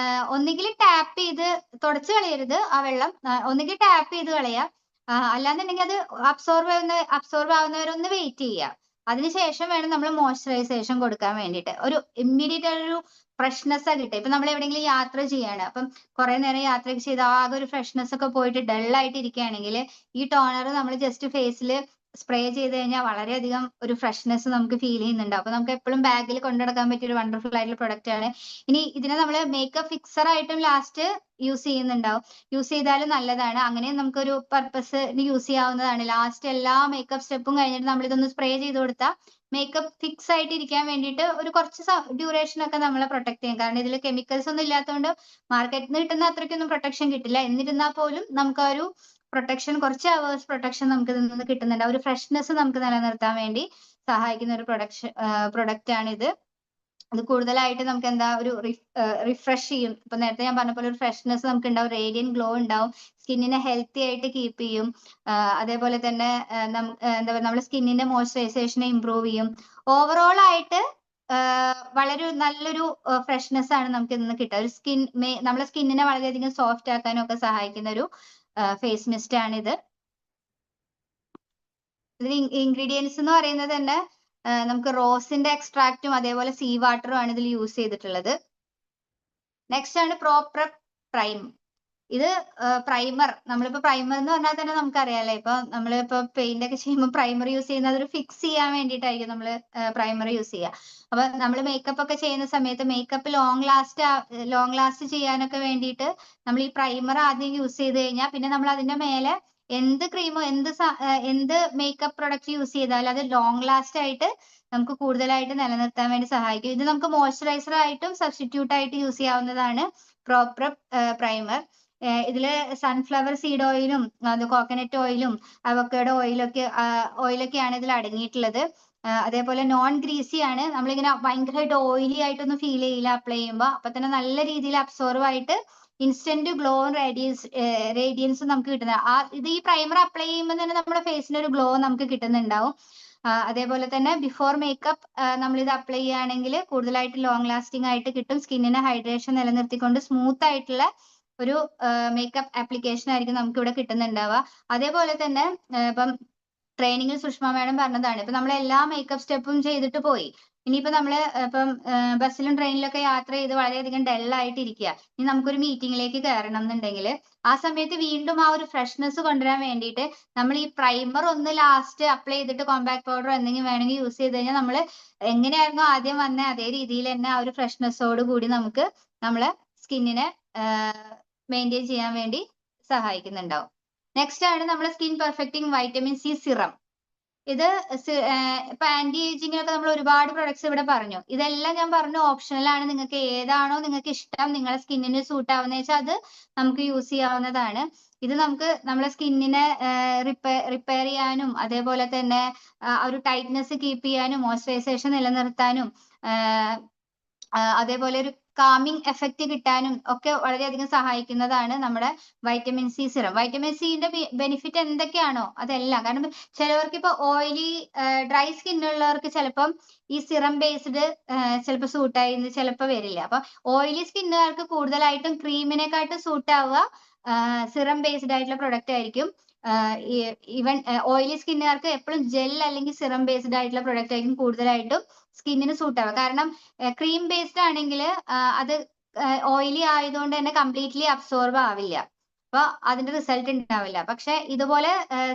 ഒന്നുകിൽ ടാപ്പ് ചെയ്ത് തുടച്ചു കളയരുത് ആ വെള്ളം, ഒന്നുകിൽ ടാപ്പ് ചെയ്ത് കളയുക, അല്ലാന്നുണ്ടെങ്കിൽ അത് അബ്സോർവ് ആവുന്നവരെ ഒന്ന് വെയിറ്റ് ചെയ്യുക. അതിനുശേഷം വേണം നമ്മൾ മോയ്സ്ചറൈസേഷൻ കൊടുക്കാൻ വേണ്ടിയിട്ട്. ഒരു ഇമ്മീഡിയറ്റ് ഒരു ഫ്രഷ്നെസ് ആ കിട്ടുക. ഇപ്പൊ നമ്മൾ എവിടെയെങ്കിലും യാത്ര ചെയ്യാണ്, അപ്പം കുറെ നേരം യാത്രയൊക്കെ ചെയ്ത് ആകെ ഒരു ഫ്രഷ്നെസ് ഒക്കെ പോയിട്ട് ഡൾ ആയിട്ട് ഇരിക്കുകയാണെങ്കിൽ ഈ ടോണർ നമ്മൾ ജസ്റ്റ് ഫേസിൽ സ്പ്രേ ചെയ്ത് കഴിഞ്ഞാൽ വളരെയധികം ഒരു ഫ്രഷ്നെസ് നമുക്ക് ഫീൽ ചെയ്യുന്നുണ്ട്. അപ്പൊ നമുക്ക് എപ്പോഴും ബാഗിൽ കൊണ്ടുനടക്കാൻ പറ്റിയ ഒരു വണ്ടർഫുൾ ആയിട്ടുള്ള പ്രൊഡക്റ്റ് ആണ്. ഇനി ഇതിനെ നമ്മൾ മേക്കപ്പ് ഫിക്സർ ആയിട്ടും ലാസ്റ്റ് യൂസ് ചെയ്യുന്നുണ്ടാവും. യൂസ് ചെയ്താലും നല്ലതാണ്. അങ്ങനെ നമുക്കൊരു പർപ്പസിന് യൂസ് ചെയ്യാവുന്നതാണ്. ലാസ്റ്റ് എല്ലാ മേക്കപ്പ് സ്റ്റെപ്പും കഴിഞ്ഞിട്ട് നമ്മൾ ഇതൊന്ന് സ്പ്രേ ചെയ്ത് കൊടുത്താൽ മേക്കപ്പ് ഫിക്സ് ആയിട്ട് ഇരിക്കാൻ വേണ്ടിയിട്ട് ഒരു കുറച്ച് ഡ്യൂറേഷൻ ഒക്കെ നമ്മളെ പ്രൊട്ടക്ട് ചെയ്യും. കാരണം ഇതിൽ കെമിക്കൽസ് ഒന്നും ഇല്ലാത്തതുകൊണ്ട് മാർക്കറ്റിൽ നിന്ന് കിട്ടുന്ന അത്രയ്ക്കൊന്നും പ്രൊട്ടക്ഷൻ കിട്ടില്ല. എന്നിരുന്നാൽ പോലും നമുക്ക് ആ ഒരു പ്രൊട്ടക്ഷൻ, കുറച്ച് അവേഴ്സ് പ്രൊട്ടക്ഷൻ നമുക്ക് ഇതിൽ നിന്ന് കിട്ടുന്നുണ്ട്. ആ ഒരു ഫ്രഷ്നെസ് നമുക്ക് നിലനിർത്താൻ വേണ്ടി സഹായിക്കുന്ന ഒരു പ്രൊഡക്റ്റ് ആണ് ഇത്. അത് കൂടുതലായിട്ട് നമുക്ക് എന്താ ഒരു റിഫ്രഷ് ചെയ്യും. ഇപ്പൊ നേരത്തെ ഞാൻ പറഞ്ഞ പോലെ ഒരു ഫ്രഷ്നെസ് നമുക്ക് ഉണ്ടാവും, റേഡിയൻ ഗ്ലോ ഉണ്ടാവും, സ്കിന്നിനെ ഹെൽത്തി ആയിട്ട് കീപ്പ് ചെയ്യും. അതേപോലെ തന്നെ എന്താ പറയുക, നമ്മുടെ സ്കിന്നിന്റെ മോയ്സ്ചറൈസേഷനെ ഇംപ്രൂവ് ചെയ്യും. ഓവറോൾ ആയിട്ട് വളരെ നല്ലൊരു ഫ്രഷ്നെസ് ആണ് നമുക്ക് ഇന്ന് കിട്ടുക. ഒരു നമ്മളെ സ്കിന്നിനെ വളരെയധികം സോഫ്റ്റ് ആക്കാനും ഒക്കെ സഹായിക്കുന്ന ഒരു ഫേസ് മിസ്റ്റ് ആണിത്. ഇതിൽ ഇൻഗ്രീഡിയൻസ് എന്ന് പറയുന്നത് തന്നെ നമുക്ക് റോസിന്റെ എക്സ്ട്രാക്റ്റും അതേപോലെ സീ വാട്ടറും ആണ് ഇതിൽ യൂസ് ചെയ്തിട്ടുള്ളത്. നെക്സ്റ്റ് ആണ് പ്രോപ്പർ പ്രൈം. ഇത് പ്രൈമർ. നമ്മളിപ്പോ പ്രൈമർ എന്ന് പറഞ്ഞാൽ തന്നെ നമുക്കറിയാലേ, ഇപ്പൊ നമ്മളിപ്പോ പെയിന്റ് ഒക്കെ ചെയ്യുമ്പോൾ പ്രൈമർ യൂസ് ചെയ്യുന്നത് അതൊരു ഫിക്സ് ചെയ്യാൻ വേണ്ടിയിട്ടായിരിക്കും നമ്മൾ പ്രൈമർ യൂസ് ചെയ്യുക. അപ്പൊ നമ്മൾ മേക്കപ്പ് ഒക്കെ ചെയ്യുന്ന സമയത്ത് മേക്കപ്പ് ലോങ് ലാസ്റ്റ് ചെയ്യാനൊക്കെ വേണ്ടിയിട്ട് നമ്മൾ ഈ പ്രൈമർ ആദ്യം യൂസ് ചെയ്ത് കഴിഞ്ഞാൽ പിന്നെ നമ്മൾ അതിന്റെ മേലെ എന്ത് ക്രീമോ എന്ത് മേക്കപ്പ് പ്രൊഡക്റ്റ് യൂസ് ചെയ്താലും അത് ലോങ് ലാസ്റ്റ് ആയിട്ട് നമുക്ക് കൂടുതലായിട്ട് നിലനിർത്താൻ വേണ്ടി സഹായിക്കും. ഇത് നമുക്ക് മോയ്സ്ചറൈസർ ആയിട്ടും സബ്സ്റ്റിറ്റ്യൂട്ട് ആയിട്ട് യൂസ് ചെയ്യാവുന്നതാണ് പ്രോപ്പർ പ്രൈമർ. ഇതില് സൺഫ്ലവർ സീഡ് ഓയിലും കോക്കനട്ട് ഓയിലും അവക്കാഡോ ഓയിലൊക്കെയാണ് ഇതിൽ അടങ്ങിയിട്ടുള്ളത്. അതേപോലെ നോൺ ഗ്രീസി ആണ്. നമ്മളിങ്ങനെ ഭയങ്കരമായിട്ട് ഓയിലി ആയിട്ടൊന്നും ഫീൽ ചെയ്യില്ല അപ്ലൈ ചെയ്യുമ്പോൾ. അപ്പൊ തന്നെ നല്ല രീതിയിൽ അബ്സോർവ് ആയിട്ട് ഇൻസ്റ്റന്റ് ഗ്ലോ റേഡിയൻസ് നമുക്ക് കിട്ടുന്നത്. ഇത് ഈ പ്രൈമർ അപ്ലൈ ചെയ്യുമ്പോൾ തന്നെ നമ്മുടെ ഫേസിന് ഒരു ഗ്ലോ നമുക്ക് കിട്ടുന്നുണ്ടാവും. അതേപോലെ തന്നെ ബിഫോർ മേക്കപ്പ് നമ്മൾ ഇത് അപ്ലൈ ചെയ്യുകയാണെങ്കിൽ കൂടുതലായിട്ട് ലോങ് ലാസ്റ്റിംഗ് ആയിട്ട് കിട്ടും. സ്കിന്നിന് ഹൈഡ്രേഷൻ നിലനിർത്തിക്കൊണ്ട് സ്മൂത്ത് ആയിട്ടുള്ള ഒരു മേക്കപ്പ് ആപ്ലിക്കേഷൻ ആയിരിക്കും നമുക്ക് ഇവിടെ കിട്ടുന്നുണ്ടാവുക. അതേപോലെ തന്നെ ഇപ്പം ട്രെയിനിങ്ങിൽ സുഷ്മ മാഡം പറഞ്ഞതാണ്, ഇപ്പൊ നമ്മൾ എല്ലാ മേക്കപ്പ് സ്റ്റെപ്പും ചെയ്തിട്ട് പോയി, ഇനിയിപ്പോ നമ്മള് ഇപ്പം ബസ്സിലും ട്രെയിനിലൊക്കെ യാത്ര ചെയ്ത് വളരെയധികം ഡൾ ആയിട്ട് ഇരിക്കുക. ഇനി നമുക്കൊരു മീറ്റിംഗിലേക്ക് കയറണം എന്നുണ്ടെങ്കിൽ ആ സമയത്ത് വീണ്ടും ആ ഒരു ഫ്രഷ്നെസ് കൊണ്ടുവരാൻ വേണ്ടിയിട്ട് നമ്മൾ ഈ പ്രൈമർ ഒന്ന് ലാസ്റ്റ് അപ്ലൈ ചെയ്തിട്ട് കോമ്പാക്ട് പൗഡർ എന്തെങ്കിലും വേണമെങ്കിൽ യൂസ് ചെയ്ത് കഴിഞ്ഞാൽ നമ്മൾ എങ്ങനെയായിരുന്നു ആദ്യം വന്ന അതേ രീതിയിൽ തന്നെ ആ ഒരു ഫ്രഷ്നെസ്സോട് കൂടി നമുക്ക് നമ്മളെ സ്കിന്നിനെ മെയിൻറ്റെയിൻ ചെയ്യാൻ വേണ്ടി സഹായിക്കുന്നുണ്ടാവും. നെക്സ്റ്റ് ആണ് നമ്മളെ skin perfecting vitamin C serum. ഇത് ഇപ്പൊ ആന്റി ഏജിങ്ങിനൊക്കെ നമ്മൾ ഒരുപാട് പ്രൊഡക്ട്സ് ഇവിടെ പറഞ്ഞു. ഇതെല്ലാം ഞാൻ പറഞ്ഞു ഓപ്ഷണൽ ആണ്. നിങ്ങൾക്ക് ഏതാണോ നിങ്ങൾക്ക് ഇഷ്ടം, നിങ്ങളുടെ സ്കിന്നിന് സൂട്ട് ആവുന്ന വെച്ചാൽ അത് നമുക്ക് യൂസ് ചെയ്യാവുന്നതാണ്. ഇത് നമുക്ക് നമ്മളെ സ്കിന്നിനെ റിപ്പയർ ചെയ്യാനും അതേപോലെ തന്നെ ഒരു ടൈറ്റ്നെസ് കീപ്പ് ചെയ്യാനും മോയ്സ്ചറൈസേഷൻ നിലനിർത്താനും അതേപോലെ ഒരു കാമിങ് എഫക്റ്റ് കിട്ടാനും ഒക്കെ വളരെയധികം സഹായിക്കുന്നതാണ് നമ്മുടെ വൈറ്റമിൻ സി സിറം. വൈറ്റമിൻ സിന്റെ ബെനിഫിറ്റ് എന്തൊക്കെയാണോ അതെല്ലാം. കാരണം ചിലവർക്ക് ഇപ്പൊ ഓയിലി ഡ്രൈ സ്കിൻ ഉള്ളവർക്ക് ചിലപ്പം ഈ സിറം ബേസ്ഡ് ചിലപ്പോൾ സൂട്ടായി ചിലപ്പോൾ വരില്ല. അപ്പൊ ഓയിലി സ്കിന്നുകാർക്ക് കൂടുതലായിട്ടും ക്രീമിനെക്കാട്ടും സൂട്ട് ആവുക സിറം ബേസ്ഡ് ആയിട്ടുള്ള പ്രൊഡക്റ്റ് ആയിരിക്കും. ഈവൻ ഓയിലി സ്കിന്നുകാർക്ക് എപ്പോഴും ജെൽ അല്ലെങ്കിൽ സിറം ബേസ്ഡ് ആയിട്ടുള്ള പ്രൊഡക്റ്റ് ആയിരിക്കും കൂടുതലായിട്ടും സ്കിന്നിന് സൂട്ട് ആവുക. കാരണം ക്രീം ബേസ്ഡ് ആണെങ്കിൽ അത് ഓയിലി ആയതുകൊണ്ട് തന്നെ കംപ്ലീറ്റ്ലി അബ്സോർബ് ആവില്ല. അപ്പൊ അതിന്റെ റിസൾട്ട് ഉണ്ടാവില്ല. പക്ഷെ ഇതുപോലെ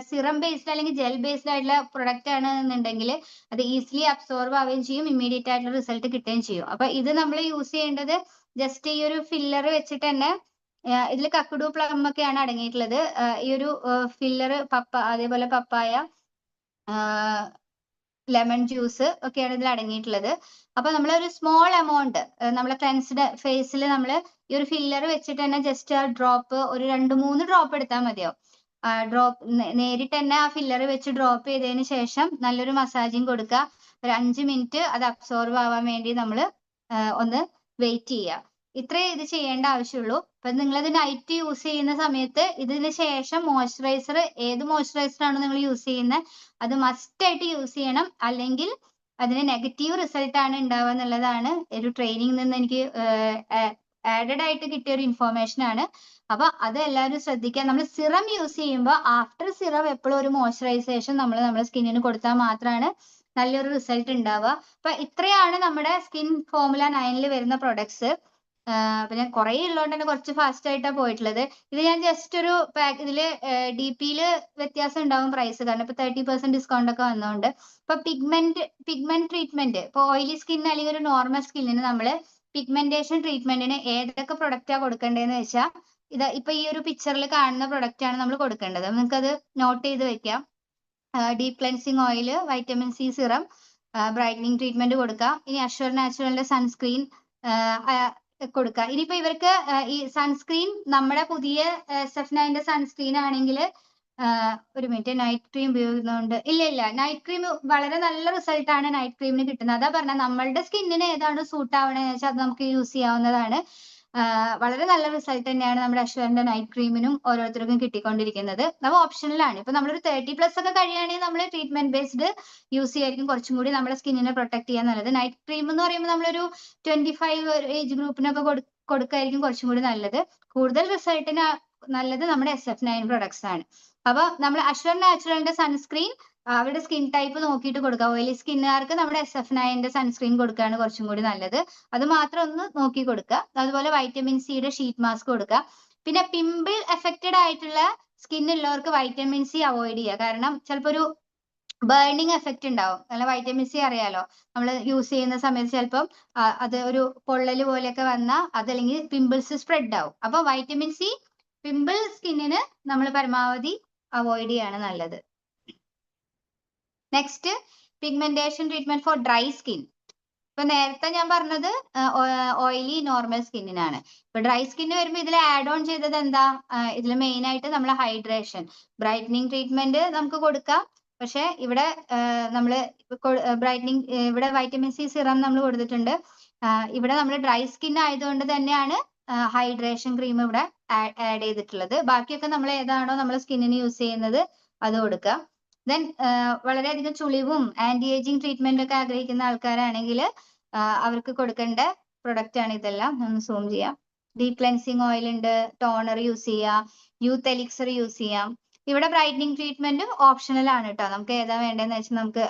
സിറം ബേസ്ഡ് അല്ലെങ്കിൽ ജെൽ ബേസ്ഡ് ആയിട്ടുള്ള പ്രൊഡക്റ്റ് ആണ് എന്നുണ്ടെങ്കിൽ അത് ഈസിലി അബ്സോർബ് ആവുകയും ചെയ്യും, ഇമ്മീഡിയറ്റ് ആയിട്ടുള്ള റിസൾട്ട് കിട്ടുകയും ചെയ്യും. അപ്പൊ ഇത് നമ്മൾ യൂസ് ചെയ്യേണ്ടത് ജസ്റ്റ് ഈ ഒരു ഫില്ലർ വെച്ചിട്ട് തന്നെ. ഇതിൽ കക്കുഡു പ്ലം ഒക്കെയാണ് അടങ്ങിയിട്ടുള്ളത്. ഈ ഒരു ഫില്ലർ അതേപോലെ പപ്പായ, ലെമൺ ജ്യൂസ് ഒക്കെയാണ് ഇതിൽ അടങ്ങിയിട്ടുള്ളത്. അപ്പൊ നമ്മൾ ഒരു സ്മോൾ എമൗണ്ട് നമ്മളെ ക്ലെൻസ്ഡ് ഫേസിൽ നമ്മൾ ഈ ഒരു ഫില്ലർ വെച്ചിട്ട് തന്നെ ജസ്റ്റ് ആ ഡ്രോപ്പ് ഒരു 2-3 ഡ്രോപ്പ് എടുത്താൽ മതിയാവും. ഡ്രോപ്പ് നേരിട്ട് തന്നെ ആ ഫില്ലർ വെച്ച് ഡ്രോപ്പ് ചെയ്തതിന് ശേഷം നല്ലൊരു മസാജിങ് കൊടുക്കുക. ഒരു 5 മിനിറ്റ് അത് അബ്സോർബ് ആവാൻ വേണ്ടി നമ്മൾ ഒന്ന് വെയിറ്റ് ചെയ്യുക. ഇത്രേ ഇത് ചെയ്യേണ്ട ആവശ്യമുള്ളൂ. അപ്പൊ നിങ്ങളിത് നൈറ്റ് യൂസ് ചെയ്യുന്ന സമയത്ത് ഇതിന് ശേഷം മോയ്സ്ചറൈസർ, ഏത് മോയ്സ്ചറൈസർ ആണ് നിങ്ങൾ യൂസ് ചെയ്യുന്നത് അത് മസ്റ്റ് ആയിട്ട് യൂസ് ചെയ്യണം. അല്ലെങ്കിൽ അതിന് നെഗറ്റീവ് റിസൾട്ട് ആണ് ഉണ്ടാവുക എന്നുള്ളതാണ് ഒരു ട്രെയിനിങ്ങിൽ നിന്ന് എനിക്ക് ആഡഡ് ആയിട്ട് കിട്ടിയ ഒരു ഇൻഫോർമേഷൻ ആണ്. അപ്പൊ അത് എല്ലാവരും ശ്രദ്ധിക്കുക. നമ്മൾ സിറം യൂസ് ചെയ്യുമ്പോൾ ആഫ്റ്റർ സിറം എപ്പോഴും ഒരു മോയ്സ്ചറൈസേഷൻ നമ്മൾ നമ്മുടെ സ്കിന്നിന് കൊടുത്താൽ മാത്രമാണ് നല്ലൊരു റിസൾട്ട് ഉണ്ടാവുക. അപ്പൊ ഇത്രയാണ് നമ്മുടെ സ്കിൻ ഫോർമുല 9 വരുന്ന പ്രൊഡക്ട്സ്. പിന്നെ കുറെ ഉള്ളതുകൊണ്ട് തന്നെ കുറച്ച് ഫാസ്റ്റ് ആയിട്ടാണ് പോയിട്ടുള്ളത്. ഇത് ഞാൻ ജസ്റ്റ് ഒരു ഇതില് DP വ്യത്യാസം ഉണ്ടാവും പ്രൈസ്, കാരണം ഇപ്പൊ 30% ഡിസ്കൗണ്ട് ഒക്കെ വന്നതുകൊണ്ട്. ഇപ്പൊ പിഗ്മെന്റ് ട്രീറ്റ്മെന്റ്, ഇപ്പൊ ഓയിലി സ്കിൻ അല്ലെങ്കിൽ ഒരു നോർമൽ സ്കിന്നിന് നമ്മള് പിഗ്മെന്റേഷൻ ട്രീറ്റ്മെന്റിന് ഏതൊക്കെ പ്രൊഡക്റ്റാ കൊടുക്കേണ്ടതെന്ന് വെച്ചാൽ ഇപ്പൊ ഈ ഒരു പിക്ചറിൽ കാണുന്ന പ്രൊഡക്റ്റ് ആണ് നമ്മൾ കൊടുക്കേണ്ടത്. നിങ്ങൾക്ക് അത് നോട്ട് ചെയ്ത് വെക്കാം. Deep cleansing oil, vitamin C serum, brightening treatment കൊടുക്കാം. ഇനി അഷ്വർ നാച്ചുറലിന്റെ സൺസ്ക്രീൻ കൊടുക്കുക. ഇനിയിപ്പോ ഇവർക്ക് ഈ സൺസ്ക്രീൻ നമ്മുടെ പുതിയ SF9 സൺസ്ക്രീൻ ആണെങ്കിൽ ഒരു മിനിറ്റ്, നൈറ്റ് ക്രീം ഉപയോഗിക്കുന്നതുകൊണ്ട് ഇല്ല നൈറ്റ് ക്രീം വളരെ നല്ല റിസൾട്ട് ആണ് നൈറ്റ് ക്രീമിന് കിട്ടുന്നത്. അതാ പറഞ്ഞ നമ്മളുടെ സ്കിന്നിന് ഏതാണ് സൂട്ട് ആവണമെന്ന് വെച്ചാൽ അത് നമുക്ക് യൂസ് ചെയ്യാവുന്നതാണ്. വളരെ നല്ല റിസൾട്ട് തന്നെയാണ് നമ്മുടെ അഷ്വറിന്റെ നൈറ്റ് ക്രീമിനും ഓരോരുത്തർക്കും കിട്ടിക്കൊണ്ടിരിക്കുന്നത്. അത് ഓപ്ഷണൽ ആണ്. ഇപ്പൊ നമ്മളൊരു 30+ ഒക്കെ കഴിയുകയാണെങ്കിൽ നമ്മൾ ട്രീറ്റ്മെന്റ് ബേസ്ഡ് യൂസ് ചെയ്യായിരിക്കും കുറച്ചും കൂടി നമ്മുടെ സ്കിന്നിനെ പ്രൊട്ടക്ട് ചെയ്യാൻ നല്ലത്. നൈറ്റ് ക്രീം എന്ന് പറയുമ്പോൾ നമ്മളൊരു 25 ഏജ് ഗ്രൂപ്പിനൊക്കെ കൊടുക്കായിരിക്കും കുറച്ചും കൂടി നല്ലത്. കൂടുതൽ റിസൾട്ടിന് നല്ലത് നമ്മുടെ SF9 പ്രൊഡക്ട്സ് ആണ്. അപ്പൊ നമ്മൾ അഷ്വർ നാച്ചുറലിന്റെ സൺസ്ക്രീൻ അവരുടെ സ്കിൻ ടൈപ്പ് നോക്കിയിട്ട് കൊടുക്കുക. ഓയിലി സ്കിന്നുകാർക്ക് നമ്മുടെ SF9 സൺസ്ക്രീൻ കൊടുക്കുകയാണ് കുറച്ചും കൂടി നല്ലത്. അത് മാത്രം ഒന്ന് നോക്കി കൊടുക്കുക. അതുപോലെ വൈറ്റമിൻ സിയുടെ ഷീറ്റ് മാസ്ക് കൊടുക്കുക. പിന്നെ പിമ്പിൾ എഫക്റ്റഡ് ആയിട്ടുള്ള സ്കിൻ ഉള്ളവർക്ക് വൈറ്റമിൻ സി അവോയ്ഡ് ചെയ്യുക. കാരണം ചിലപ്പോൾ ഒരു ബേണിംഗ് എഫക്റ്റ് ഉണ്ടാവും. അല്ല വൈറ്റമിൻ സി അറിയാലോ, നമ്മൾ യൂസ് ചെയ്യുന്ന സമയത്ത് ചിലപ്പം അത് ഒരു പൊള്ളൽ പോലെയൊക്കെ വന്നാൽ അതല്ലെങ്കിൽ പിമ്പിൾസ് സ്പ്രെഡ് ആവും. അപ്പൊ വൈറ്റമിൻ സി പിമ്പിൾ സ്കിന്നിന് നമ്മൾ പരമാവധി അവോയ്ഡ് ചെയ്യാണ് നല്ലത്. Next, pigmentation treatment four dry skin. ഇപ്പൊ നേരത്തെ ഞാൻ പറഞ്ഞത് ഓയിലി നോർമൽ സ്കിന്നിനാണ്. ഇപ്പൊ ഡ്രൈ സ്കിന്ന് വരുമ്പോൾ ഇതിൽ ആഡ് ഓൺ ചെയ്തത് എന്താ, ഇതിൽ മെയിൻ ആയിട്ട് നമ്മൾ ഹൈഡ്രേഷൻ, ബ്രൈറ്റനിങ് ട്രീറ്റ്മെന്റ് നമുക്ക് കൊടുക്കാം. പക്ഷെ ഇവിടെ നമ്മൾ ബ്രൈറ്റനിങ്, ഇവിടെ വൈറ്റമിൻ സി സിറം നമ്മൾ കൊടുത്തിട്ടുണ്ട്. ഇവിടെ നമ്മൾ ഡ്രൈ സ്കിൻ ആയതുകൊണ്ട് തന്നെയാണ് ഹൈഡ്രേഷൻ ക്രീം ഇവിടെ ആഡ് ചെയ്തിട്ടുള്ളത്. ബാക്കിയൊക്കെ നമ്മൾ ഏതാണോ നമ്മൾ സ്കിന്നിന് യൂസ് ചെയ്യുന്നത് അത് കൊടുക്കുക. ദെൻ വളരെയധികം ചുളിവും ആന്റി ഏജിങ് ട്രീറ്റ്മെന്റ് ഒക്കെ ആഗ്രഹിക്കുന്ന ആൾക്കാരാണെങ്കിൽ അവർക്ക് കൊടുക്കേണ്ട പ്രൊഡക്റ്റ് ആണ് ഇതെല്ലാം. ഒന്ന് സൂം ചെയ്യാം. ഡീപ് ക്ലെൻസിങ് ഓയിൽ ഉണ്ട്, ടോണർ യൂസ് ചെയ്യാം, യൂത്ത് എലിക്സർ യൂസ് ചെയ്യാം. ഇവിടെ ബ്രൈറ്റനിങ് ട്രീറ്റ്മെന്റ് ഓപ്ഷണൽ ആണ് കേട്ടോ. നമുക്ക് ഏതാ വേണ്ടതെന്ന് വെച്ചാൽ നമുക്ക്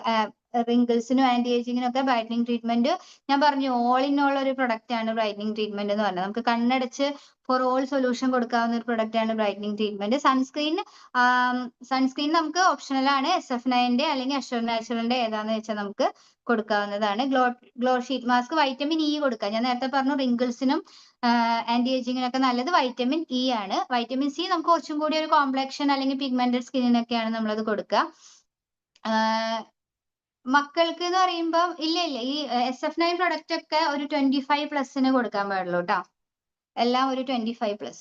റിങ്കിൾസിനും ആന്റി ഏജിങ്ങിനും ഒക്കെ ബ്രൈറ്റനിങ് ട്രീറ്റ്മെന്റ് ഞാൻ പറഞ്ഞു ഓൾ ഇൻ ഓൾ ഒരു പ്രൊഡക്റ്റ് ആണ് ബ്രൈറ്റനിങ് ട്രീറ്റ്മെന്റ് എന്ന് പറഞ്ഞത്. നമുക്ക് കണ്ണടച്ച് ഫോർ ഓൾ സൊല്യൂഷൻ കൊടുക്കാവുന്ന ഒരു പ്രൊഡക്റ്റ് ആണ് ബ്രൈറ്റനിങ് ട്രീറ്റ്മെന്റ്. സൺസ്ക്രീൻ നമുക്ക് ഓപ്ഷണൽ ആണ്. SF9 അല്ലെങ്കിൽ അഷ്യൂർ നാച്ചുറലിന്റെ ഏതാന്ന് വെച്ചാൽ നമുക്ക് കൊടുക്കാവുന്നതാണ്. Glow sheet mask vitamin E കൊടുക്കാം. ഞാൻ നേരത്തെ പറഞ്ഞു റിങ്കിൾസിനും ആന്റി ഏജിങ്ങിനൊക്കെ നല്ലത് വൈറ്റമിൻ ഇ ആണ്. വൈറ്റമിൻ സി നമുക്ക് കുറച്ചും കൂടി ഒരു കോംപ്ലക്ഷൻ അല്ലെങ്കിൽ പിഗ്മെന്റഡ് സ്കിന്നിനൊക്കെയാണ് നമ്മളത് കൊടുക്കുക. മക്കൾക്ക് എന്ന് പറയുമ്പോൾ ഇല്ല ഈ SF9 പ്രൊഡക്റ്റ് ഒക്കെ ഒരു 25+ കൊടുക്കാൻ പാടുള്ളൂ കേട്ടോ. എല്ലാം ഒരു 25+.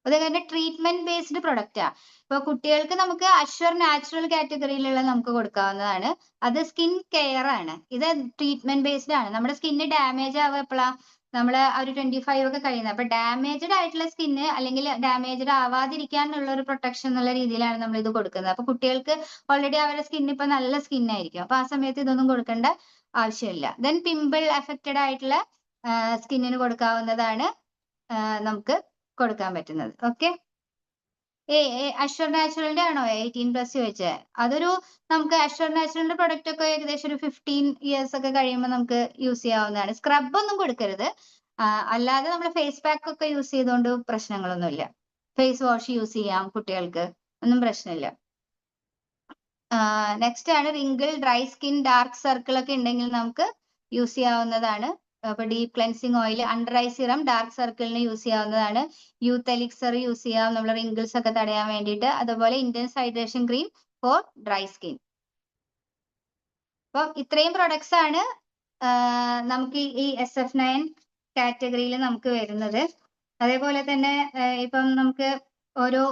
അതുപോലെ ട്രീറ്റ്മെന്റ് ബേസ്ഡ് പ്രൊഡക്റ്റാ. ഇപ്പൊ കുട്ടികൾക്ക് നമുക്ക് അഷ്യൂർ നാച്ചുറൽ കാറ്റഗറിയിലുള്ള നമുക്ക് കൊടുക്കാവുന്നതാണ്. അത് സ്കിൻ കെയർ ആണ്. ഇത് ട്രീറ്റ്മെന്റ് ബേസ്ഡ് ആണ്. നമ്മുടെ സ്കിന്ന് ഡാമേജ് ആവുക എപ്പോഴാ നമ്മൾ ഒരു 25 ഒക്കെ കഴിയുന്നത്. അപ്പൊ ഡാമേജ്ഡ് ആയിട്ടുള്ള സ്കിന്ന് അല്ലെങ്കിൽ ഡാമേജ്ഡ് ആവാതിരിക്കാനുള്ള ഒരു പ്രൊട്ടക്ഷൻ എന്നുള്ള രീതിയിലാണ് നമ്മൾ ഇത് കൊടുക്കുന്നത്. അപ്പൊ കുട്ടികൾക്ക് ഓൾറെഡി അവരുടെ സ്കിൻ ഇപ്പൊ നല്ല സ്കിൻ ആയിരിക്കും. അപ്പൊ ആ സമയത്ത് ഇതൊന്നും കൊടുക്കേണ്ട ആവശ്യമില്ല. ദെൻ പിമ്പിൾ അഫക്റ്റഡ് ആയിട്ടുള്ള സ്കിന്നിന് കൊടുക്കാവുന്നതാണ് നമുക്ക് കൊടുക്കാൻ പറ്റുന്നത്. ഓക്കെ. അഷ്യൂർ നാച്ചുറലിന്റെ ആണോ 18+ ചോദിച്ചത്? അതൊരു നമുക്ക് അഷ്യൂർ നാച്ചുറലിന്റെ പ്രൊഡക്റ്റ് ഒക്കെ ഏകദേശം ഒരു 15 years ഒക്കെ കഴിയുമ്പോൾ നമുക്ക് യൂസ് ചെയ്യാവുന്നതാണ്. സ്ക്രബ് ഒന്നും കൊടുക്കരുത്. അല്ലാതെ നമ്മൾ ഫേസ് പാക്ക് ഒക്കെ യൂസ് ചെയ്തുകൊണ്ട് പ്രശ്നങ്ങളൊന്നുമില്ല. ഫേസ് വാഷ് യൂസ് ചെയ്യാം കുട്ടികൾക്ക്, ഒന്നും പ്രശ്നമില്ല. നെക്സ്റ്റ് ആണ് wrinkle, dry skin, dark circle ഒക്കെ ഉണ്ടെങ്കിൽ നമുക്ക് യൂസ് ചെയ്യാവുന്നതാണ്. അപ്പൊ deep cleansing oil, under eye serum dark സർക്കിളിന് യൂസ് ചെയ്യാവുന്നതാണ്. യൂത്ത് എലിക്സർ യൂസ് ചെയ്യാം നമ്മൾ റിങ്കിൾസ് ഒക്കെ തടയാൻ വേണ്ടിയിട്ട്. അതുപോലെ intense hydration cream four dry skin. അപ്പൊ ഇത്രയും പ്രൊഡക്ട്സ് ആണ് നമുക്ക് ഈ SF9 കാറ്റഗറിയിൽ നമുക്ക് വരുന്നത്. അതേപോലെ തന്നെ ഇപ്പം നമുക്ക് ഓരോ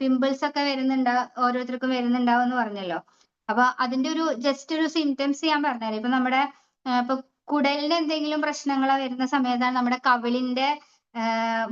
പിമ്പിൾസ് ഒക്കെ ഓരോരുത്തർക്കും വരുന്നുണ്ടാവും എന്ന് പറഞ്ഞല്ലോ. അപ്പൊ അതിന്റെ ഒരു ജസ്റ്റ് ഒരു സിംറ്റംസ് ഞാൻ പറഞ്ഞുതരാം. ഇപ്പൊ നമ്മുടെ ഇപ്പൊ കുടലിന് എന്തെങ്കിലും പ്രശ്നങ്ങൾ വരുന്ന സമയത്താണ് നമ്മുടെ കവിളിന്റെ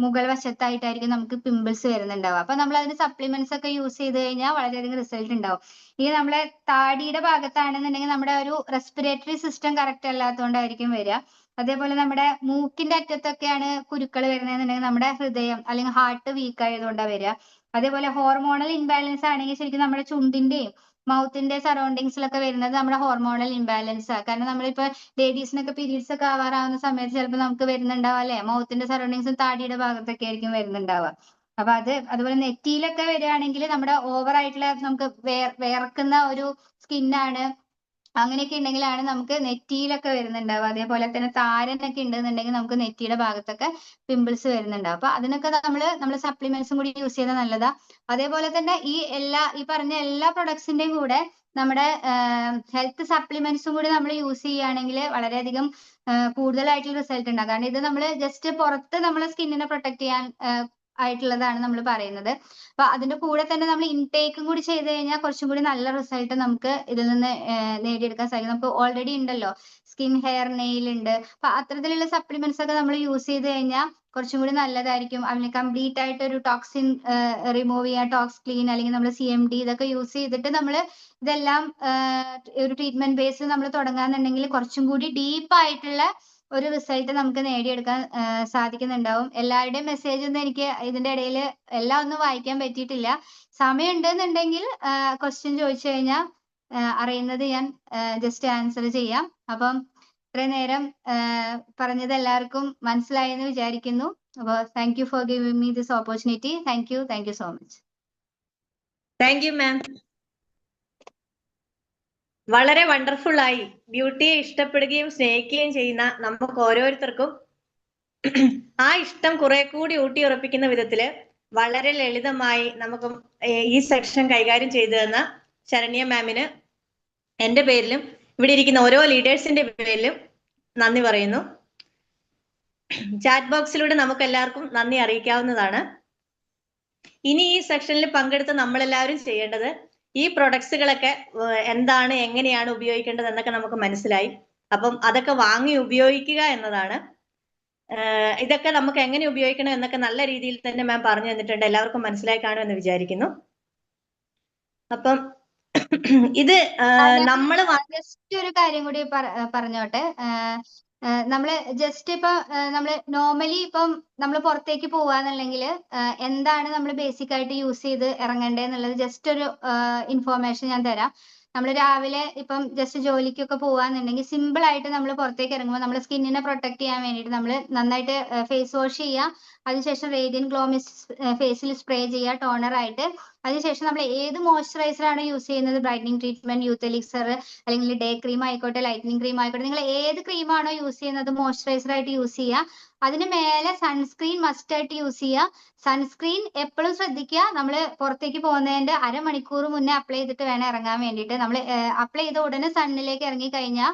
മുകൾ വശത്തായിട്ടായിരിക്കും നമുക്ക് പിമ്പിൾസ് വരുന്നുണ്ടാവുക. അപ്പൊ നമ്മൾ അതിന് സപ്ലിമെന്റ്സ് ഒക്കെ യൂസ് ചെയ്ത് കഴിഞ്ഞാൽ വളരെയധികം റിസൾട്ട് ഉണ്ടാവും. ഈ നമ്മളെ താടിയുടെ ഭാഗത്താണെന്നുണ്ടെങ്കിൽ നമ്മുടെ ഒരു റെസ്പിറേറ്ററി സിസ്റ്റം കറക്റ്റ് അല്ലാത്തതുകൊണ്ടായിരിക്കും വരിക. അതേപോലെ നമ്മുടെ മൂക്കിന്റെ അറ്റത്തൊക്കെയാണ് കുരുക്കൾ വരുന്നതെന്നുണ്ടെങ്കിൽ നമ്മുടെ ഹൃദയം അല്ലെങ്കിൽ ഹാർട്ട് വീക്ക് ആയതുകൊണ്ടാണ് വരിക. അതേപോലെ ഹോർമോണൽ ഇംബാലൻസ് ആണെങ്കിൽ ശരിക്കും നമ്മുടെ ചുണ്ടിന്റെയും മൗത്തിന്റെ സറൗണ്ടിങ്സിലൊക്കെ വരുന്നത് നമ്മുടെ ഹോർമോണൽ ഇംബാലൻസ് ആണ്. കാരണം നമ്മളിപ്പോ ലേഡീസിനൊക്കെ പീരീഡ്സ് ഒക്കെ ആവാറാവുന്ന സമയത്ത് ചിലപ്പോൾ നമുക്ക് വരുന്നുണ്ടാവുക അല്ലെ, മൗത്തിന്റെ സറൗണ്ടിങ്സും താടിയുടെ ഭാഗത്തൊക്കെ ആയിരിക്കും വരുന്നുണ്ടാവുക. അപ്പൊ അതുപോലെ നെറ്റിയിലൊക്കെ വരികയാണെങ്കിൽ നമ്മുടെ ഓവർ ആയിട്ടുള്ള നമുക്ക് വേർക്കുന്ന ഒരു സ്കിന്നാണ്. അങ്ങനെയൊക്കെ ഉണ്ടെങ്കിലാണ് നമുക്ക് നെറ്റിയിലൊക്കെ വരുന്നുണ്ടാവുക. അതേപോലെ തന്നെ താരനൊക്കെ ഉണ്ടെന്നുണ്ടെങ്കിൽ നമുക്ക് നെറ്റിയുടെ ഭാഗത്തൊക്കെ പിമ്പിൾസ് വരുന്നുണ്ടാവും. അപ്പൊ അതിനൊക്കെ നമ്മൾ സപ്ലിമെന്റ്സും കൂടി യൂസ് ചെയ്താൽ നല്ലതാ. അതേപോലെ തന്നെ ഈ പറഞ്ഞ എല്ലാ പ്രൊഡക്ട്സിന്റെയും കൂടെ നമ്മുടെ ഹെൽത്ത് സപ്ലിമെന്റ്സും കൂടി നമ്മൾ യൂസ് ചെയ്യുകയാണെങ്കിൽ വളരെയധികം കൂടുതലായിട്ടുള്ള റിസൾട്ട് ഉണ്ടാകും. കാരണം ഇത് നമ്മൾ ജസ്റ്റ് പുറത്ത് നമ്മളെ സ്കിന്നിനെ പ്രൊട്ടക്ട് ചെയ്യാൻ ആയിട്ടുള്ളതാണ് നമ്മൾ പറയുന്നത്. അപ്പൊ അതിന്റെ കൂടെ തന്നെ നമ്മൾ ഇൻടേക്കും കൂടി ചെയ്ത് കഴിഞ്ഞാൽ കുറച്ചും കൂടി നല്ല റിസൾട്ട് നമുക്ക് ഇതിൽ നിന്ന് നേടിയെടുക്കാൻ സാധിക്കും. നമുക്ക് ഓൾറെഡി ഉണ്ടല്ലോ സ്കിൻ, ഹെയർ, നെയിൽ ഉണ്ട്. അപ്പൊ അത്തരത്തിലുള്ള സപ്ലിമെന്റ്സ് ഒക്കെ നമ്മൾ യൂസ് ചെയ്ത് കഴിഞ്ഞാൽ കുറച്ചും കൂടി നല്ലതായിരിക്കും. അതിന് കംപ്ലീറ്റ് ആയിട്ട് ഒരു ടോക്സിൻ റിമൂവ് ചെയ്യാൻ ടോക്സ് ക്ലീൻ അല്ലെങ്കിൽ നമ്മൾ CMD ഇതൊക്കെ യൂസ് ചെയ്തിട്ട് നമ്മൾ ഇതെല്ലാം ഒരു ട്രീറ്റ്മെന്റ് ബേസിൽ നമ്മൾ തുടങ്ങാന്നുണ്ടെങ്കിൽ കുറച്ചും കൂടി ഡീപ്പ് ആയിട്ടുള്ള ഒരു റിസൾട്ട് നമുക്ക് നേടിയെടുക്കാൻ സാധിക്കുന്നുണ്ടാവും. എല്ലാവരുടെയും മെസ്സേജ് ഒന്നും എനിക്ക് ഇതിന്റെ ഇടയിൽ എല്ലാം ഒന്നും വായിക്കാൻ പറ്റിയിട്ടില്ല. സമയം ഉണ്ടെന്നുണ്ടെങ്കിൽ ക്വസ്റ്റ്യൻ ചോദിച്ചു കഴിഞ്ഞാൽ അറിയുന്നത് ഞാൻ ജസ്റ്റ് ആൻസർ ചെയ്യാം. അപ്പം ഇത്രയും നേരം പറഞ്ഞത് എല്ലാവർക്കും മനസ്സിലായി എന്ന് വിചാരിക്കുന്നു. അപ്പോൾ thank you for giving me this opportunity. Thank you so much. Thank you ma'am. വളരെ വണ്ടർഫുൾ ആയി. ബ്യൂട്ടിയെ ഇഷ്ടപ്പെടുകയും സ്നേഹിക്കുകയും ചെയ്യുന്ന നമുക്ക് ഓരോരുത്തർക്കും ആ ഇഷ്ടം കുറെ കൂടി ഊട്ടിയുറപ്പിക്കുന്ന വിധത്തില് വളരെ ലളിതമായി നമുക്ക് ഈ സെക്ഷൻ കൈകാര്യം ചെയ്തു തന്ന ശരണ്യ മാമിന് എന്റെ പേരിലും ഇവിടെ ഇരിക്കുന്ന ഓരോ ലീഡേഴ്സിന്റെ പേരിലും നന്ദി പറയുന്നു. ചാറ്റ് ബോക്സിലൂടെ നമുക്ക് എല്ലാവർക്കും നന്ദി അറിയിക്കാവുന്നതാണ്. ഇനി ഈ സെക്ഷനിൽ പങ്കെടുത്ത് നമ്മളെല്ലാവരും ചെയ്യേണ്ടത് ഈ പ്രൊഡക്ട്സുകളൊക്കെ എന്താണ്, എങ്ങനെയാണ് ഉപയോഗിക്കേണ്ടത് എന്നൊക്കെ നമുക്ക് മനസ്സിലായി. അപ്പം അതൊക്കെ വാങ്ങി ഉപയോഗിക്കുക എന്നതാണ്. ഇതൊക്കെ നമുക്ക് എങ്ങനെ ഉപയോഗിക്കണം എന്നൊക്കെ നല്ല രീതിയിൽ തന്നെ മാം പറഞ്ഞു തന്നിട്ടുണ്ട്. എല്ലാവർക്കും മനസ്സിലായി കാണുമെന്ന് വിചാരിക്കുന്നു. അപ്പം ഇത് നമ്മള് ജസ്റ്റ് ഒരു കാര്യം കൂടി പറഞ്ഞോട്ടെ. നമ്മള് ജസ്റ്റ് ഇപ്പൊ നമ്മള് നോർമലി ഇപ്പം നമ്മൾ പുറത്തേക്ക് പോവാന്നുണ്ടെങ്കിൽ എന്താണ് നമ്മൾ ബേസിക് ആയിട്ട് യൂസ് ചെയ്ത് ഇറങ്ങേണ്ടത് എന്നുള്ളത് ജസ്റ്റ് ഒരു ഇൻഫോർമേഷൻ ഞാൻ തരാം. നമ്മൾ രാവിലെ ഇപ്പം ജസ്റ്റ് ജോലിക്കൊക്കെ പോവാന്നുണ്ടെങ്കിൽ സിമ്പിൾ ആയിട്ട് നമ്മൾ പുറത്തേക്ക് ഇറങ്ങുമ്പോൾ നമ്മുടെ സ്കിന്നിനെ പ്രൊട്ടക്ട് ചെയ്യാൻ വേണ്ടിയിട്ട് നമ്മൾ നന്നായിട്ട് ഫേസ് വാഷ് ചെയ്യുക. അതിനുശേഷം റേഡിയൻ ഗ്ലോ മിസ്റ്റ് ഫേസിൽ സ്പ്രേ ചെയ്യുക ടോണർ ആയിട്ട്. അതിനുശേഷം നമ്മൾ ഏത് മോയ്സ്ചറൈസർ ആണ് യൂസ് ചെയ്യുന്നത്, ബ്രൈറ്റനിങ് ട്രീറ്റ്മെന്റ്, യൂത്ത് എലിക്സർ, അല്ലെങ്കിൽ ഡേ ക്രീം ആയിക്കോട്ടെ, ലൈറ്റനിങ് ക്രീം ആയിക്കോട്ടെ, നിങ്ങൾ ഏത് ക്രീമാണോ യൂസ് ചെയ്യുന്നത് മോയ്സ്ചറൈസർ ആയിട്ട് യൂസ് ചെയ്യുക. അതിന് മേലെ സൺസ്ക്രീൻ മസ്റ്റ് ആയിട്ട് യൂസ് ചെയ്യുക. സൺസ്ക്രീൻ എപ്പോഴും ശ്രദ്ധിക്കുക, നമ്മൾ പുറത്തേക്ക് പോകുന്നതിന്റെ അരമണിക്കൂർ മുന്നേ അപ്ലൈ ചെയ്തിട്ട് വേണം ഇറങ്ങാൻ വേണ്ടിയിട്ട്. നമ്മൾ അപ്ലൈ ചെയ്ത ഉടനെ സണ്ണിലേക്ക് ഇറങ്ങി കഴിഞ്ഞാൽ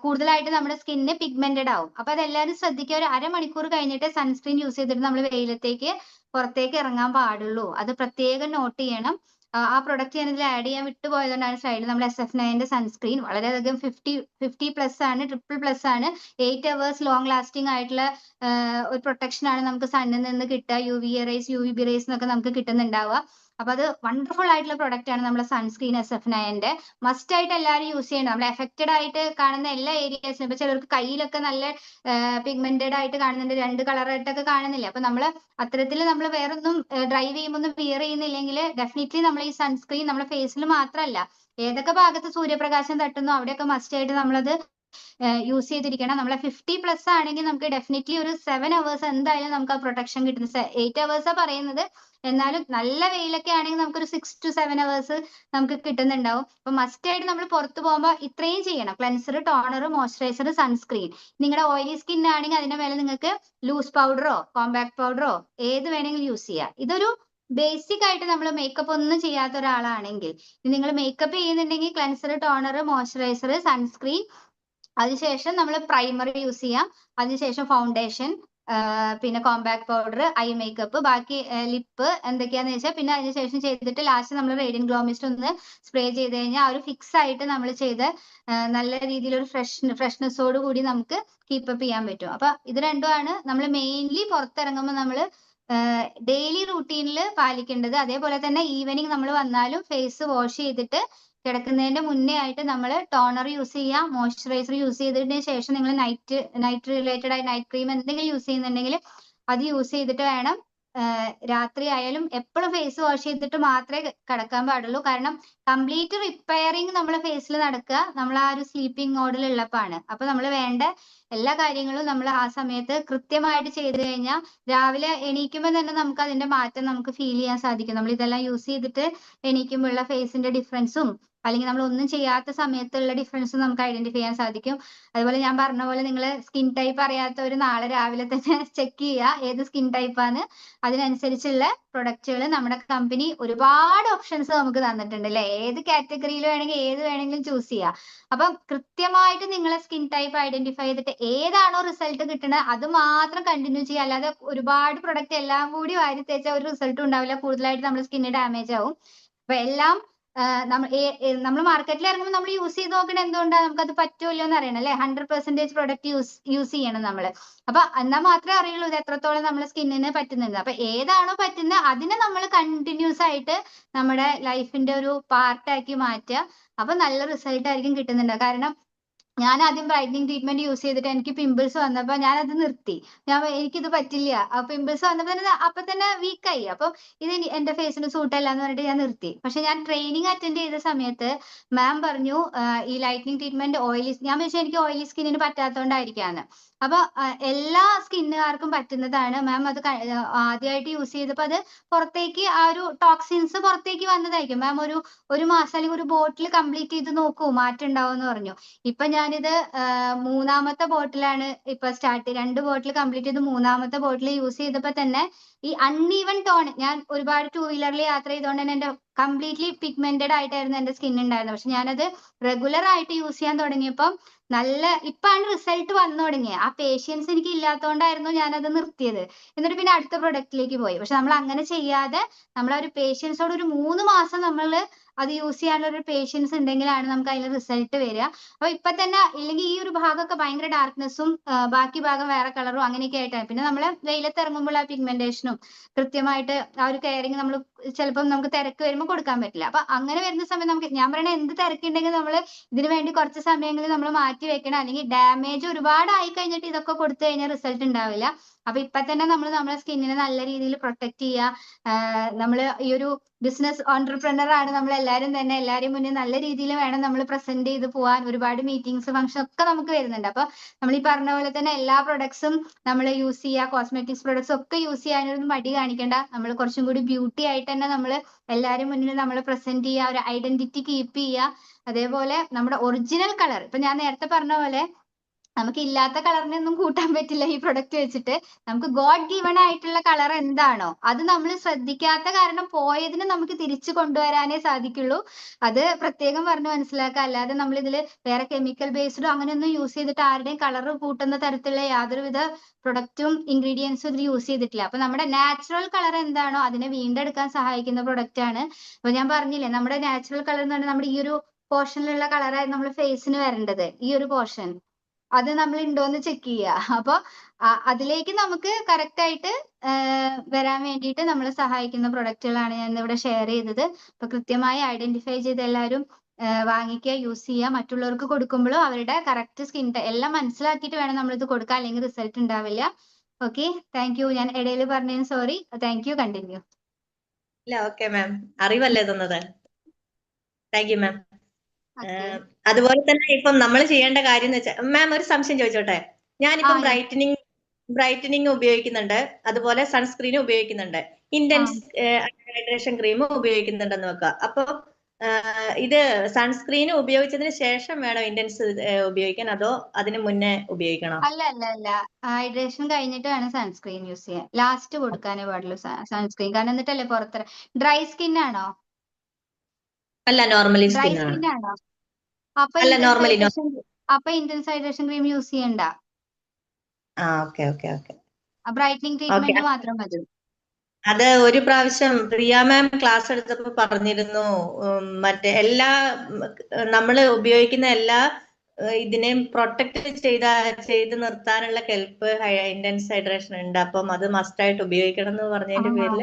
കൂടുതലായിട്ട് നമ്മുടെ സ്കിന്ന് പിഗ്മെന്റഡ് ആവും. അപ്പൊ അതെല്ലാവരും ശ്രദ്ധിക്കുക, ഒരു അരമണിക്കൂർ കഴിഞ്ഞിട്ട് സൺസ്ക്രീൻ യൂസ് ചെയ്തിട്ട് നമ്മൾ വെയിലത്തേക്ക് പുറത്തേക്ക് ഇറങ്ങാൻ പാടുള്ളൂ. അത് പ്രത്യേകം നോട്ട് ചെയ്യണം. ആ പ്രൊഡക്റ്റ് ഞാൻ ഇതിൽ ആഡ് ചെയ്യാൻ വിട്ടുപോയതുകൊണ്ടാണ് സൈഡിൽ നമ്മൾ SF9 സൺസ്ക്രീൻ വളരെയധികം 50+ ആണ്, ട്രിപ്പിൾ+ ആണ്. 8 hours ലോങ് ലാസ്റ്റിംഗ് ആയിട്ടുള്ള ഒരു പ്രൊട്ടക്ഷൻ ആണ് നമുക്ക് സണ്ണിൽ നിന്ന് കിട്ടുക. UV റേസ്, UVB റേസ് എന്നൊക്കെ നമുക്ക് കിട്ടുന്നുണ്ടാവുക. അപ്പൊ അത് വണ്ടർഫുൾ ആയിട്ടുള്ള പ്രൊഡക്റ്റ് ആണ് നമ്മുടെ സൺസ്ക്രീൻ SF9. മസ്റ്റ് ആയിട്ട് എല്ലാവരും യൂസ് ചെയ്യണം. നമ്മൾ എഫക്റ്റഡ് ആയിട്ട് കാണുന്ന എല്ലാ ഏരിയാസിനും, ഇപ്പൊ ചിലർക്ക് കയ്യിലൊക്കെ നല്ല പിഗ്മെന്റഡ് ആയിട്ട് കാണുന്നുണ്ട്, 2 കളറായിട്ടൊക്കെ കാണുന്നില്ല. അപ്പൊ നമ്മൾ അത്തരത്തിൽ നമ്മൾ വേറൊന്നും ഡ്രൈവ് ചെയ്യുമ്പോൾ ഒന്നും വിയർ ചെയ്യുന്നില്ലെങ്കിൽ ഡെഫിനറ്റ്ലി നമ്മൾ ഈ സൺസ്ക്രീൻ നമ്മുടെ ഫേസിൽ മാത്രമല്ല ഏതൊക്കെ ഭാഗത്ത് സൂര്യപ്രകാശം തട്ടുന്നോ അവിടെയൊക്കെ മസ്റ്റ് ആയിട്ട് നമ്മളത് യൂസ് ചെയ്തിരിക്കണം. നമ്മളെ 50+ ആണെങ്കിൽ നമുക്ക് ഡെഫിനറ്റ്ലി ഒരു 7 hours എന്തായാലും നമുക്ക് ആ പ്രൊട്ടക്ഷൻ കിട്ടുന്നത്. 8 hours പറയുന്നത്, എന്നാലും നല്ല വെയിലൊക്കെ ആണെങ്കിൽ നമുക്കൊരു 6 to 7 hours നമുക്ക് കിട്ടുന്നുണ്ടാവും. അപ്പൊ മസ്റ്റ് ആയിട്ട് നമ്മൾ പുറത്ത് പോകുമ്പോൾ ഇത്രയും ചെയ്യണം: ക്ലെൻസർ, ടോണർ, മോയ്സ്ചറൈസർ, സൺസ്ക്രീൻ. നിങ്ങളുടെ ഓയിലി സ്കിൻ ആണെങ്കിൽ അതിന്റെ മേലെ നിങ്ങൾക്ക് ലൂസ് പൗഡറോ കോമ്പാക്ട് പൗഡറോ ഏത് വേണമെങ്കിലും യൂസ് ചെയ്യാം. ഇതൊരു ബേസിക് ആയിട്ട് നമ്മൾ മേക്കപ്പ് ഒന്നും ചെയ്യാത്ത ഒരാളാണെങ്കിൽ, നിങ്ങൾ മേക്കപ്പ് ചെയ്യുന്നുണ്ടെങ്കിൽ ക്ലെൻസർ, ടോണർ, മോയ്സ്ചറൈസർ, സൺസ്ക്രീൻ, അതിനുശേഷം നമ്മൾ പ്രൈമർ യൂസ് ചെയ്യാം. അതിനുശേഷം ഫൗണ്ടേഷൻ, പിന്നെ കോമ്പാക്ട് പൗഡർ, ഐ മേക്കപ്പ്, ബാക്കി ലിപ്പ് എന്തൊക്കെയാന്ന് വെച്ചാൽ പിന്നെ അതിനുശേഷം ചെയ്തിട്ട് ലാസ്റ്റ് നമ്മൾ റേഡിയൻ ഗ്ലോ മിസ്റ്റ് ഒന്ന് സ്പ്രേ ചെയ്ത് കഴിഞ്ഞാൽ ആ ഒരു ഫിക്സ് ആയിട്ട് നമ്മൾ ചെയ്ത് നല്ല രീതിയിലൊരു ഫ്രഷ്നെസ്സോട് കൂടി നമുക്ക് കീപ്പപ്പ് ചെയ്യാൻ പറ്റും. അപ്പൊ ഇത് രണ്ടുമാണ് നമ്മൾ മെയിൻലി പുറത്തിറങ്ങുമ്പോൾ നമ്മൾ ഡെയിലി റൂട്ടീനിൽ പാലിക്കേണ്ടത്. അതേപോലെ തന്നെ ഈവനിങ് നമ്മൾ വന്നാലും ഫേസ് വാഷ് ചെയ്തിട്ട് കിടക്കുന്നതിന്റെ മുന്നേ ആയിട്ട് നമ്മൾ ടോണർ യൂസ് ചെയ്യാം, മോയ്സ്ചറൈസർ യൂസ് ചെയ്തതിന് ശേഷം നിങ്ങൾ നൈറ്റ് റിലേറ്റഡ് ആയി നൈറ്റ് ക്രീം എന്തെങ്കിലും യൂസ് ചെയ്യുന്നുണ്ടെങ്കിൽ അത് യൂസ് ചെയ്തിട്ട് വേണം രാത്രി ആയാലും എപ്പോഴും ഫേസ് വാഷ് ചെയ്തിട്ട് മാത്രമേ കിടക്കാൻ പാടുള്ളൂ. കാരണം കംപ്ലീറ്റ് റിപ്പയറിങ് നമ്മളെ ഫേസിൽ നടക്കുക നമ്മൾ ആ ഒരു സ്ലീപ്പിംഗ് മോഡിൽ ഉള്ളപ്പോഴാണ്. അപ്പൊ നമ്മൾ വേണ്ട എല്ലാ കാര്യങ്ങളും നമ്മൾ ആ സമയത്ത് കൃത്യമായിട്ട് ചെയ്തു കഴിഞ്ഞാൽ രാവിലെ എണീക്കുമ്പോൾ തന്നെ നമുക്ക് അതിന്റെ മാറ്റം നമുക്ക് ഫീൽ ചെയ്യാൻ സാധിക്കും. നമ്മൾ ഇതെല്ലാം യൂസ് ചെയ്തിട്ട് എണീക്കുമ്പോഴുള്ള ഫേസിന്റെ ഡിഫറൻസും അല്ലെങ്കിൽ നമ്മൾ ഒന്നും ചെയ്യാത്ത സമയത്തുള്ള ഡിഫറൻസും നമുക്ക് ഐഡന്റിഫൈ ചെയ്യാൻ സാധിക്കും. അതുപോലെ ഞാൻ പറഞ്ഞ പോലെ നിങ്ങൾ സ്കിൻ ടൈപ്പ് അറിയാത്തവർ നാളെ രാവിലെ തന്നെ ചെക്ക് ചെയ്യുക ഏത് സ്കിൻ ടൈപ്പാണ്. അതിനനുസരിച്ചുള്ള പ്രൊഡക്റ്റുകൾ നമ്മുടെ കമ്പനി ഒരുപാട് ഓപ്ഷൻസ് നമുക്ക് തന്നിട്ടുണ്ട് അല്ലെ. ഏത് കാറ്റഗറിയിൽ വേണമെങ്കിൽ ഏത് വേണമെങ്കിലും ചൂസ് ചെയ്യാം. അപ്പം കൃത്യമായിട്ട് നിങ്ങളെ സ്കിൻ ടൈപ്പ് ഐഡന്റിഫൈ ചെയ്തിട്ട് ഏതാണോ റിസൾട്ട് കിട്ടുന്നത് അത് മാത്രം കണ്ടിന്യൂ ചെയ്യുക. അല്ലാതെ ഒരുപാട് പ്രൊഡക്റ്റ് എല്ലാം കൂടി വാരി തേച്ചാൽ ഒരു റിസൾട്ടും ഉണ്ടാവില്ല, കൂടുതലായിട്ട് നമ്മുടെ സ്കിന്ന് ഡാമേജ് ആവും. അപ്പൊ എല്ലാം നമ്മൾ മാർക്കറ്റിൽ ഇറങ്ങുമ്പോൾ നമ്മൾ യൂസ് ചെയ്ത് നോക്കണം എന്തുകൊണ്ടാണ് നമുക്കത് പറ്റുമല്ലോ എന്ന് അറിയണം അല്ലെ. 100% പ്രൊഡക്റ്റ് യൂസ് ചെയ്യണം നമ്മള്. അപ്പൊ എന്നാൽ മാത്രമേ അറിയുള്ളൂ ഇത് എത്രത്തോളം നമ്മുടെ സ്കിന്നിന് പറ്റുന്നുണ്ട്. അപ്പൊ ഏതാണോ പറ്റുന്നത് അതിനെ നമ്മൾ കണ്ടിന്യൂസ് ആയിട്ട് നമ്മുടെ ലൈഫിന്റെ ഒരു പാർട്ടാക്കി മാറ്റുക. അപ്പൊ നല്ല റിസൾട്ട് ആയിരിക്കും കിട്ടുന്നുണ്ട്. കാരണം ഞാൻ ആദ്യം ബ്രൈറ്റനിങ് ട്രീറ്റ്മെന്റ് യൂസ് ചെയ്തിട്ട് എനിക്ക് പിമ്പിൾസ് വന്നപ്പോൾ ഞാൻ അത് നിർത്തി. എനിക്കിത് പറ്റില്ല. പിമ്പിൾസ് വന്നപ്പോൾ അപ്പൊ തന്നെ വീക്കായി. അപ്പൊ ഇത് എന്റെ ഫേസിന് സൂട്ട് അല്ല എന്ന് പറഞ്ഞിട്ട് ഞാൻ നിർത്തി. പക്ഷെ ഞാൻ ട്രെയിനിങ് അറ്റൻഡ് ചെയ്ത സമയത്ത് മാം പറഞ്ഞു ഈ ലൈറ്റനിങ് ട്രീറ്റ്മെന്റ് ഓയിലി, ഞാൻ വെച്ചാൽ എനിക്ക് ഓയിലി സ്കിന്നിന് പറ്റാത്തതുകൊണ്ടായിരിക്കാന്ന്. അപ്പൊ എല്ലാ സ്കിന്നുകാർക്കും പറ്റുന്നതാണ്. മാം അത് ആദ്യമായിട്ട് യൂസ് ചെയ്തപ്പോൾ അത് പുറത്തേക്ക് ആ ഒരു ടോക്സിൻസ് പുറത്തേക്ക് വന്നതായിരിക്കും. മാം ഒരു മാസം അല്ലെങ്കിൽ ഒരു ബോട്ടിൽ കംപ്ലീറ്റ് ചെയ്ത് നോക്കൂ, മാറ്റം ഉണ്ടാവും എന്ന് പറഞ്ഞു. ഇപ്പൊ ഞാനിത് 3ാമത്തെ ബോട്ടിലാണ് ഇപ്പൊ സ്റ്റാർട്ട്. 2 ബോട്ടിൽ കംപ്ലീറ്റ് ചെയ്ത് 3ാമത്തെ ബോട്ടിൽ യൂസ് ചെയ്തപ്പോ തന്നെ ഈ അൺഈവൻ ടോൺ, ഞാൻ ഒരുപാട് 2 വീലറിൽ യാത്ര ചെയ്തുകൊണ്ട് തന്നെ എന്റെ കംപ്ലീറ്റ്ലി പിഗ്മെന്റഡ് ആയിട്ടായിരുന്നു എന്റെ സ്കിൻ ഉണ്ടായിരുന്നത്. പക്ഷെ ഞാനത് റെഗുലർ ആയിട്ട് യൂസ് ചെയ്യാൻ തുടങ്ങിയപ്പം ഇപ്പാണ് റിസൾട്ട് വന്നു തുടങ്ങിയത്. ആ പേഷ്യൻസ് എനിക്ക് ഇല്ലാത്തതുകൊണ്ടായിരുന്നു ഞാനത് നിർത്തിയത്. എന്നിട്ട് പിന്നെ അടുത്ത പ്രൊഡക്റ്റിലേക്ക് പോയി. പക്ഷെ നമ്മൾ അങ്ങനെ ചെയ്യാതെ നമ്മൾ ആ ഒരു പേഷ്യൻസോട് ഒരു 3 മാസം നമ്മൾ അത് യൂസ് ചെയ്യാനുള്ള ഒരു പേഷ്യൻസ് ഉണ്ടെങ്കിലാണ് നമുക്ക് അതിൽ റിസൾട്ട് വരിക. അപ്പൊ ഇപ്പൊ തന്നെ ഇല്ലെങ്കിൽ ഈ ഒരു ഭാഗമൊക്കെ ഭയങ്കര ഡാർക്ക്നെസ്സും ബാക്കി ഭാഗം വേറെ കളറും അങ്ങനെയൊക്കെ ആയിട്ടാണ്. പിന്നെ നമ്മള് വെയിലത്ത് ഇറങ്ങുമ്പോൾ ആ പിഗ്മെന്റേഷനും കൃത്യമായിട്ട് ആ ഒരു കെയറിങ് നമ്മൾ ചിലപ്പോൾ നമുക്ക് തിരക്ക് വരുമ്പോൾ കൊടുക്കാൻ പറ്റില്ല. അപ്പൊ അങ്ങനെ വരുന്ന സമയം ഞാൻ പറയണ എന്ത് തിരക്കുണ്ടെങ്കിൽ നമ്മൾ ഇതിനു വേണ്ടി കുറച്ച് സമയങ്ങളിൽ നമ്മൾ മാറ്റി വെക്കണം. അല്ലെങ്കിൽ ഡാമേജ് ഒരുപാട് ആയി കഴിഞ്ഞിട്ട് ഇതൊക്കെ കൊടുത്തു കഴിഞ്ഞാൽ റിസൾട്ട് ഉണ്ടാവില്ല. അപ്പൊ ഇപ്പൊ തന്നെ നമ്മൾ നമ്മുടെ സ്കിന്നിനെ നല്ല രീതിയിൽ പ്രൊട്ടക്ട് ചെയ്യുക. നമ്മൾ ഈ ഒരു ബിസിനസ് ഓൺടർപ്രണർ ആണ് നമ്മൾ എല്ലാവരും തന്നെ, എല്ലാവരും മുന്നിൽ നല്ല രീതിയിൽ വേണം നമ്മൾ പ്രസന്റ് ചെയ്ത് പോകാൻ. ഒരുപാട് മീറ്റിംഗ്സ് ഫംഗ്ഷൻ ഒക്കെ നമുക്ക് വരുന്നുണ്ട്. അപ്പൊ നമ്മൾ ഈ പറഞ്ഞ പോലെ തന്നെ എല്ലാ പ്രൊഡക്ട്സും നമ്മൾ യൂസ് ചെയ്യുക, കോസ്മെറ്റിക്സ് പ്രൊഡക്ട്സ് ഒക്കെ യൂസ് ചെയ്യാനൊന്നും മടി കാണിക്കേണ്ട. നമ്മൾ കുറച്ചും കൂടി ബ്യൂട്ടി ആയിട്ട് തന്നെ നമ്മൾ എല്ലാവരും മുന്നിൽ നമ്മൾ പ്രസന്റ് ചെയ്യുക, ഒരു ഐഡന്റിറ്റി കീപ്പ് ചെയ്യുക. അതേപോലെ നമ്മുടെ ഒറിജിനൽ കളർ, ഇപ്പൊ ഞാൻ നേരത്തെ പറഞ്ഞ പോലെ നമുക്ക് ഇല്ലാത്ത കളറിനെ ഒന്നും കൂട്ടാൻ പറ്റില്ല ഈ പ്രൊഡക്റ്റ് വെച്ചിട്ട്. നമുക്ക് ഗോഡ് ഗിവൺ ആയിട്ടുള്ള കളർ എന്താണോ അത് നമ്മൾ ശ്രദ്ധിക്കാത്ത കാരണം പോയതിന് നമുക്ക് തിരിച്ചു കൊണ്ടുവരാനേ സാധിക്കുള്ളൂ. അത് പ്രത്യേകം പറഞ്ഞ് മനസ്സിലാക്കുക. അല്ലാതെ നമ്മൾ ഇതിൽ വേറെ കെമിക്കൽ ബേസ്ഡോ അങ്ങനെയൊന്നും യൂസ് ചെയ്തിട്ട് ആരുടെയും കളർ കൂട്ടുന്ന തരത്തിലുള്ള യാതൊരുവിധ പ്രൊഡക്റ്റും ഇൻഗ്രീഡിയൻസും ഇതിൽ യൂസ് ചെയ്തിട്ടില്ല. അപ്പൊ നമ്മുടെ നാച്ചുറൽ കളർ എന്താണോ അതിനെ വീണ്ടെടുക്കാൻ സഹായിക്കുന്ന പ്രൊഡക്റ്റ് ആണ്. അപ്പൊ ഞാൻ പറഞ്ഞില്ലേ, നമ്മുടെ നാച്ചുറൽ കളർ എന്ന് പറഞ്ഞാൽ നമ്മുടെ ഈ ഒരു പോർഷനിലുള്ള കളറായിരുന്നു നമ്മൾ ഫേസിന് വരേണ്ടത്. ഈ ഒരു പോർഷൻ അത് നമ്മൾ ഉണ്ടോന്ന് ചെക്ക് ചെയ്യുക. അപ്പൊ അതിലേക്ക് നമുക്ക് കറക്റ്റ് ആയിട്ട് വരാൻ വേണ്ടിയിട്ട് നമ്മളെ സഹായിക്കുന്ന പ്രൊഡക്റ്റുകളാണ് ഞാൻ ഇവിടെ ഷെയർ ചെയ്തത്. അപ്പൊ കൃത്യമായി ഐഡന്റിഫൈ ചെയ്ത് എല്ലാവരും വാങ്ങിക്കുക, യൂസ് ചെയ്യുക. മറ്റുള്ളവർക്ക് കൊടുക്കുമ്പോഴും അവരുടെ കറക്റ്റ് സ്കിൻ എല്ലാം മനസ്സിലാക്കിയിട്ട് വേണം നമ്മളിത് കൊടുക്കാൻ, അല്ലെങ്കിൽ റിസൾട്ട് ഉണ്ടാവില്ല. Okay, thank you. ഞാൻ ഇടയിൽ പറഞ്ഞതിന് സോറി. Thank you. കണ്ടിന്യൂ. ഇല്ല, ഓക്കെ മാം, അറിവല്ലേ തന്നത്. Thank you ma'am. ഓക്കെ. അതുപോലെ തന്നെ ഇപ്പം നമ്മൾ ചെയ്യേണ്ട കാര്യം എന്ന് വെച്ചാൽ, മാം ഒരു സംശയം ചോദിച്ചോട്ടെ. ഞാനിപ്പം ബ്രൈറ്റനിങ് ഉപയോഗിക്കുന്നുണ്ട്, അതുപോലെ സൺസ്ക്രീനും ഉപയോഗിക്കുന്നുണ്ട്, ഇന്റൻസ് ഹൈഡ്രേഷൻ ക്രീമും ഉപയോഗിക്കുന്നുണ്ടെന്ന് വെക്കുക. അപ്പൊ ഇത് സൺസ്ക്രീൻ ഉപയോഗിച്ചതിന് ശേഷം വേണം ഇന്റൻസ് ഉപയോഗിക്കാൻ, അതോ അതിന് മുന്നേ ഉപയോഗിക്കണോ? അല്ല, ഹൈഡ്രേഷൻ കഴിഞ്ഞിട്ട് വേണം സൺസ്ക്രീൻ യൂസ് ചെയ്യാൻ. ലാസ്റ്റ് കൊടുക്കാനേ പാടുള്ളൂ സൺസ്ക്രീൻ. കാരണം എന്നിട്ടല്ലേ പുറത്ത്. ഡ്രൈ സ്കിൻ ആണോ? അല്ല, നോർമലി ഡ്രൈ സ്കിൻ ആണ്. സ്കിൻ ആണോ? അപ്പൊ അല്ല, ഇന്റൻസ് ഹൈഡ്രേഷൻ ക്രീം യൂസ് ചെയ്യണ്ട. Okay okay okay. Brightening treatment മാത്രം മതി. അത് ഒരു പ്രാവശ്യം പ്രിയ മാം ക്ലാസ് എടുത്തപ്പോ പറഞ്ഞിരുന്നു, മറ്റേ എല്ലാ നമ്മൾ ഉപയോഗിക്കുന്ന എല്ലാ ഇതിനെയും പ്രൊട്ടക്ട് ചെയ്ത് നിർത്താനുള്ള കെൽപ്പ് ഇന്റൻസ് ഹൈഡ്രേഷൻ ഉണ്ട്. അപ്പം അത് മസ്റ്റ് ആയിട്ട് ഉപയോഗിക്കണം എന്ന് പറഞ്ഞതിന്റെ പേരിൽ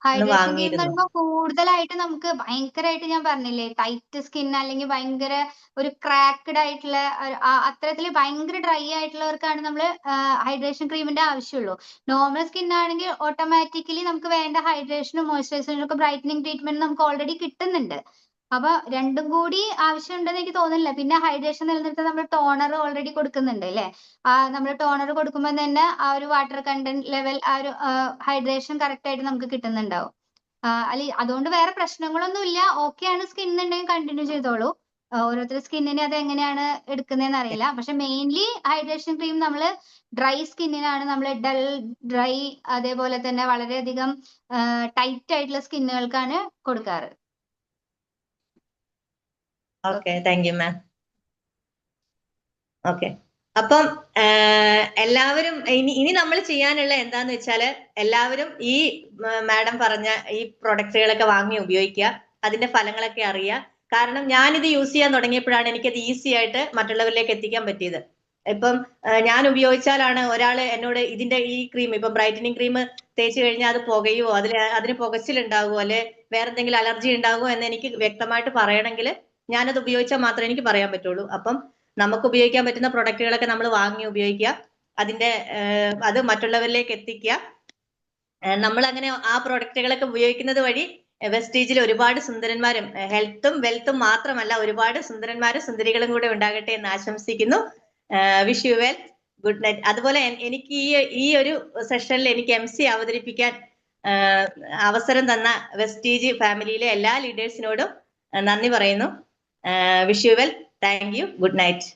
ഹൈഡ്രേഷൻ ക്രീം വാങ്ങിയിരുന്നു. പറയുമ്പോൾ കൂടുതലായിട്ട് നമുക്ക് ഭയങ്കരമായിട്ട്, ഞാൻ പറഞ്ഞില്ലേ, ടൈറ്റ് സ്കിൻ അല്ലെങ്കിൽ ഭയങ്കര ഒരു ക്രാക്ക്ഡ് ആയിട്ടുള്ള അത്തരത്തിൽ ഭയങ്കര ഡ്രൈ ആയിട്ടുള്ളവർക്കാണ് നമ്മൾ ഹൈഡ്രേഷൻ ക്രീമിന്റെ ആവശ്യമുള്ളൂ. നോർമൽ സ്കിൻ ആണെങ്കിൽ ഓട്ടോമാറ്റിക്കലി നമുക്ക് വേണ്ട ഹൈഡ്രേഷനും മോയ്സ്ചറൈസേഷനും ഒക്കെ ബ്രൈറ്റനിങ് ട്രീറ്റ്മെന്റ് നമുക്ക് ഓൾറെഡി കിട്ടുന്നുണ്ട്. അപ്പൊ രണ്ടും കൂടി ആവശ്യമുണ്ടെന്ന് എനിക്ക് തോന്നുന്നില്ല. പിന്നെ ഹൈഡ്രേഷൻ നിലനിർത്താൻ നമ്മൾ ടോണർ ഓൾറെഡി കൊടുക്കുന്നുണ്ട് അല്ലേ? നമ്മൾ ടോണർ കൊടുക്കുമ്പോൾ തന്നെ ആ ഒരു വാട്ടർ കണ്ടന്റ് ലെവൽ, ആ ഒരു ഹൈഡ്രേഷൻ കറക്റ്റ് ആയിട്ട് നമുക്ക് കിട്ടുന്നുണ്ടാവും. അതുകൊണ്ട് വേറെ പ്രശ്നങ്ങളൊന്നും ഇല്ല. ഓക്കെ ആണ് സ്കിൻ ഉണ്ടെങ്കിൽ കണ്ടിന്യൂ ചെയ്തോളൂ. ഓരോരുത്തരുടെ സ്കിന്നിനെ അത് എങ്ങനെയാണ് എടുക്കുന്നതെന്ന് അറിയില്ല. പക്ഷെ മെയിൻലി ഹൈഡ്രേഷൻ ക്രീം നമ്മൾ ഡ്രൈ സ്കിന്നിനാണ്, നമ്മൾ ഡൾ, ഡ്രൈ, അതേപോലെ തന്നെ വളരെയധികം ടൈറ്റ് ആയിട്ടുള്ള സ്കിന്നുകൾക്കാണ് കൊടുക്കാറ്. Okay, thank you ma'am. Okay, അപ്പം എല്ലാവരും ഇനി നമ്മൾ ചെയ്യാനുള്ള എന്താന്ന് വെച്ചാല്, എല്ലാവരും ഈ മാഡം പറഞ്ഞ ഈ പ്രൊഡക്റ്റുകളൊക്കെ വാങ്ങി ഉപയോഗിക്കുക, അതിന്റെ ഫലങ്ങളൊക്കെ അറിയുക. കാരണം ഞാനിത് യൂസ് ചെയ്യാൻ തുടങ്ങിയപ്പോഴാണ് എനിക്കത് ഈസി ആയിട്ട് മറ്റുള്ളവരിലേക്ക് എത്തിക്കാൻ പറ്റിയത്. ഇപ്പം ഞാൻ ഉപയോഗിച്ചാലാണ് ഒരാള് എന്നോട് ഇതിന്റെ ഈ ക്രീം, ഇപ്പൊ ബ്രൈറ്റനിങ് ക്രീം തേച്ച് കഴിഞ്ഞാൽ അത് പുകയുവോ, അതിന് പുകച്ചിലുണ്ടാകുമോ, അല്ലെ വേറെ എന്തെങ്കിലും അലർജി ഉണ്ടാകുമോ എന്ന് എനിക്ക് വ്യക്തമായിട്ട് പറയണമെങ്കിൽ ഞാനത് ഉപയോഗിച്ചാൽ മാത്രമേ എനിക്ക് പറയാൻ പറ്റുള്ളൂ. അപ്പം നമുക്ക് ഉപയോഗിക്കാൻ പറ്റുന്ന പ്രൊഡക്റ്റുകളൊക്കെ നമ്മൾ വാങ്ങി ഉപയോഗിക്കുക, അത് മറ്റുള്ളവരിലേക്ക് എത്തിക്കുക. നമ്മൾ അങ്ങനെ ആ പ്രൊഡക്റ്റുകളൊക്കെ ഉപയോഗിക്കുന്നത് വഴി വെസ്റ്റീജിൽ ഒരുപാട് സുന്ദരന്മാരും ഹെൽത്തും വെൽത്തും മാത്രമല്ല ഒരുപാട് സുന്ദരന്മാരും സുന്ദരികളും കൂടെ ഉണ്ടാകട്ടെ എന്ന് ആശംസിക്കുന്നു. Wish you well, good night. അതുപോലെ എനിക്ക് ഈ ഒരു സെഷനിൽ എനിക്ക് MC അവതരിപ്പിക്കാൻ അവസരം തന്ന വെസ്റ്റീജ് ഫാമിലിയിലെ എല്ലാ ലീഡേഴ്സിനോടും നന്ദി പറയുന്നു. Wish you well, thank you, good night.